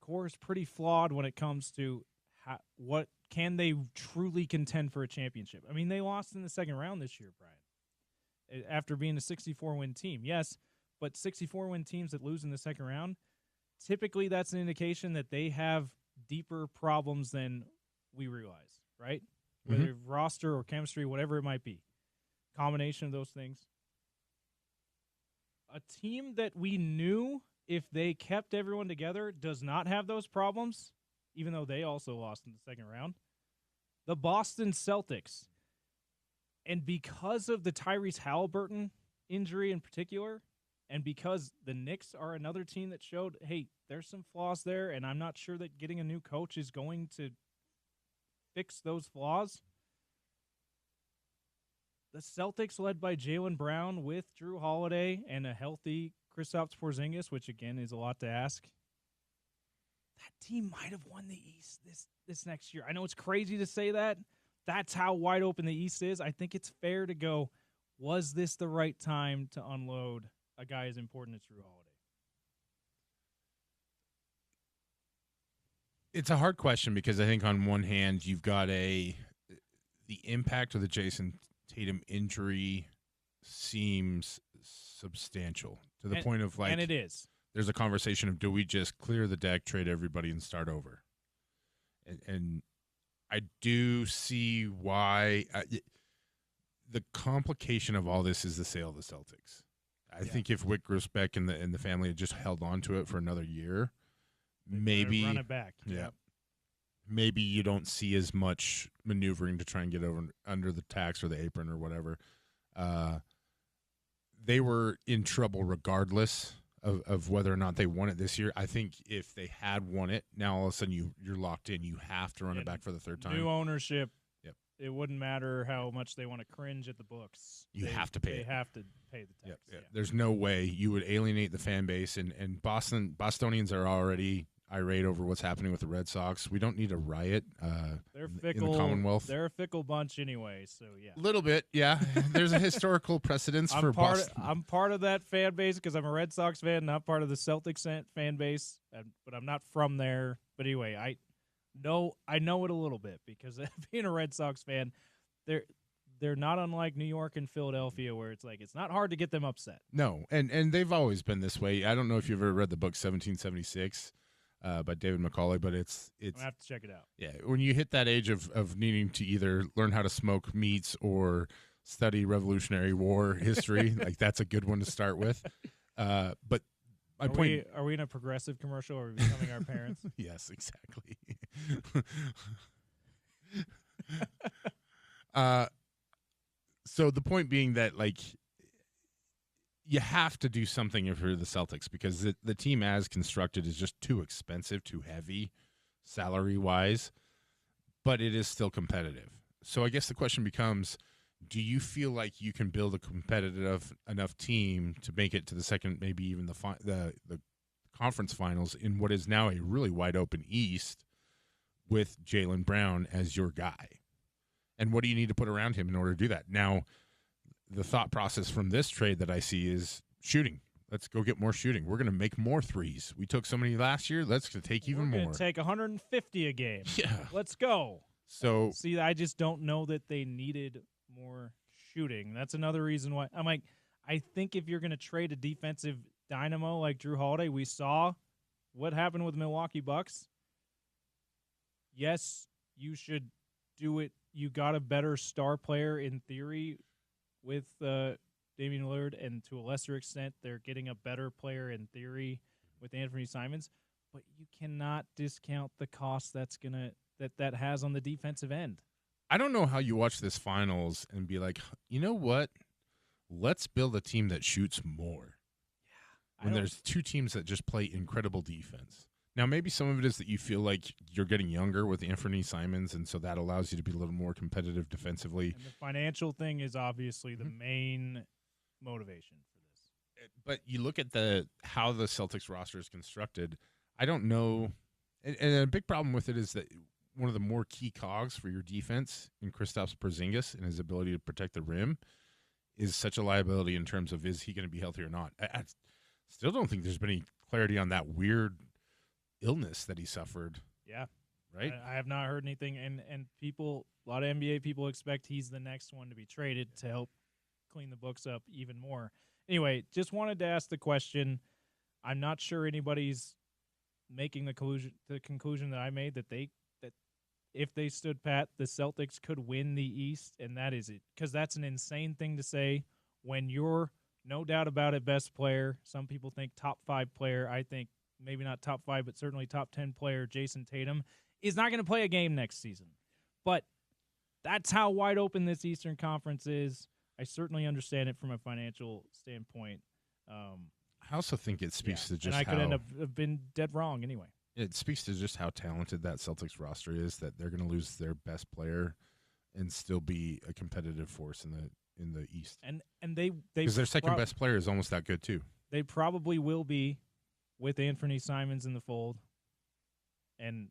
core is pretty flawed when it comes to what can they truly contend for a championship. I mean, they lost in the second round this year, Brian, after being a 64-win team. Yes, but 64-win teams that lose in the second round, typically that's an indication that they have deeper problems than we realize, right? Mm-hmm. Whether roster or chemistry, whatever it might be. Combination of those things. A team that we knew, if they kept everyone together, does not have those problems, even though they also lost in the second round. The Boston Celtics. And because of the Tyrese Halliburton injury in particular, and because the Knicks are another team that showed, hey, there's some flaws there, and I'm not sure that getting a new coach is going to fix those flaws. The Celtics, led by Jaylen Brown with Drew Holiday and a healthy Kristaps Porzingis, which again is a lot to ask, that team might have won the East this next year. I know it's crazy to say that. That's how wide open the East is. I think it's fair to go, was this the right time to unload a guy as important as Drew Holiday? It's a hard question because I think on one hand you've got the impact of the Jason Tatum injury seems substantial to the point of, like, and it is. There's a conversation of, do we just clear the deck, trade everybody, and start over? And I do see why the complication of all this is the sale of the Celtics. I think if Wick Grousbeck and the family had just held on to it for another year, maybe run it back. Yeah. Maybe you don't see as much maneuvering to try and get under the tax or the apron or whatever. They were in trouble regardless of whether or not they won it this year. I think if they had won it, now all of a sudden you're locked in. You have to run it back for the third time. New ownership. Yep. It wouldn't matter how much they want to cringe at the books. You have to pay it. They have to pay the tax. Yep. There's no way you would alienate the fan base, and Bostonians are already irate over what's happening with the Red Sox. We don't need a riot they're fickle, in the Commonwealth. They're a fickle bunch anyway, so yeah. A little bit, yeah. There's a historical precedence for Boston. I'm part of that fan base because I'm a Red Sox fan, not part of the Celtics fan base, but I'm not from there. But anyway, I know it a little bit because being a Red Sox fan, they're not unlike New York and Philadelphia, where it's like it's not hard to get them upset. No, and they've always been this way. I don't know if you've ever read the book 1776 by David Macaulay, but it's I have to check it out. Yeah, when you hit that age of needing to either learn how to smoke meats or study Revolutionary War history, like that's a good one to start with. But my point: are we in a progressive commercial, or are we becoming our parents? Yes, exactly. So the point being that, like, you have to do something if you're the Celtics because the team as constructed is just too expensive, too heavy, salary-wise, but it is still competitive. So I guess the question becomes, do you feel like you can build a competitive enough team to make it to the second, maybe even the conference finals in what is now a really wide-open East with Jaylen Brown as your guy? And what do you need to put around him in order to do that? Now, the thought process from this trade that I see is shooting. Let's go get more shooting. We're going to make more threes. We took so many last year. Let's take even more. We're going to take 150 a game. Yeah. Let's go. So see, I just don't know that they needed more shooting. That's another reason why I'm like, I think if you're going to trade a defensive dynamo like Drew Holiday, we saw what happened with Milwaukee Bucks. Yes, you should do it. You got a better star player in theory with Damian Lillard, and to a lesser extent, they're getting a better player in theory with Anthony Simons. But you cannot discount the cost that has on the defensive end. I don't know how you watch this finals and be like, you know what? Let's build a team that shoots more. Yeah, when there's two teams that just play incredible defense. Now, maybe some of it is that you feel like you're getting younger with Anthony Simons, and so that allows you to be a little more competitive defensively. And the financial thing is obviously the main motivation for this. But you look at how the Celtics roster is constructed, I don't know. And a big problem with it is that one of the more key cogs for your defense in Kristaps Porzingis and his ability to protect the rim is such a liability in terms of, is he going to be healthy or not? I still don't think there's been any clarity on that weird illness that he suffered. Yeah. Right? I have not heard anything, and people, a lot of NBA people expect he's the next one to be traded to help clean the books up even more. Anyway, just wanted to ask the question. I'm not sure anybody's making the conclusion that I made that if they stood pat, the Celtics could win the East, and that is it. Because that's an insane thing to say when you're, no doubt about it, best player. Some people think top 5 player. I think maybe not top 5, but certainly top 10 player, Jason Tatum, is not going to play a game next season. But that's how wide open this Eastern Conference is. I certainly understand it from a financial standpoint. I also think it speaks to just and I could end up have been dead wrong anyway. It speaks to just how talented that Celtics roster is, that they're going to lose their best player and still be a competitive force in the East. And they because their second best player is almost that good too. They probably will be with Anthony Simons in the fold. And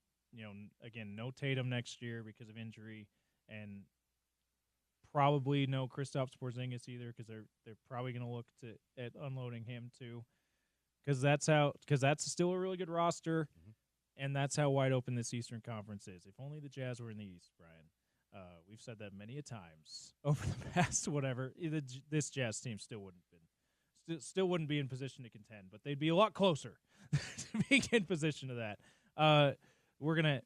again, no Tatum next year because of injury, and probably no Kristaps Porzingis either, because they're probably going to look at unloading him too. Because that's still a really good roster, and that's how wide open this Eastern Conference is. If only the Jazz were in the East, Brian. We've said that many a times over the past whatever. This Jazz team still wouldn't be in position to contend, but they'd be a lot closer to being in position to that. We're gonna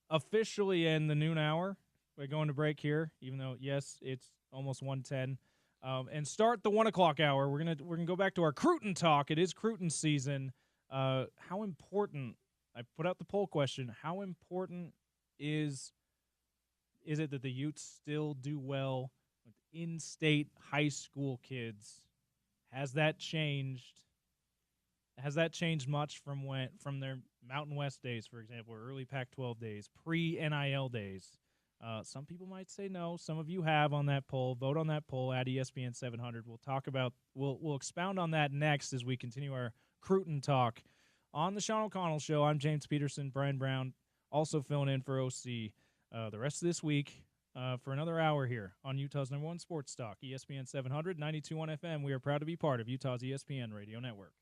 officially end the noon hour. We're going to break here, even though yes, it's almost 1:10. And start the 1 o'clock hour. We're gonna go back to our Cruton talk. It is Cruton season. How important? I put out the poll question. How important is it that the Utes still do well with in-state high school kids? Has that changed? Has that changed much from their Mountain West days, for example, or early Pac-12 days, pre-NIL days? Some people might say no. Some of you have on that poll. Vote on that poll at ESPN 700. We'll expound on that next as we continue our Cruton talk on the Sean O'Connell Show. I'm James Peterson. Bryan Brown also filling in for OC the rest of this week for another hour here on Utah's #1 sports talk, ESPN 700, 92.1 FM. We are proud to be part of Utah's ESPN radio network.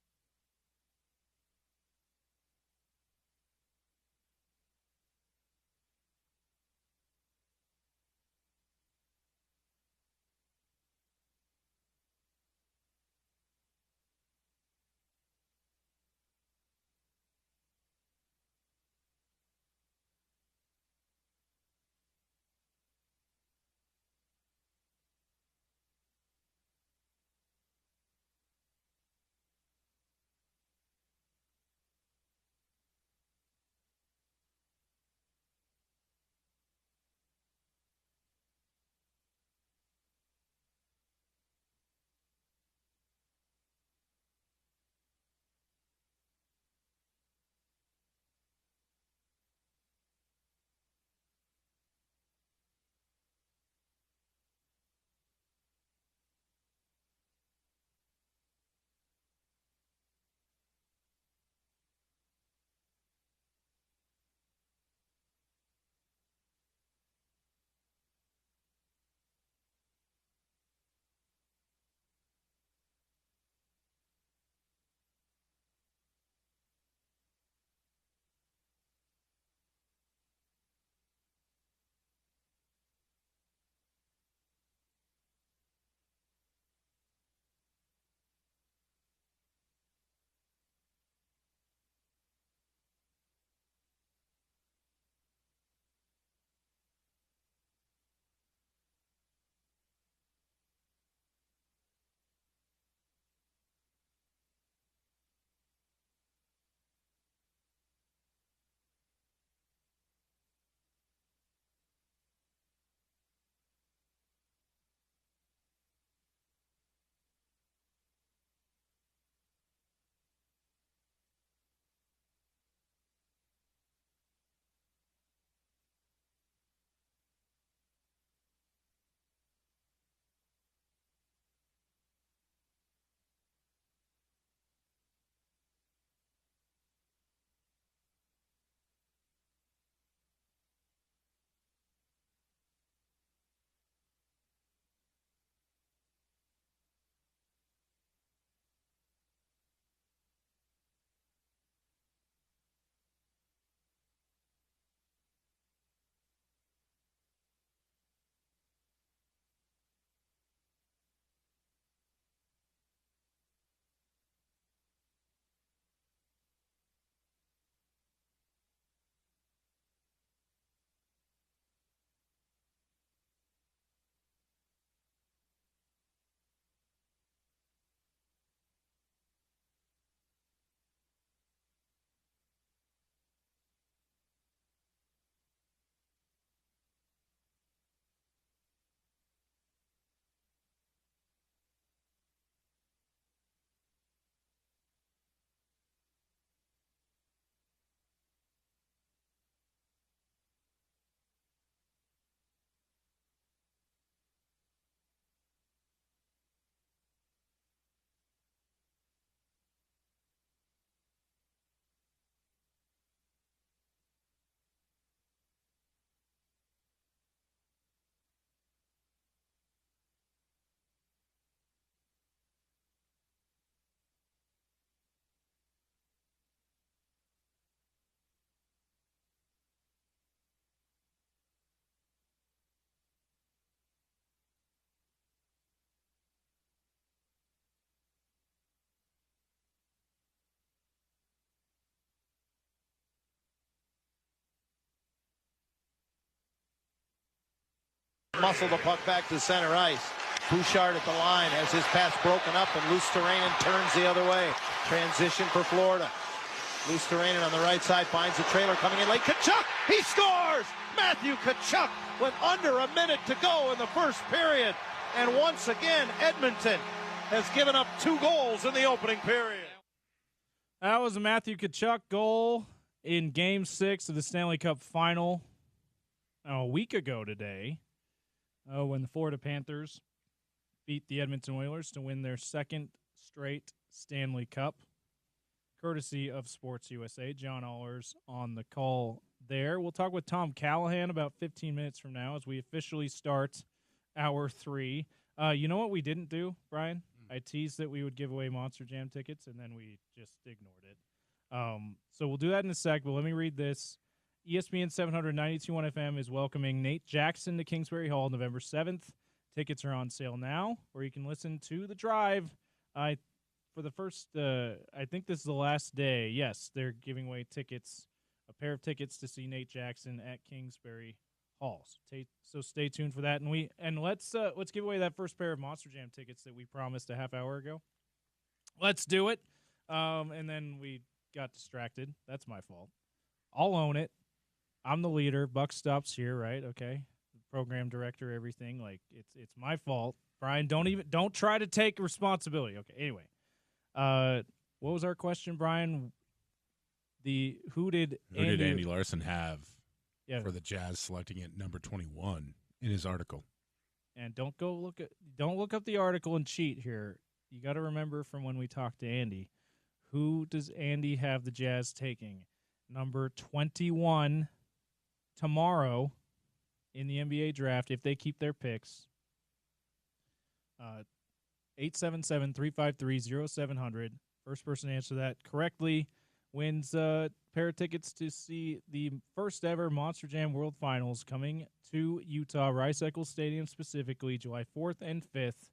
Muscle the puck back to center ice. Bouchard at the line has his pass broken up, and Luosterainen turns the other way. Transition for Florida. Luosterainen on the right side finds a trailer coming in late. Tkachuk, he scores! Matthew Tkachuk with under a minute to go in the first period. And once again, Edmonton has given up 2 goals in the opening period. That was a Matthew Tkachuk goal in Game 6 of the Stanley Cup Final a week ago today, when the Florida Panthers beat the Edmonton Oilers to win their second straight Stanley Cup, courtesy of Sports USA. John Allers on the call there. We'll talk with Tom Callahan about 15 minutes from now as we officially start Hour 3. You know what we didn't do, Brian? I teased that we would give away Monster Jam tickets, and then we just ignored it. So we'll do that in a sec, but let me read this. ESPN 792.1 FM is welcoming Nate Jackson to Kingsbury Hall November 7th. Tickets are on sale now, or you can listen to The Drive. For the first, I think this is the last day. Yes, they're giving away tickets, a pair of tickets to see Nate Jackson at Kingsbury Hall. So stay tuned for that, and let's give away that first pair of Monster Jam tickets that we promised a half hour ago. Let's do it. And then we got distracted. That's my fault. I'll own it. I'm the leader. Buck stops here, right? Okay. Program director, everything. Like it's my fault. Brian, don't try to take responsibility. Okay. Anyway, what was our question, Brian? Who did Andy Larson have for the Jazz selecting at number 21 in his article? And don't look up the article and cheat here. You got to remember from when we talked to Andy. Who does Andy have the Jazz taking? Number 21 tomorrow in the NBA draft if they keep their picks. 877-353-0700. First person to answer that correctly wins a pair of tickets to see the first ever Monster Jam World Finals coming to Utah, Rice-Eccles Stadium specifically, July 4th and 5th.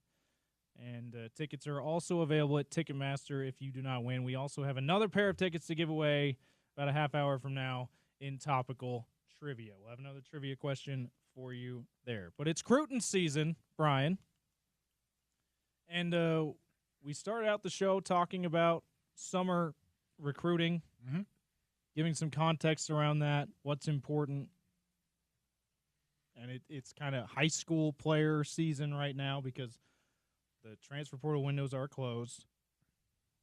And tickets are also available at Ticketmaster if you do not win. We also have another pair of tickets to give away about a half hour from now in Topical Trivia. We'll have another trivia question for you there. But it's Cruton season, Brian. And we started out the show talking about summer recruiting, giving some context around that, what's important. And it's kind of high school player season right now because the transfer portal windows are closed.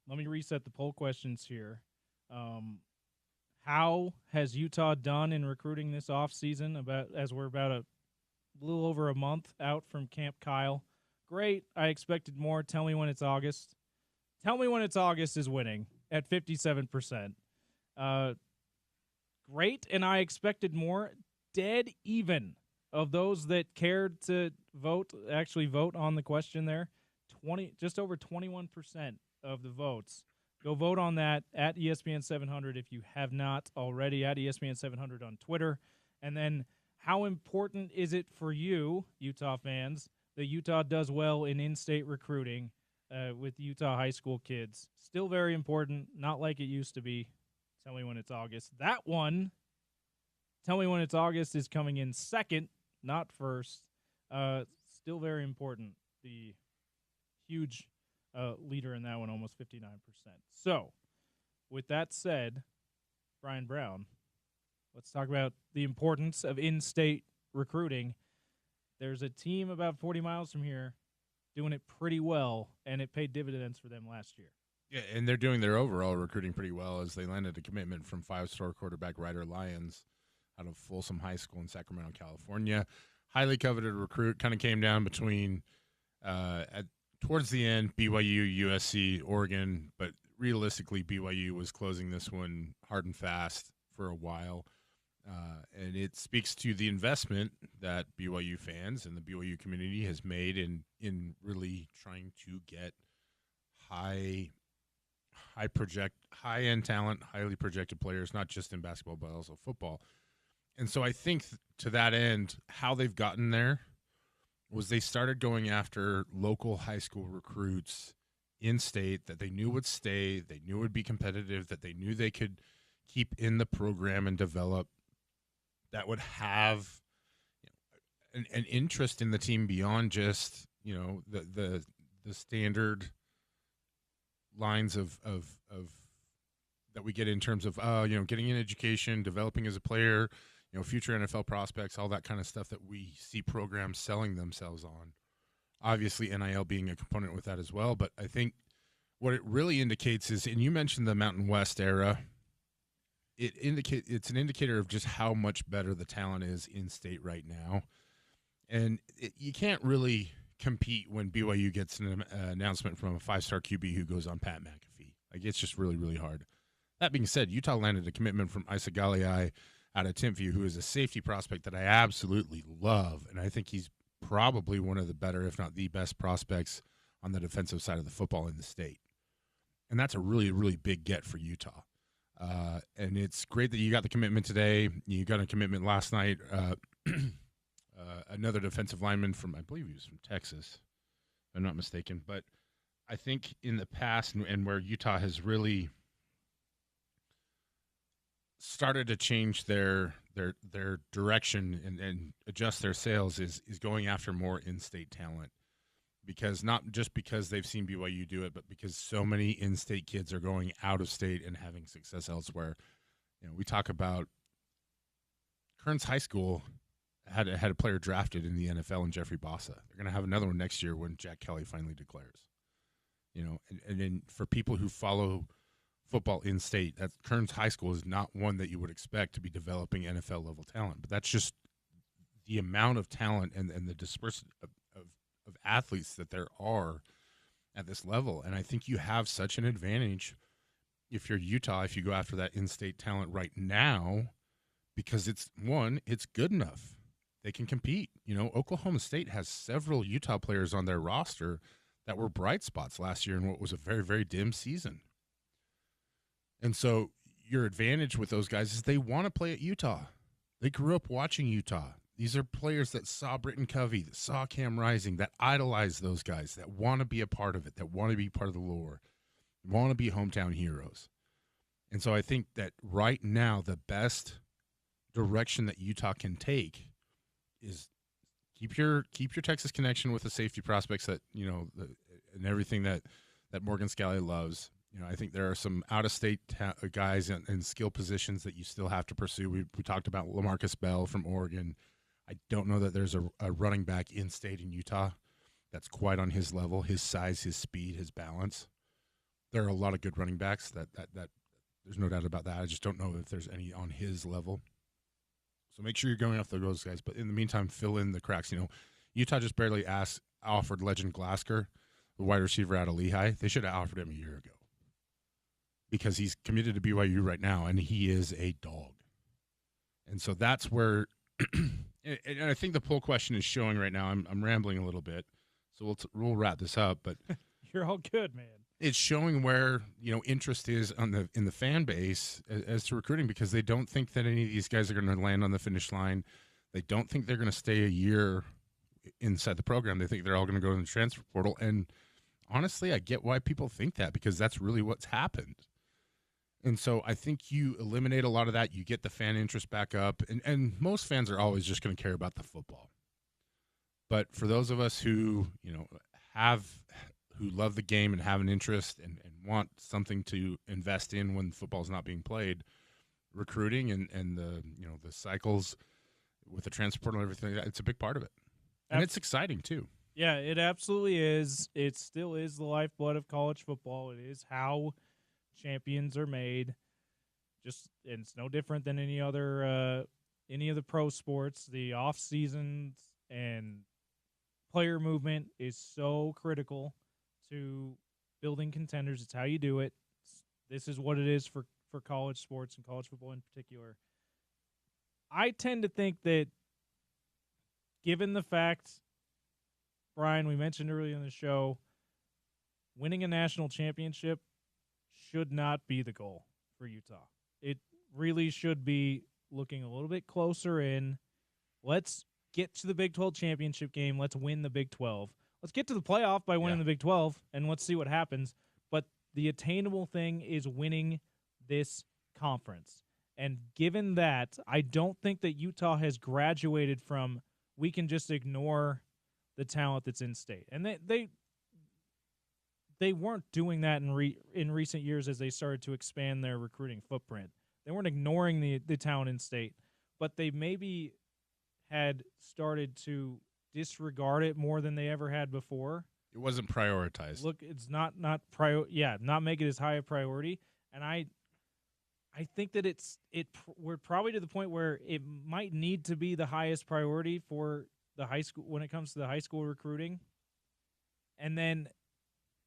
Let me reset the poll questions here. How has Utah done in recruiting this offseason as we're about a little over a month out from Camp Kyle? Great. I expected more. Tell me when it's August. Tell me when it's August is winning at 57%. Great, and I expected more. Dead even of those that cared to actually vote on the question there. Just over 21% of the votes. Go vote on that at ESPN 700 if you have not already, at ESPN 700 on Twitter. And then how important is it for you, Utah fans, that Utah does well in-state recruiting with Utah high school kids? Still very important, not like it used to be. Tell me when it's August. That one, tell me when it's August, is coming in second, not first. Still very important. The huge leader in that one, almost 59%. So, with that said, Brian Brown, let's talk about the importance of in-state recruiting. There's a team about 40 miles from here doing it pretty well, and it paid dividends for them last year. Yeah, and they're doing their overall recruiting pretty well as they landed a commitment from 5-star quarterback Ryder Lyons out of Folsom High School in Sacramento, California. Highly coveted recruit, kind of came down between towards the end, BYU, USC, Oregon, but realistically, BYU was closing this one hard and fast for a while. And it speaks to the investment that BYU fans and the BYU community has made in really trying to get high-end talent, highly projected players, not just in basketball but also football. And so I think to that end, how they've gotten there was they started going after local high school recruits in state that they knew would stay, they knew would be competitive, that they knew they could keep in the program and develop, that would have an interest in the team beyond just, you know, the standard lines of that we get in terms of, you know, getting an education, developing as a player, you know, future NFL prospects, all that kind of stuff that we see programs selling themselves on. Obviously, NIL being a component with that as well. But I think what it really indicates is, and you mentioned the Mountain West era, it's an indicator of just how much better the talent is in state right now. And you can't really compete when BYU gets an announcement from a 5-star QB who goes on Pat McAfee. Like, it's just really, really hard. That being said, Utah landed a commitment from Isa Galliai out of Timpview, who is a safety prospect that I absolutely love, and I think he's probably one of the better, if not the best, prospects on the defensive side of the football in the state. And that's a really, really big get for Utah. And it's great that you got the commitment today. You got a commitment last night. Another defensive lineman from, I believe he was from Texas, if I'm not mistaken. But I think in the past, and where Utah has really started to change their direction and adjust their sales is going after more in-state talent, because not just because they've seen BYU do it, but because so many in-state kids are going out of state and having success elsewhere. You know, we talk about Kearns High School had a player drafted in the NFL in Jeffrey Bossa. They're going to have another one next year when Jack Kelly finally declares. You know, and then for people who follow football in state, that Kearns High School is not one that you would expect to be developing NFL level talent, but that's just the amount of talent and the dispersed of athletes that there are at this level. And I think you have such an advantage if you're Utah, if you go after that in-state talent right now, because it's good enough. They can compete. You know, Oklahoma State has several Utah players on their roster that were bright spots last year in what was a very, very dim season. And so your advantage with those guys is they want to play at Utah. They grew up watching Utah. These are players that saw Britton Covey, that saw Cam Rising, that idolize those guys, that want to be a part of it, that want to be part of the lore, want to be hometown heroes. And so I think that right now the best direction that Utah can take is keep your Texas connection with the safety prospects that, you know, and everything that Morgan Scalley loves. You know, I think there are some out-of-state guys in skill positions that you still have to pursue. We talked about LaMarcus Bell from Oregon. I don't know that there's a running back in-state in Utah that's quite on his level, his size, his speed, his balance. There are a lot of good running backs that there's no doubt about that. I just don't know if there's any on his level. So make sure you're going after those guys. But in the meantime, fill in the cracks. You know, Utah just barely offered Legend Glasker, the wide receiver out of Lehigh. They should have offered him a year ago, because he's committed to BYU right now, and he is a dog. And so that's where and I think the poll question is showing right now. I'm rambling a little bit, so we'll wrap this up. But you're all good, man. It's showing where, you know, interest is in the fan base as to recruiting, because they don't think that any of these guys are going to land on the finish line. They don't think they're going to stay a year inside the program. They think they're all going to go in the transfer portal. And honestly, I get why people think that, because that's really what's happened. And so I think you eliminate a lot of that. You get the fan interest back up. And most fans are always just going to care about the football. But for those of us who, you know, who love the game and have an interest and want something to invest in when football is not being played, recruiting and the, you know, the cycles with the transport and everything, it's a big part of it. And it's exciting too. Yeah, it absolutely is. It still is the lifeblood of college football. It is how champions are made. And it's no different than any of the pro sports. The off seasons and player movement is so critical to building contenders. It's how you do it. This is what it is for college sports and college football in particular. I tend to think that, given the fact, Bryan, we mentioned earlier in the show, winning a national championship should not be the goal for Utah. It really should be looking a little bit closer in. Let's get to the Big 12 championship game. Let's win the Big 12. Let's get to the playoff by winning the Big 12, and let's see what happens. But the attainable thing is winning this conference. And given that, I don't think that Utah has graduated from we can just ignore the talent that's in state. And they weren't doing that in recent years as they started to expand their recruiting footprint. They weren't ignoring the talent in state, but they maybe had started to disregard it more than they ever had before. It wasn't prioritized. Look, it's not make it as high a priority. And I think that we're probably to the point where it might need to be the highest priority for the high school when it comes to the high school recruiting. And then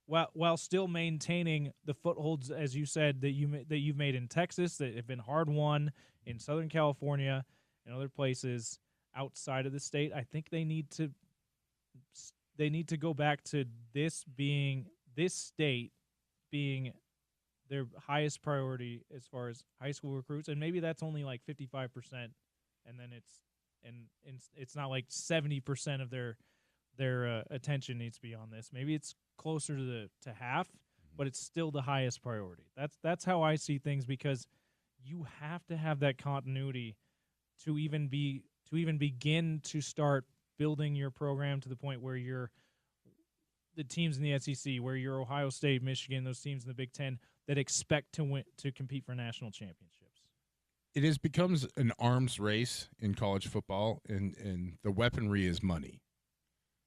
while still maintaining the footholds, as you said, that you've made in Texas, that have been hard won in Southern California and other places outside of the state, I think they need to go back to this state being their highest priority as far as high school recruits, and maybe that's only like 55%, and then it's not like 70% of their attention needs to be on this. Maybe it's closer to half, but it's still the highest priority. That's how I see things, because you have to have that continuity to even begin to start building your program to the point where you're the teams in the SEC, where you're Ohio State, Michigan, those teams in the Big Ten that expect to compete for national championships. It becomes an arms race in college football, and the weaponry is money.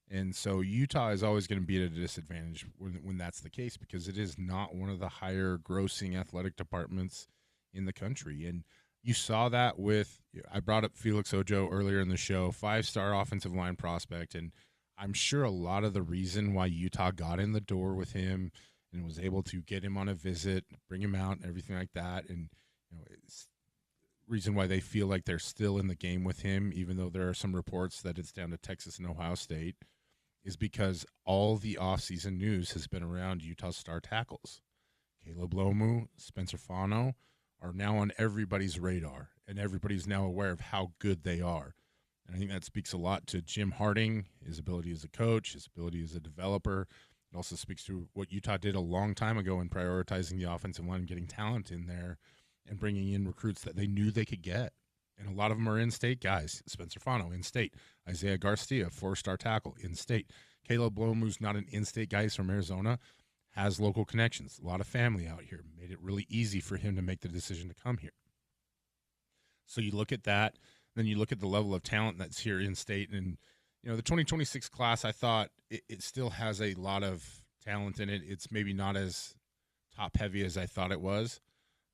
And so Utah is always going to be at a disadvantage when that's the case, because it is not one of the higher grossing athletic departments in the country. And you saw that I brought up Felix Ojo earlier in the show, 5-star offensive line prospect. And I'm sure a lot of the reason why Utah got in the door with him and was able to get him on a visit, bring him out and everything like that. And, it's reason why they feel like they're still in the game with him, even though there are some reports that it's down to Texas and Ohio State, is because all the offseason news has been around Utah's star tackles. Caleb Lomu, Spencer Fano are now on everybody's radar, and everybody's now aware of how good they are. And I think that speaks a lot to Jim Harding, his ability as a coach, his ability as a developer. It also speaks to what Utah did a long time ago in prioritizing the offensive line, getting talent in there, and bringing in recruits that they knew they could get. And a lot of them are in-state guys. Spencer Fano, in-state. Isaiah Garcia, 4-star tackle, in-state. Caleb Blomu's not an in-state guy. He's from Arizona, has local connections, a lot of family out here. Made it really easy for him to make the decision to come here. So you look at that, then you look at the level of talent that's here in-state. And, the 2026 class, I thought it still has a lot of talent in it. It's maybe not as top-heavy as I thought it was.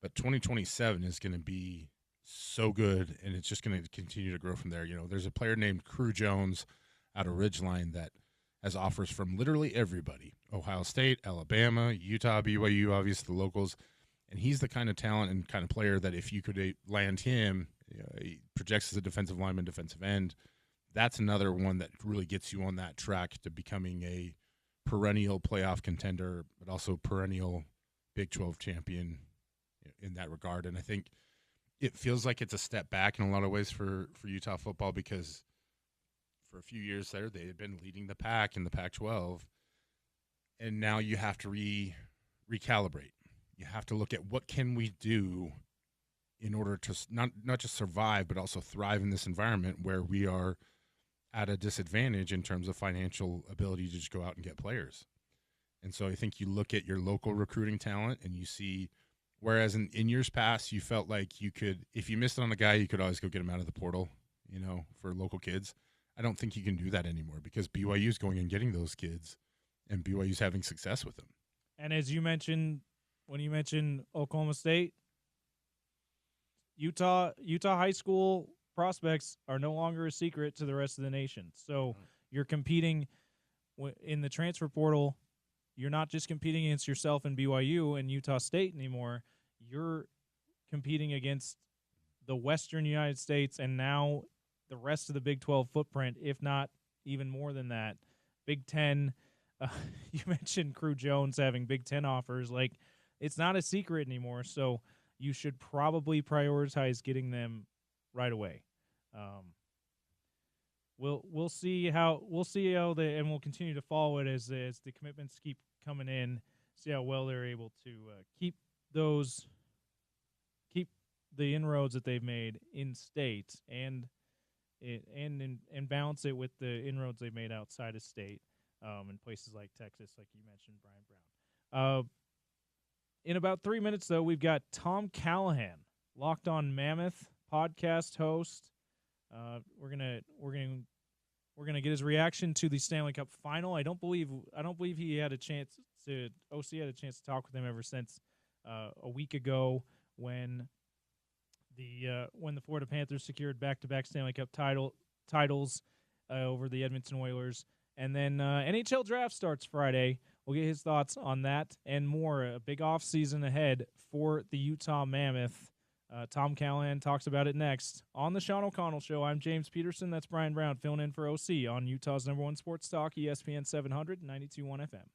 But 2027 is going to be so good, and it's just going to continue to grow from there. There's a player named Crew Jones out of Ridgeline that has offers from literally everybody: Ohio State, Alabama, Utah, BYU, obviously the locals. And he's the kind of talent and kind of player that if you could land him, he projects as a defensive lineman, defensive end. That's another one that really gets you on that track to becoming a perennial playoff contender, but also perennial Big 12 champion in that regard. And I think it feels like it's a step back in a lot of ways for Utah football, because for a few years there, they had been leading the pack in the Pac-12. And now you have to recalibrate. You have to look at what can we do in order to not just survive, but also thrive in this environment where we are at a disadvantage in terms of financial ability to just go out and get players. And so I think you look at your local recruiting talent and you see, whereas in years past, you felt like you could, if you missed on a guy, you could always go get him out of the portal, for local kids. I don't think you can do that anymore, because BYU is going and getting those kids, and BYU is having success with them. And as you mentioned, when you mentioned Oklahoma State, Utah high school prospects are no longer a secret to the rest of the nation. So you're competing in the transfer portal. You're not just competing against yourself and BYU and Utah State anymore. You're competing against the Western United States and now the rest of the Big 12 footprint, if not even more than that. Big Ten, you mentioned Crew Jones having Big Ten offers. Like, it's not a secret anymore, so you should probably prioritize getting them right away. We'll see how and we'll continue to follow it as the commitments keep coming in. See how well they're able to keep the inroads that they've made in state and and balance it with the inroads they made outside of state, in places like Texas, like you mentioned, Bryan Brown. In about 3 minutes, though, we've got Tom Callahan, Locked On Mammoth podcast host. We're gonna get his reaction to the Stanley Cup final. I don't believe he had a chance to OC had a chance to talk with him ever since a week ago when the Florida Panthers secured back-to-back Stanley Cup titles over the Edmonton Oilers. And then NHL draft starts Friday. We'll get his thoughts on that and more. A big off season ahead for the Utah Mammoth. Tom Callahan talks about it next on the Sean O'Connell Show. I'm James Peterson. That's Bryan Brown filling in for OC on Utah's #1 sports talk, ESPN 700, 92.1 FM.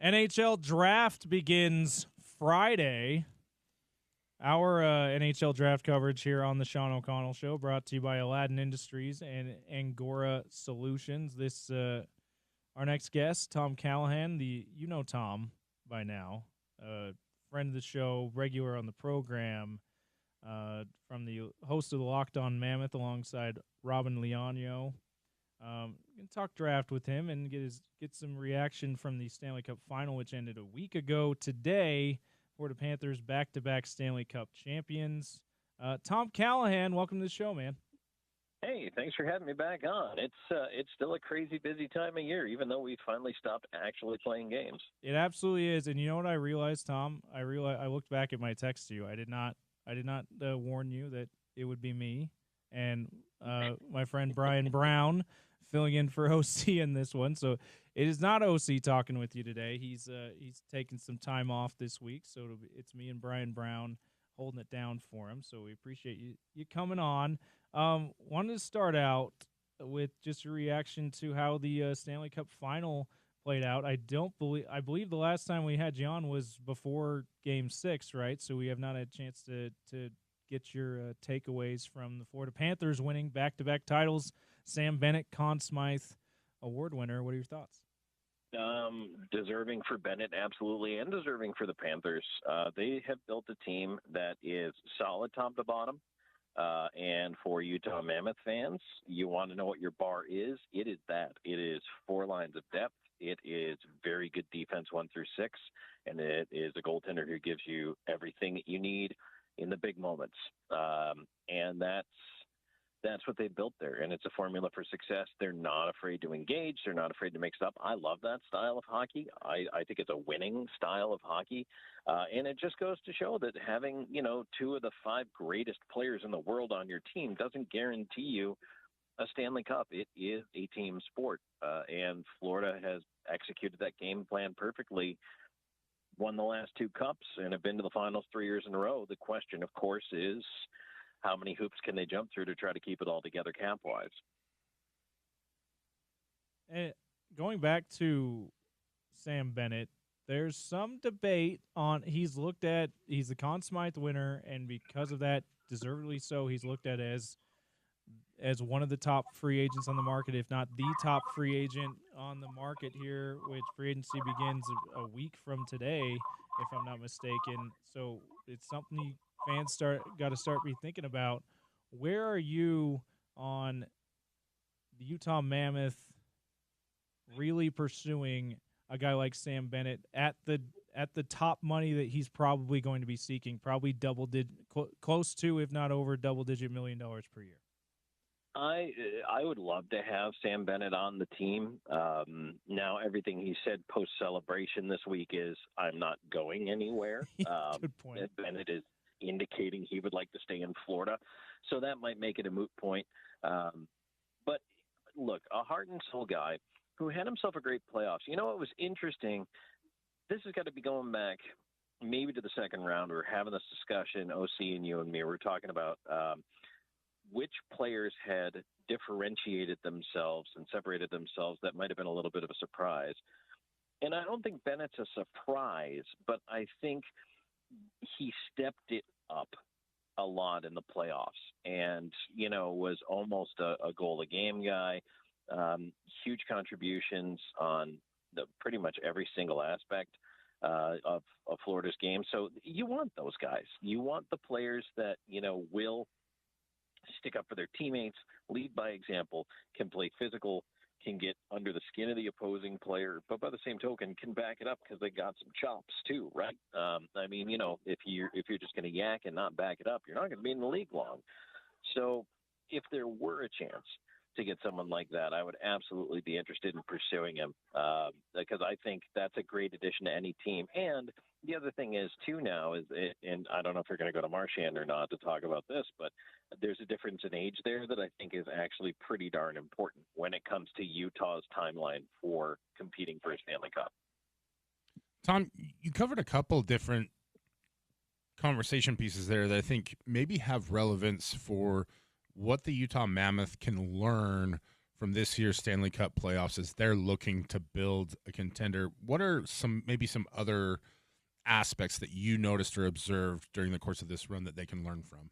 NHL draft begins Friday. Our NHL draft coverage here on the Sean O'Connell Show, brought to you by Aladdin Industries and Angora Solutions. This our next guest, Tom Callahan. You know Tom by now, friend of the show, regular on the program, from the host of the Locked On Mammoth alongside Robin Leonio. Can talk draft with him and get some reaction from the Stanley Cup Final, which ended a week ago today. Florida Panthers back-to-back Stanley Cup champions. Tom Callahan, welcome to the show, man. Hey, thanks for having me back on. It's still a crazy busy time of year, even though we finally stopped actually playing games. It absolutely is. And you know what I realized, Tom? I looked back at my text to you. I did not warn you that it would be me and my friend Brian Brown filling in for OC in this one. So it is not OC talking with you today. He's taking some time off this week, so it's me and Brian Brown holding it down for him. So we appreciate you coming on. Wanted to start out with just a reaction to how the Stanley Cup Final played out. I believe the last time we had you on was before Game 6, right? So we have not had a chance to get your takeaways from the Florida Panthers winning back-to-back titles. Sam Bennett, Conn Smythe Award winner. What are your thoughts? Deserving for Bennett, absolutely, and deserving for the Panthers. They have built a team that is solid top to bottom. And for Utah Mammoth fans, you want to know what your bar is. It is that. It is 4 lines of depth. It is very good defense 1 through 6, and it is a goaltender who gives you everything that you need in the big moments. And that's what they built there, and it's a formula for success. They're not afraid to engage. They're not afraid to mix it up. I love that style of hockey. I think it's a winning style of hockey, and it just goes to show that having 2 of the 5 greatest players in the world on your team doesn't guarantee you a Stanley Cup. It is a team sport, and Florida has executed that game plan perfectly. Won the last 2 cups and have been to the finals 3 years in a row. The question, of course, is how many hoops can they jump through to try to keep it all together cap-wise? And going back to Sam Bennett, there's some debate on he's the Conn Smythe winner, and because of that, deservedly so, he's looked at as one of the top free agents on the market, if not the top free agent on the market here, which free agency begins a week from today, if I'm not mistaken. So it's something fans got to start thinking about. Where are you on the Utah Mammoth really pursuing a guy like Sam Bennett at the top money that he's probably going to be seeking, probably close to, if not over, double-digit $1 million per year? I would love to have Sam Bennett on the team. Now, everything he said post-celebration this week is, I'm not going anywhere. Good point. Bennett is indicating he would like to stay in Florida. So that might make it a moot point. But, look, a heart and soul guy who had himself a great playoffs. You know what was interesting? This has got to be going back maybe to the second round. We were having this discussion, OC and you and me. We were talking about which players had differentiated themselves and separated themselves that might have been a little bit of a surprise. And I don't think Bennett's a surprise, but I think he stepped it up a lot in the playoffs and, was almost a goal-a-game guy, huge contributions on pretty much every single aspect of Florida's game. So you want those guys. You want the players that, will stick up for their teammates, lead by example, can play physical, can get under the skin of the opposing player, but by the same token can back it up because they got some chops too, right? If you're just going to yak and not back it up, you're not going to be in the league long. So if there were a chance to get someone like that, I would absolutely be interested in pursuing him because I think that's a great addition to any team. And the other thing is, too, now is, and I don't know if you're going to go to Marchand or not to talk about this, but there's a difference in age there that I think is actually pretty darn important when it comes to Utah's timeline for competing for a Stanley Cup. Tom, you covered a couple different conversation pieces there that I think maybe have relevance for what the Utah Mammoth can learn from this year's Stanley Cup playoffs as they're looking to build a contender? What are maybe some other aspects that you noticed or observed during the course of this run that they can learn from?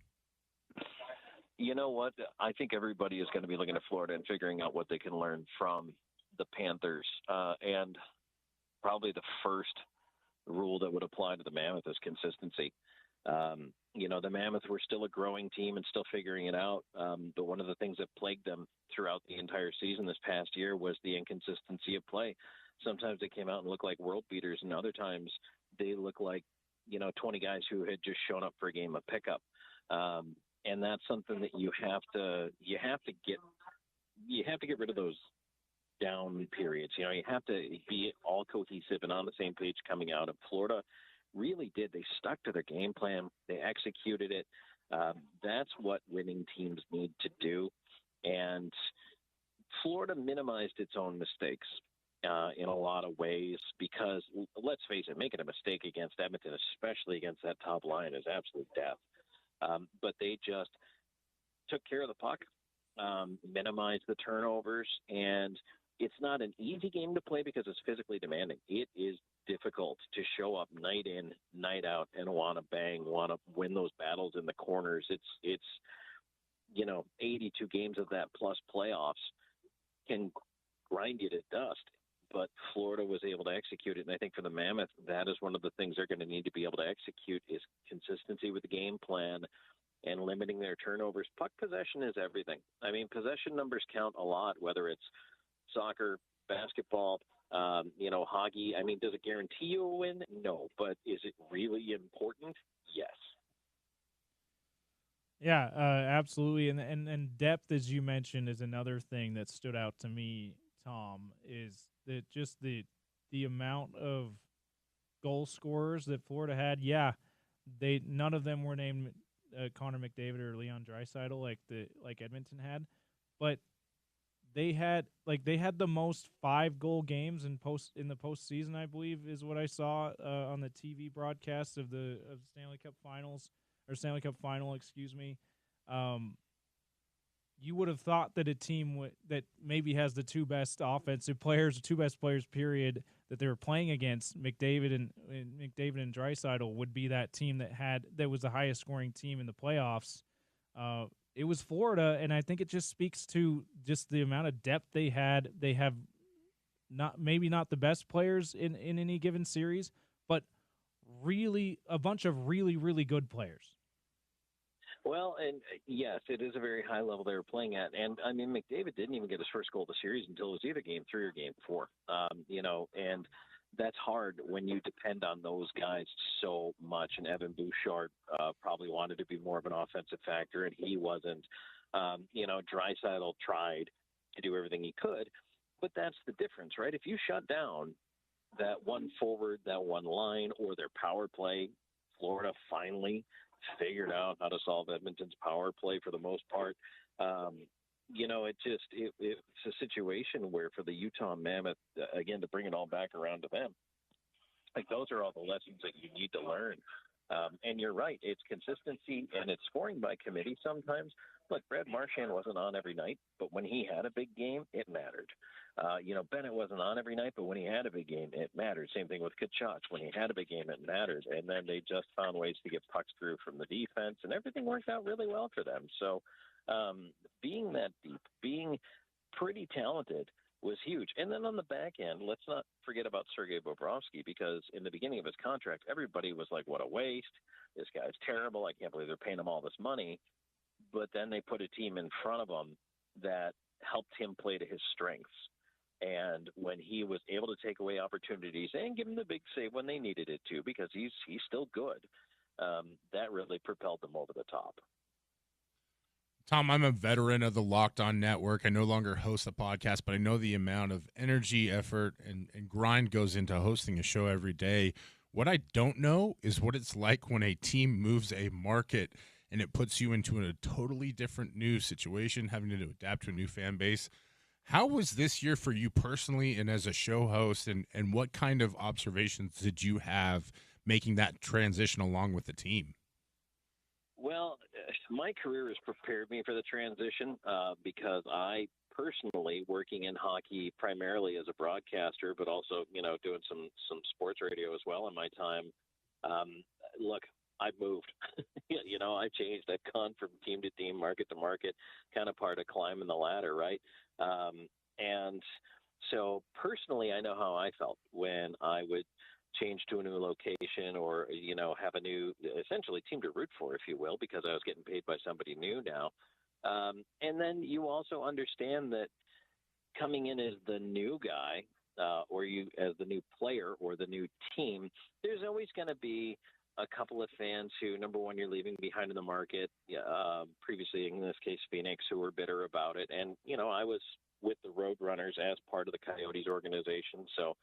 You know what? I think everybody is going to be looking at Florida and figuring out what they can learn from the Panthers. And probably the first rule that would apply to the Mammoth is consistency. The Mammoth were still a growing team and still figuring it out. But one of the things that plagued them throughout the entire season this past year was the inconsistency of play. Sometimes they came out and looked like world beaters, and other times they looked like, 20 guys who had just shown up for a game of pickup. And that's something that you have to get rid of those down periods. You have to be all cohesive and on the same page coming out. And Florida really did. They stuck to their game plan. They executed it. That's what winning teams need to do. And Florida minimized its own mistakes in a lot of ways because, let's face it, making a mistake against Edmonton, especially against that top line, is absolute death. But they just took care of the puck, minimized the turnovers, and it's not an easy game to play because it's physically demanding. It is difficult to show up night in, night out, and want to win those battles in the corners. It's 82 games of that plus playoffs can grind you to dust. But Florida was able to execute it, and I think for the Mammoth, that is one of the things they're going to need to be able to execute is consistency with the game plan and limiting their turnovers. Puck possession is everything. I mean, possession numbers count a lot, whether it's soccer, basketball, hockey. I mean, does it guarantee you a win? No. But is it really important? Yes. Yeah, absolutely. And depth, as you mentioned, is another thing that stood out to me, Tom, is that just the amount of goal scorers that Florida had. Yeah, none of them were named Connor McDavid or Leon Draisaitl like Edmonton had, but they had the most 5-goal games in the postseason, I believe, is what I saw on the TV broadcast of Stanley Cup Finals or Stanley Cup Final, excuse me. You would have thought that a team that maybe has the two best offensive players, period, that they were playing against, McDavid and Draisaitl, would be that team that was the highest scoring team in the playoffs. It was Florida, and I think it just speaks to just the amount of depth they had. They have maybe not the best players in any given series, but really a bunch of really, really good players. Well, and yes, it is a very high level they were playing at. And, I mean, McDavid didn't even get his first goal of the series until it was either game 3 or game 4, and that's hard when you depend on those guys so much. And Evan Bouchard probably wanted to be more of an offensive factor, and he wasn't. Draisaitl tried to do everything he could, but that's the difference, right? If you shut down that one forward, that one line, or their power play, Florida finally figured out how to solve Edmonton's power play for the most part. It's a situation where for the Utah Mammoth, again, to bring it all back around to them, like those are all the lessons that you need to learn. And you're right, it's consistency and it's scoring by committee sometimes. Look, Brad Marchand wasn't on every night, but when he had a big game, it mattered. Bennett wasn't on every night, but when he had a big game, it mattered. Same thing with Tkachuk. When he had a big game, it mattered. And then they just found ways to get pucks through from the defense, and everything worked out really well for them. So being that deep, being pretty talented was huge. And then on the back end, let's not forget about Sergei Bobrovsky, because in the beginning of his contract, everybody was like, what a waste. This guy's terrible. I can't believe they're paying him all this money. But then they put a team in front of him that helped him play to his strengths. And when he was able to take away opportunities and give him the big save when they needed it to, because he's still good, that really propelled them over the top. Tom, I'm a veteran of the Locked On Network. I no longer host the podcast, but I know the amount of energy, effort, and grind goes into hosting a show every day. What I don't know is what it's like when a team moves a market and it puts you into a totally different new situation, having to adapt to a new fan base. How was this year for you personally and as a show host, and what kind of observations did you have making that transition along with the team? Well, my career has prepared me for the transition because I personally, working in hockey primarily as a broadcaster, but also, doing some sports radio as well in my time. Look, I've moved. I've changed. I've gone from team to team, market to market, kind of part of climbing the ladder, right? And so personally, I know how I felt when I would change to a new location or, have a new, essentially, team to root for, if you will, because I was getting paid by somebody new now. And then you also understand that coming in as the new guy, or you as the new player or the new team, there's always going to be a couple of fans who, number one, you're leaving behind in the market. Previously, in this case, Phoenix, who were bitter about it. And, I was with the Roadrunners as part of the Coyotes organization. So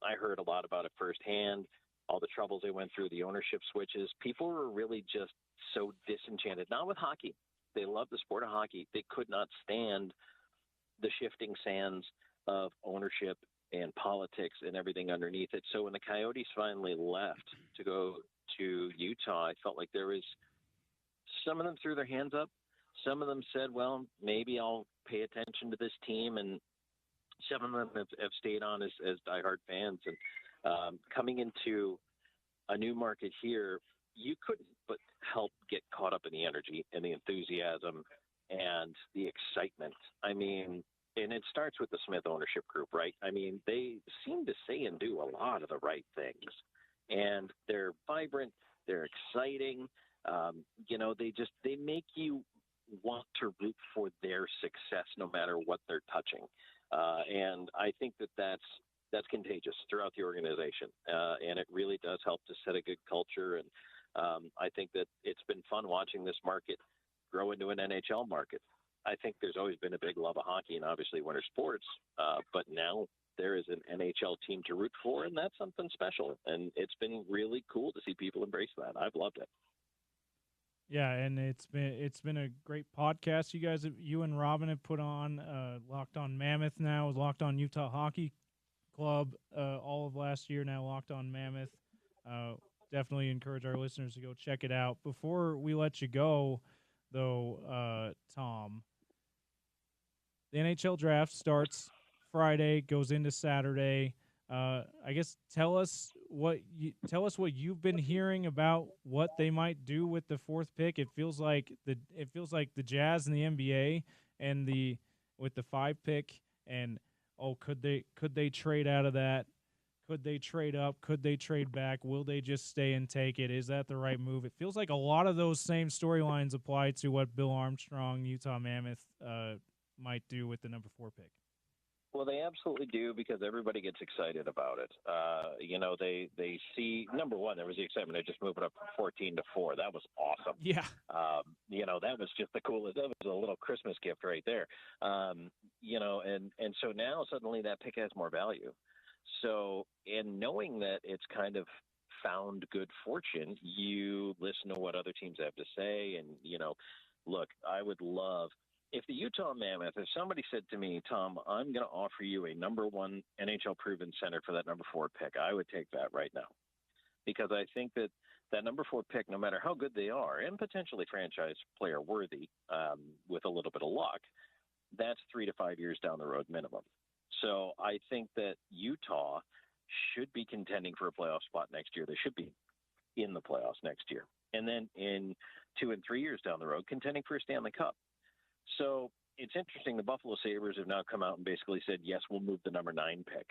I heard a lot about it firsthand, all the troubles they went through, the ownership switches. People were really just so disenchanted, not with hockey. They love the sport of hockey. They could not stand the shifting sands of ownership and politics and everything underneath it. So when the Coyotes finally left to go to Utah, I felt like there was some of them threw their hands up. Some of them said, well, maybe I'll pay attention to this team. And some of them have stayed on as diehard fans. And coming into a new market here, you couldn't but help get caught up in the energy and the enthusiasm and the excitement. I mean, and it starts with the Smith ownership group, right? I mean, they seem to say and do a lot of the right things. And they're vibrant, they're exciting. They make you want to root for their success no matter what they're touching. And I think that's contagious throughout the organization. And it really does help to set a good culture. And I think that it's been fun watching this market grow into an NHL market. I think there's always been a big love of hockey and obviously winter sports, but now there is an NHL team to root for, and that's something special. And it's been really cool to see people embrace that. I've loved it. Yeah, and it's been a great podcast you and Robin have put on. Locked On Mammoth now, Locked On Utah Hockey Club all of last year, now Locked On Mammoth. Definitely encourage our listeners to go check it out. Before we let you go, though, Tom, the NHL draft starts Friday, goes into Saturday. I guess tell us what you've been hearing about what they might do with the fourth pick. It feels like the Jazz and the NBA and with the 5 pick, and could they trade out of that? Could they trade up? Could they trade back? Will they just stay and take it? Is that the right move? It feels like a lot of those same storylines apply to what Bill Armstrong, Utah Mammoth, might do with the number 4 pick. Well, they absolutely do, because everybody gets excited about it. They see, number one, there was the excitement of just moving up from 14 to 4. That was awesome. Yeah. That was just the coolest. That was a little Christmas gift right there. And so now suddenly that pick has more value. So, in knowing that it's kind of found good fortune, you listen to what other teams have to say. And, look, I would love, if the Utah Mammoth, if somebody said to me, Tom, I'm going to offer you a number 1 NHL proven center for that number 4 pick, I would take that right now. Because I think that number 4 pick, no matter how good they are, and potentially franchise player worthy with a little bit of luck, that's 3 to 5 years down the road minimum. So I think that Utah should be contending for a playoff spot next year. They should be in the playoffs next year. And then in 2 and 3 years down the road, contending for a Stanley Cup. So it's interesting. The Buffalo Sabres have now come out and basically said, yes, we'll move the number 9 pick.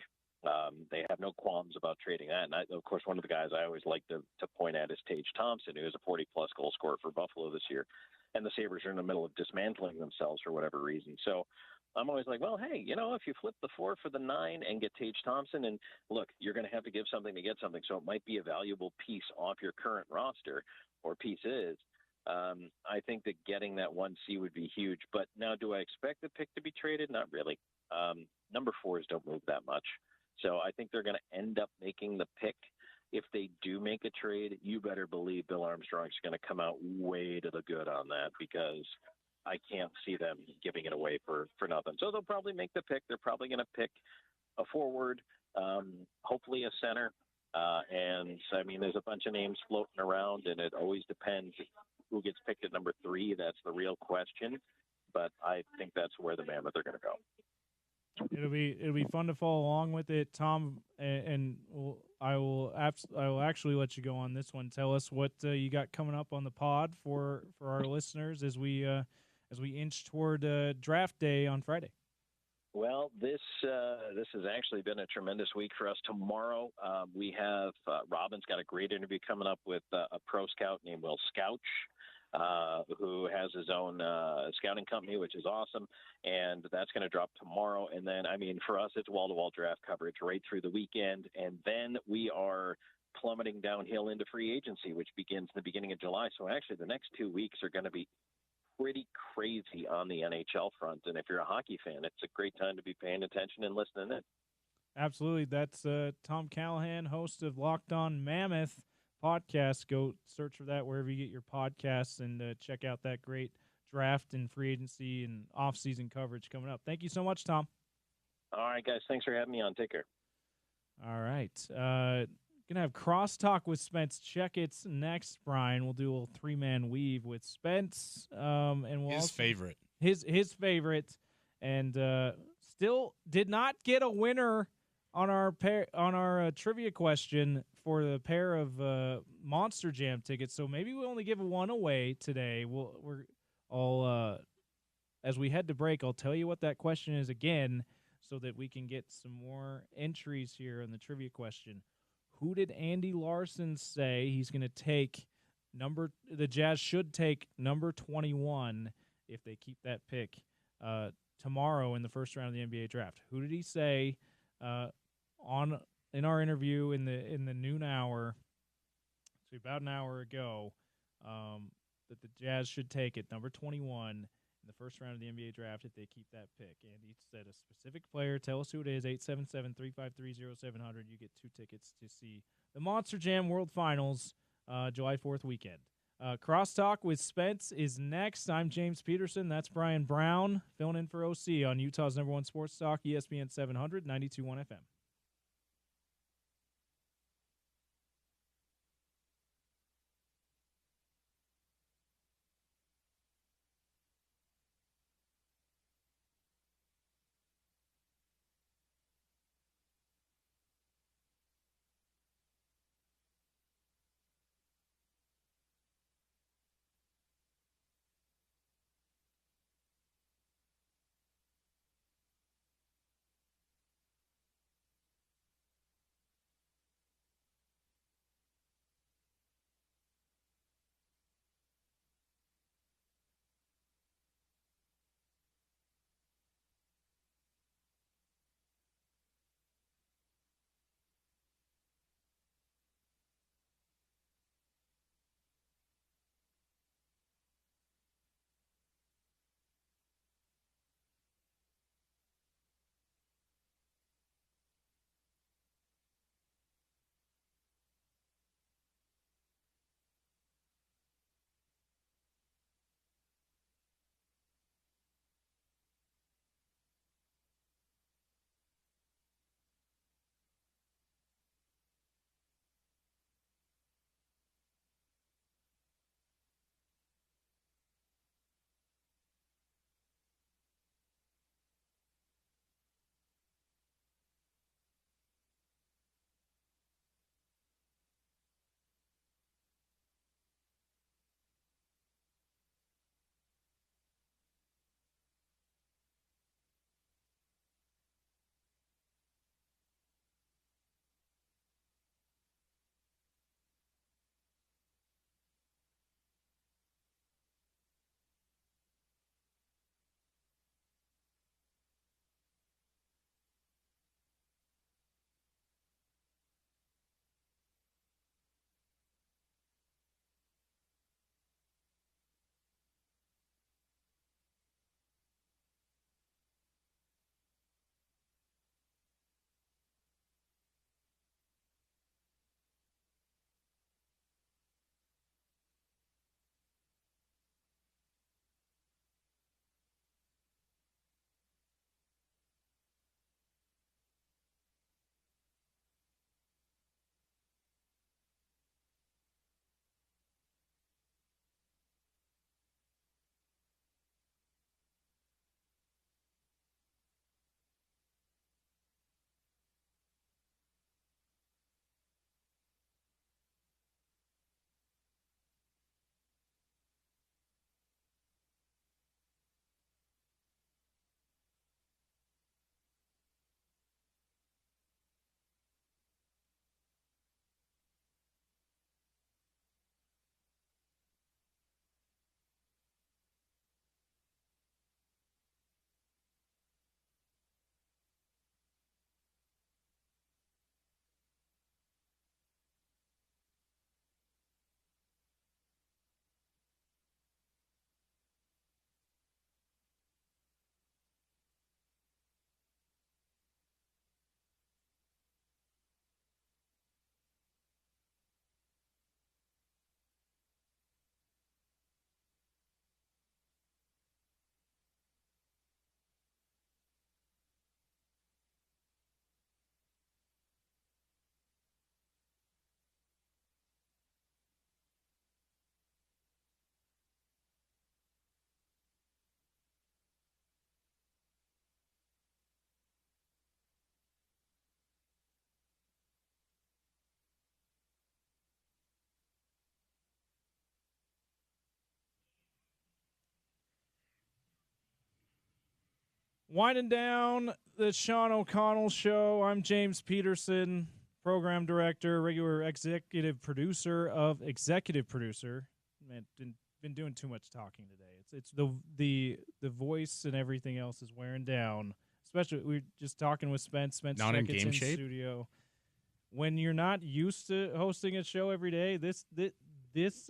They have no qualms about trading that. And of course, one of the guys I always like to point at is Tage Thompson, who is a 40-plus goal scorer for Buffalo this year. And the Sabres are in the middle of dismantling themselves for whatever reason. So I'm always like, well, hey, if you flip the 4 for the 9 and get Tage Thompson, and look, you're going to have to give something to get something. So it might be a valuable piece off your current roster, or pieces. I think that getting that 1C would be huge. But now, do I expect the pick to be traded? Not really. Number 4s don't move that much. So I think they're going to end up making the pick. If they do make a trade, you better believe Bill Armstrong's going to come out way to the good on that, because I can't see them giving it away for nothing. So they'll probably make the pick. They're probably going to pick a forward, hopefully a center. And I mean, there's a bunch of names floating around, and it always depends who gets picked at number 3. That's the real question. but I think that's where the Mammoth are going to go. It'll be fun to follow along with it, Tom. And I will actually let you go on this one. Tell us what you got coming up on the pod for our listeners as we inch toward draft day on Friday. Well, this has actually been a tremendous week for us. Tomorrow we have Robin's got a great interview coming up with a pro scout named Will Scouch, who has his own scouting company, which is awesome. And that's going to drop tomorrow. And then, I mean, for us, it's wall-to-wall draft coverage right through the weekend. And then we are plummeting downhill into free agency, which begins in the beginning of July. So actually the next 2 weeks are going to be pretty crazy on the NHL front. And if you're a hockey fan, it's a great time to be paying attention and listening in. Absolutely. That's Tom Callahan, host of Locked On Mammoth podcast. Go search for that wherever you get your podcasts and check out that great draft and free agency and off-season coverage coming up. Thank you so much, Tom. All right, guys. Thanks for having me on. Take care. All right. Gonna have crosstalk with Spence Checketts next, Bryan. We'll do a little three-man weave with Spence. And we'll favorite. His favorite. And still did not get a winner on our trivia question for the pair of Monster Jam tickets. So maybe we only give one away today. As we head to break, I'll tell you what that question is again so that we can get some more entries here in the trivia question. Who did Andy Larson say he's going to take the Jazz should take number 21 if they keep that pick tomorrow in the first round of the NBA draft? Who did he say in our interview in the noon hour, so about an hour ago, that the Jazz should take it number 21 in the first round of the NBA draft if they keep that pick? Andy said a specific player. Tell us who it is. 877-353-0700. You get 2 tickets to see the Monster Jam World Finals July 4th weekend. Crosstalk with Spence is next. I'm James Peterson. That's Bryan Brown filling in for OC on Utah's #1 sports talk, ESPN 700, 92.1 FM. Winding down the Sean O'Connell Show. I'm James Peterson, program director, regular executive producer. Man, been doing too much talking today. It's the voice and everything else is wearing down. Especially we were just talking with Spence Not in Checketts game in shape? studio. When you're not used to hosting a show every day, this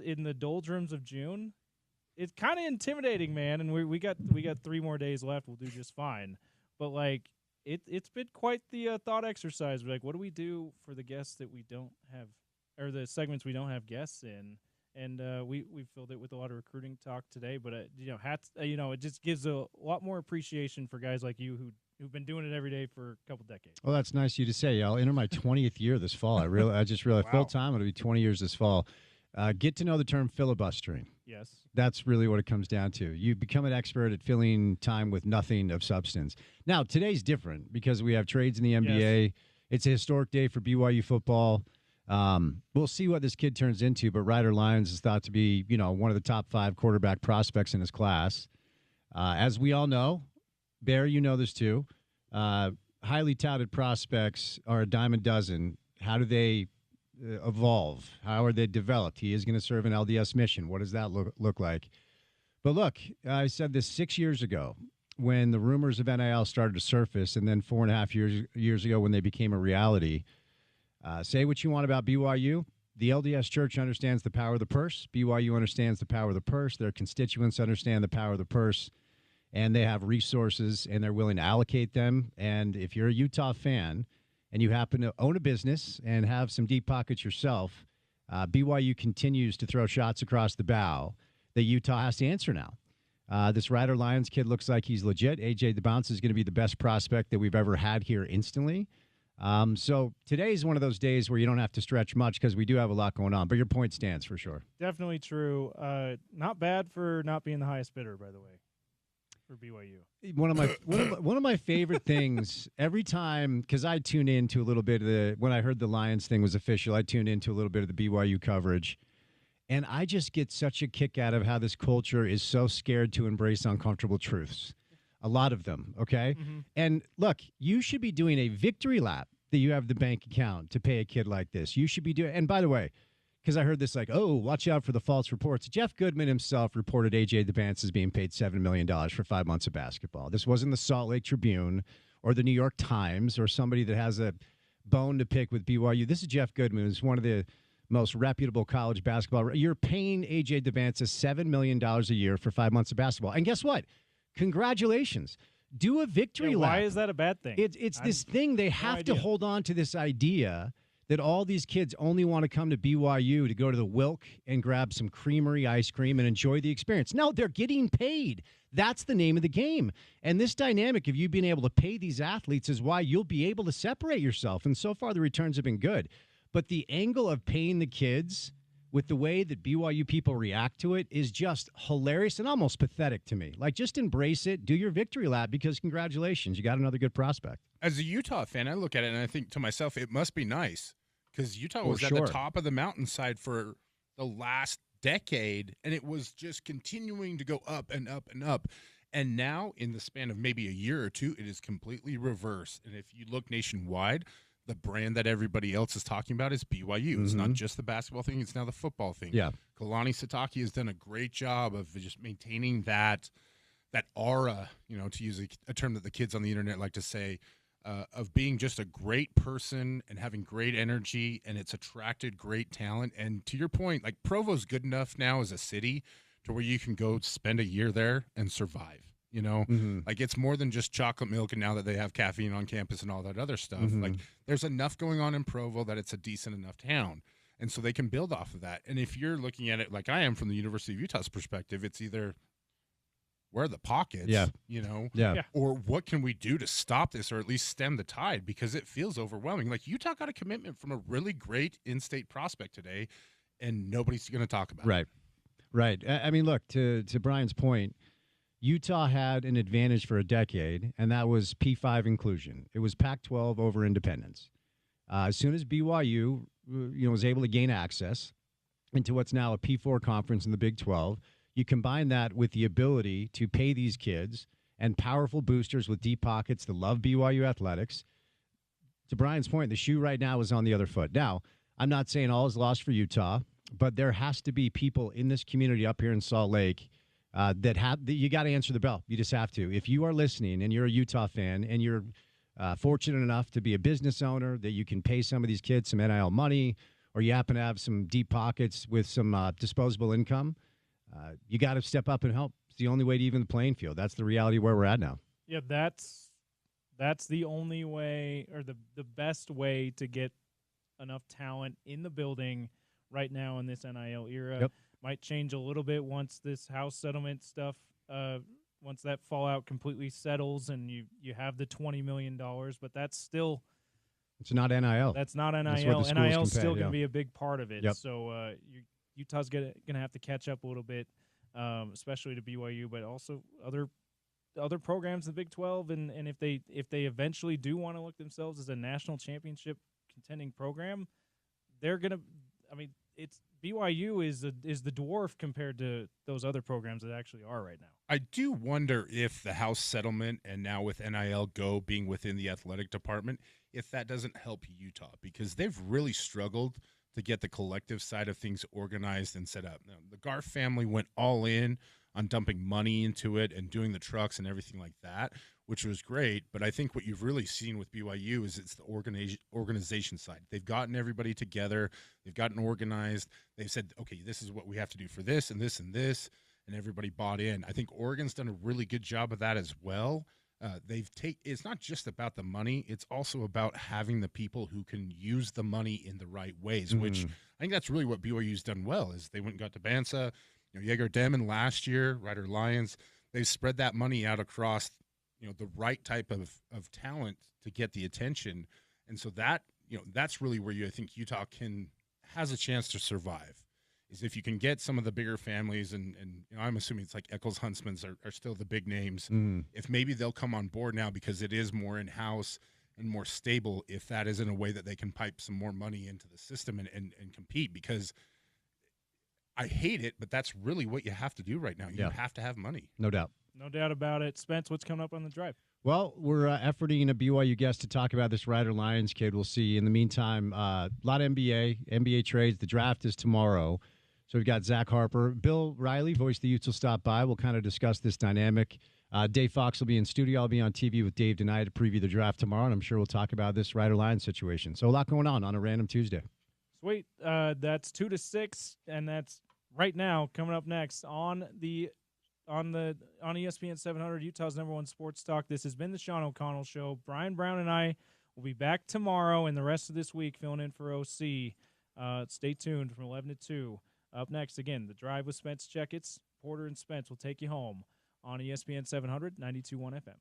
in the doldrums of June, it's kind of intimidating, man. And we got 3 more days left. We'll do just fine. But like it's been quite the thought exercise. We're like, what do we do for the guests that we don't have, or the segments we don't have guests in? And we filled it with a lot of recruiting talk today. But it just gives a lot more appreciation for guys like you who've been doing it every day for a couple decades. Well, that's nice of you to say. I'll enter my 20th year this fall. I just realized Wow. full time it'll be 20 years this fall. Get to know the term filibustering. Yes. That's really what it comes down to. You become an expert at filling time with nothing of substance. Now, today's different because we have trades in the NBA. Yes. It's a historic day for BYU football. We'll see what this kid turns into, but Ryder Lyons is thought to be, one of the top 5 quarterback prospects in his class. As we all know, Bear, you know this too, highly touted prospects are a dime a dozen. How do they evolve? How are they developed? He is going to serve an LDS mission. What does that look like? But look, I said this 6 years ago when the rumors of NIL started to surface, and then 4.5 years ago when they became a reality. Say what you want about BYU. The LDS Church understands the power of the purse. BYU understands the power of the purse. Their constituents understand the power of the purse, and they have resources, and they're willing to allocate them. And if you're a Utah fan and you happen to own a business and have some deep pockets yourself, BYU continues to throw shots across the bow that Utah has to answer now. This Ryder Lyons kid looks like he's legit. AJ the Bounce is going to be the best prospect that we've ever had here instantly. So today is one of those days where you don't have to stretch much because we do have a lot going on. But your point stands for sure. Definitely true. Not bad for not being the highest bidder, by the way, for BYU. One of my favorite things every time, because I tune into a little bit of when I heard the Lions thing was official, I tuned into a little bit of the BYU coverage. And I just get such a kick out of how this culture is so scared to embrace uncomfortable truths. A lot of them, okay? Mm-hmm. And look, you should be doing a victory lap that you have the bank account to pay a kid like this. You should be doing, and by the way, because I heard this like, oh, watch out for the false reports. Jeff Goodman himself reported AJ DeBance is being paid $7 million for 5 months of basketball. This wasn't the Salt Lake Tribune or the New York Times or somebody that has a bone to pick with BYU. This is Jeff Goodman, who's one of the most reputable college basketball. You're paying AJ DeBance $7 million a year for 5 months of basketball. And guess what? Congratulations. Do a victory lap. Why is that a bad thing? It's this thing. They have to hold on to this idea that all these kids only want to come to BYU to go to the Wilk and grab some creamery ice cream and enjoy the experience. No, they're getting paid. That's the name of the game. And this dynamic of you being able to pay these athletes is why you'll be able to separate yourself. And so far, the returns have been good. But the angle of paying the kids with the way that BYU people react to it is just hilarious and almost pathetic to me. Like, just embrace it, do your victory lap, because congratulations, you got another good prospect. As a Utah fan, I look at it and I think to myself, it must be nice because Utah was at sure. the top of the mountainside for the last decade, and it was just continuing to go up and up and up. And now, in the span of maybe a year or two, it is completely reversed. And if you look nationwide, the brand that everybody else is talking about is BYU. Mm-hmm. It's not just the basketball thing. It's now the football thing. Yeah. Kalani Sitake has done a great job of just maintaining that aura, to use a term that the kids on the internet like to say, of being just a great person and having great energy, and it's attracted great talent. And to your point, like Provo's good enough now as a city to where you can go spend a year there and survive. Like it's more than just chocolate milk, and now that they have caffeine on campus and all that other stuff, like there's enough going on in Provo that it's a decent enough town, and so they can build off of that. And if you're looking at it like I am from the University of Utah's perspective, it's either where are the pockets, or what can we do to stop this or at least stem the tide, because it feels overwhelming. Like Utah got a commitment from a really great in-state prospect today, and nobody's going to talk about it. Right. I mean, look, to Brian's point, Utah had an advantage for a decade, and that was P5 inclusion. It was Pac-12 over independence. As soon as BYU, was able to gain access into what's now a P4 conference in the Big 12, you combine that with the ability to pay these kids and powerful boosters with deep pockets that love BYU athletics. To Bryan's point, the shoe right now is on the other foot. Now, I'm not saying all is lost for Utah, but there has to be people in this community up here in Salt Lake you got to answer the bell. You just have to. If you are listening and you're a Utah fan and you're fortunate enough to be a business owner that you can pay some of these kids some NIL money, or you happen to have some deep pockets with some disposable income, you got to step up and help. It's the only way to even the playing field. That's the reality where we're at now. Yeah, that's the only way, or the best way to get enough talent in the building right now in this NIL era. Yep. Might change a little bit once this house settlement stuff, once that fallout completely settles and you have the $20 million, but that's still – it's not NIL. That's not NIL. NIL is still going to be a big part of it. Yep. So Utah's going to have to catch up a little bit, especially to BYU, but also other programs in the Big 12. And if they eventually do want to look themselves as a national championship contending program, they're going to – I mean, it's BYU is the dwarf compared to those other programs that actually are right now. I do wonder if the house settlement and now with NIL Go being within the athletic department, if that doesn't help Utah, because they've really struggled to get the collective side of things organized and set up. Now, the Garf family went all in on dumping money into it and doing the trucks and everything like that, which was great. But I think what you've really seen with BYU is it's the organization side. They've gotten everybody together. They've gotten organized. They've said, okay, this is what we have to do for this and this and this, and everybody bought in. I think Oregon's done a really good job of that as well. It's not just about the money. It's also about having the people who can use the money in the right ways, which I think that's really what BYU's done well is they went and got to Bansa, Jaeger Demon last year, Ryder Lions. They've spread that money out across, the right type of talent to get the attention. And so that's really where I think Utah has a chance to survive. Is if you can get some of the bigger families, and I'm assuming it's like Eccles Huntsman's are still the big names. If maybe they'll come on board now because it is more in-house and more stable, if that is in a way that they can pipe some more money into the system and compete, because I hate it, but that's really what you have to do right now. You have to have money. No doubt. No doubt about it. Spence, what's coming up on the drive? Well, we're efforting a BYU guest to talk about this Ryder Lions kid. We'll see. In the meantime, a lot of NBA trades. The draft is tomorrow. So we've got Zach Harper. Bill Riley, voice of the Utes, will stop by. We'll kind of discuss this dynamic. Dave Fox will be in studio. I'll be on TV with Dave tonight to preview the draft tomorrow, and I'm sure we'll talk about this Ryder Lions situation. So a lot going on a random Tuesday. Sweet. That's 2 to 6, and that's right now coming up next on ESPN 700, Utah's #1 sports talk. This has been the Sean O'Connell Show. Bryan Brown and I will be back tomorrow and the rest of this week filling in for OC. Stay tuned from 11 to 2. Up next, again, the drive with Spence Checketts. Porter and Spence will take you home on ESPN 700, 92.1 FM.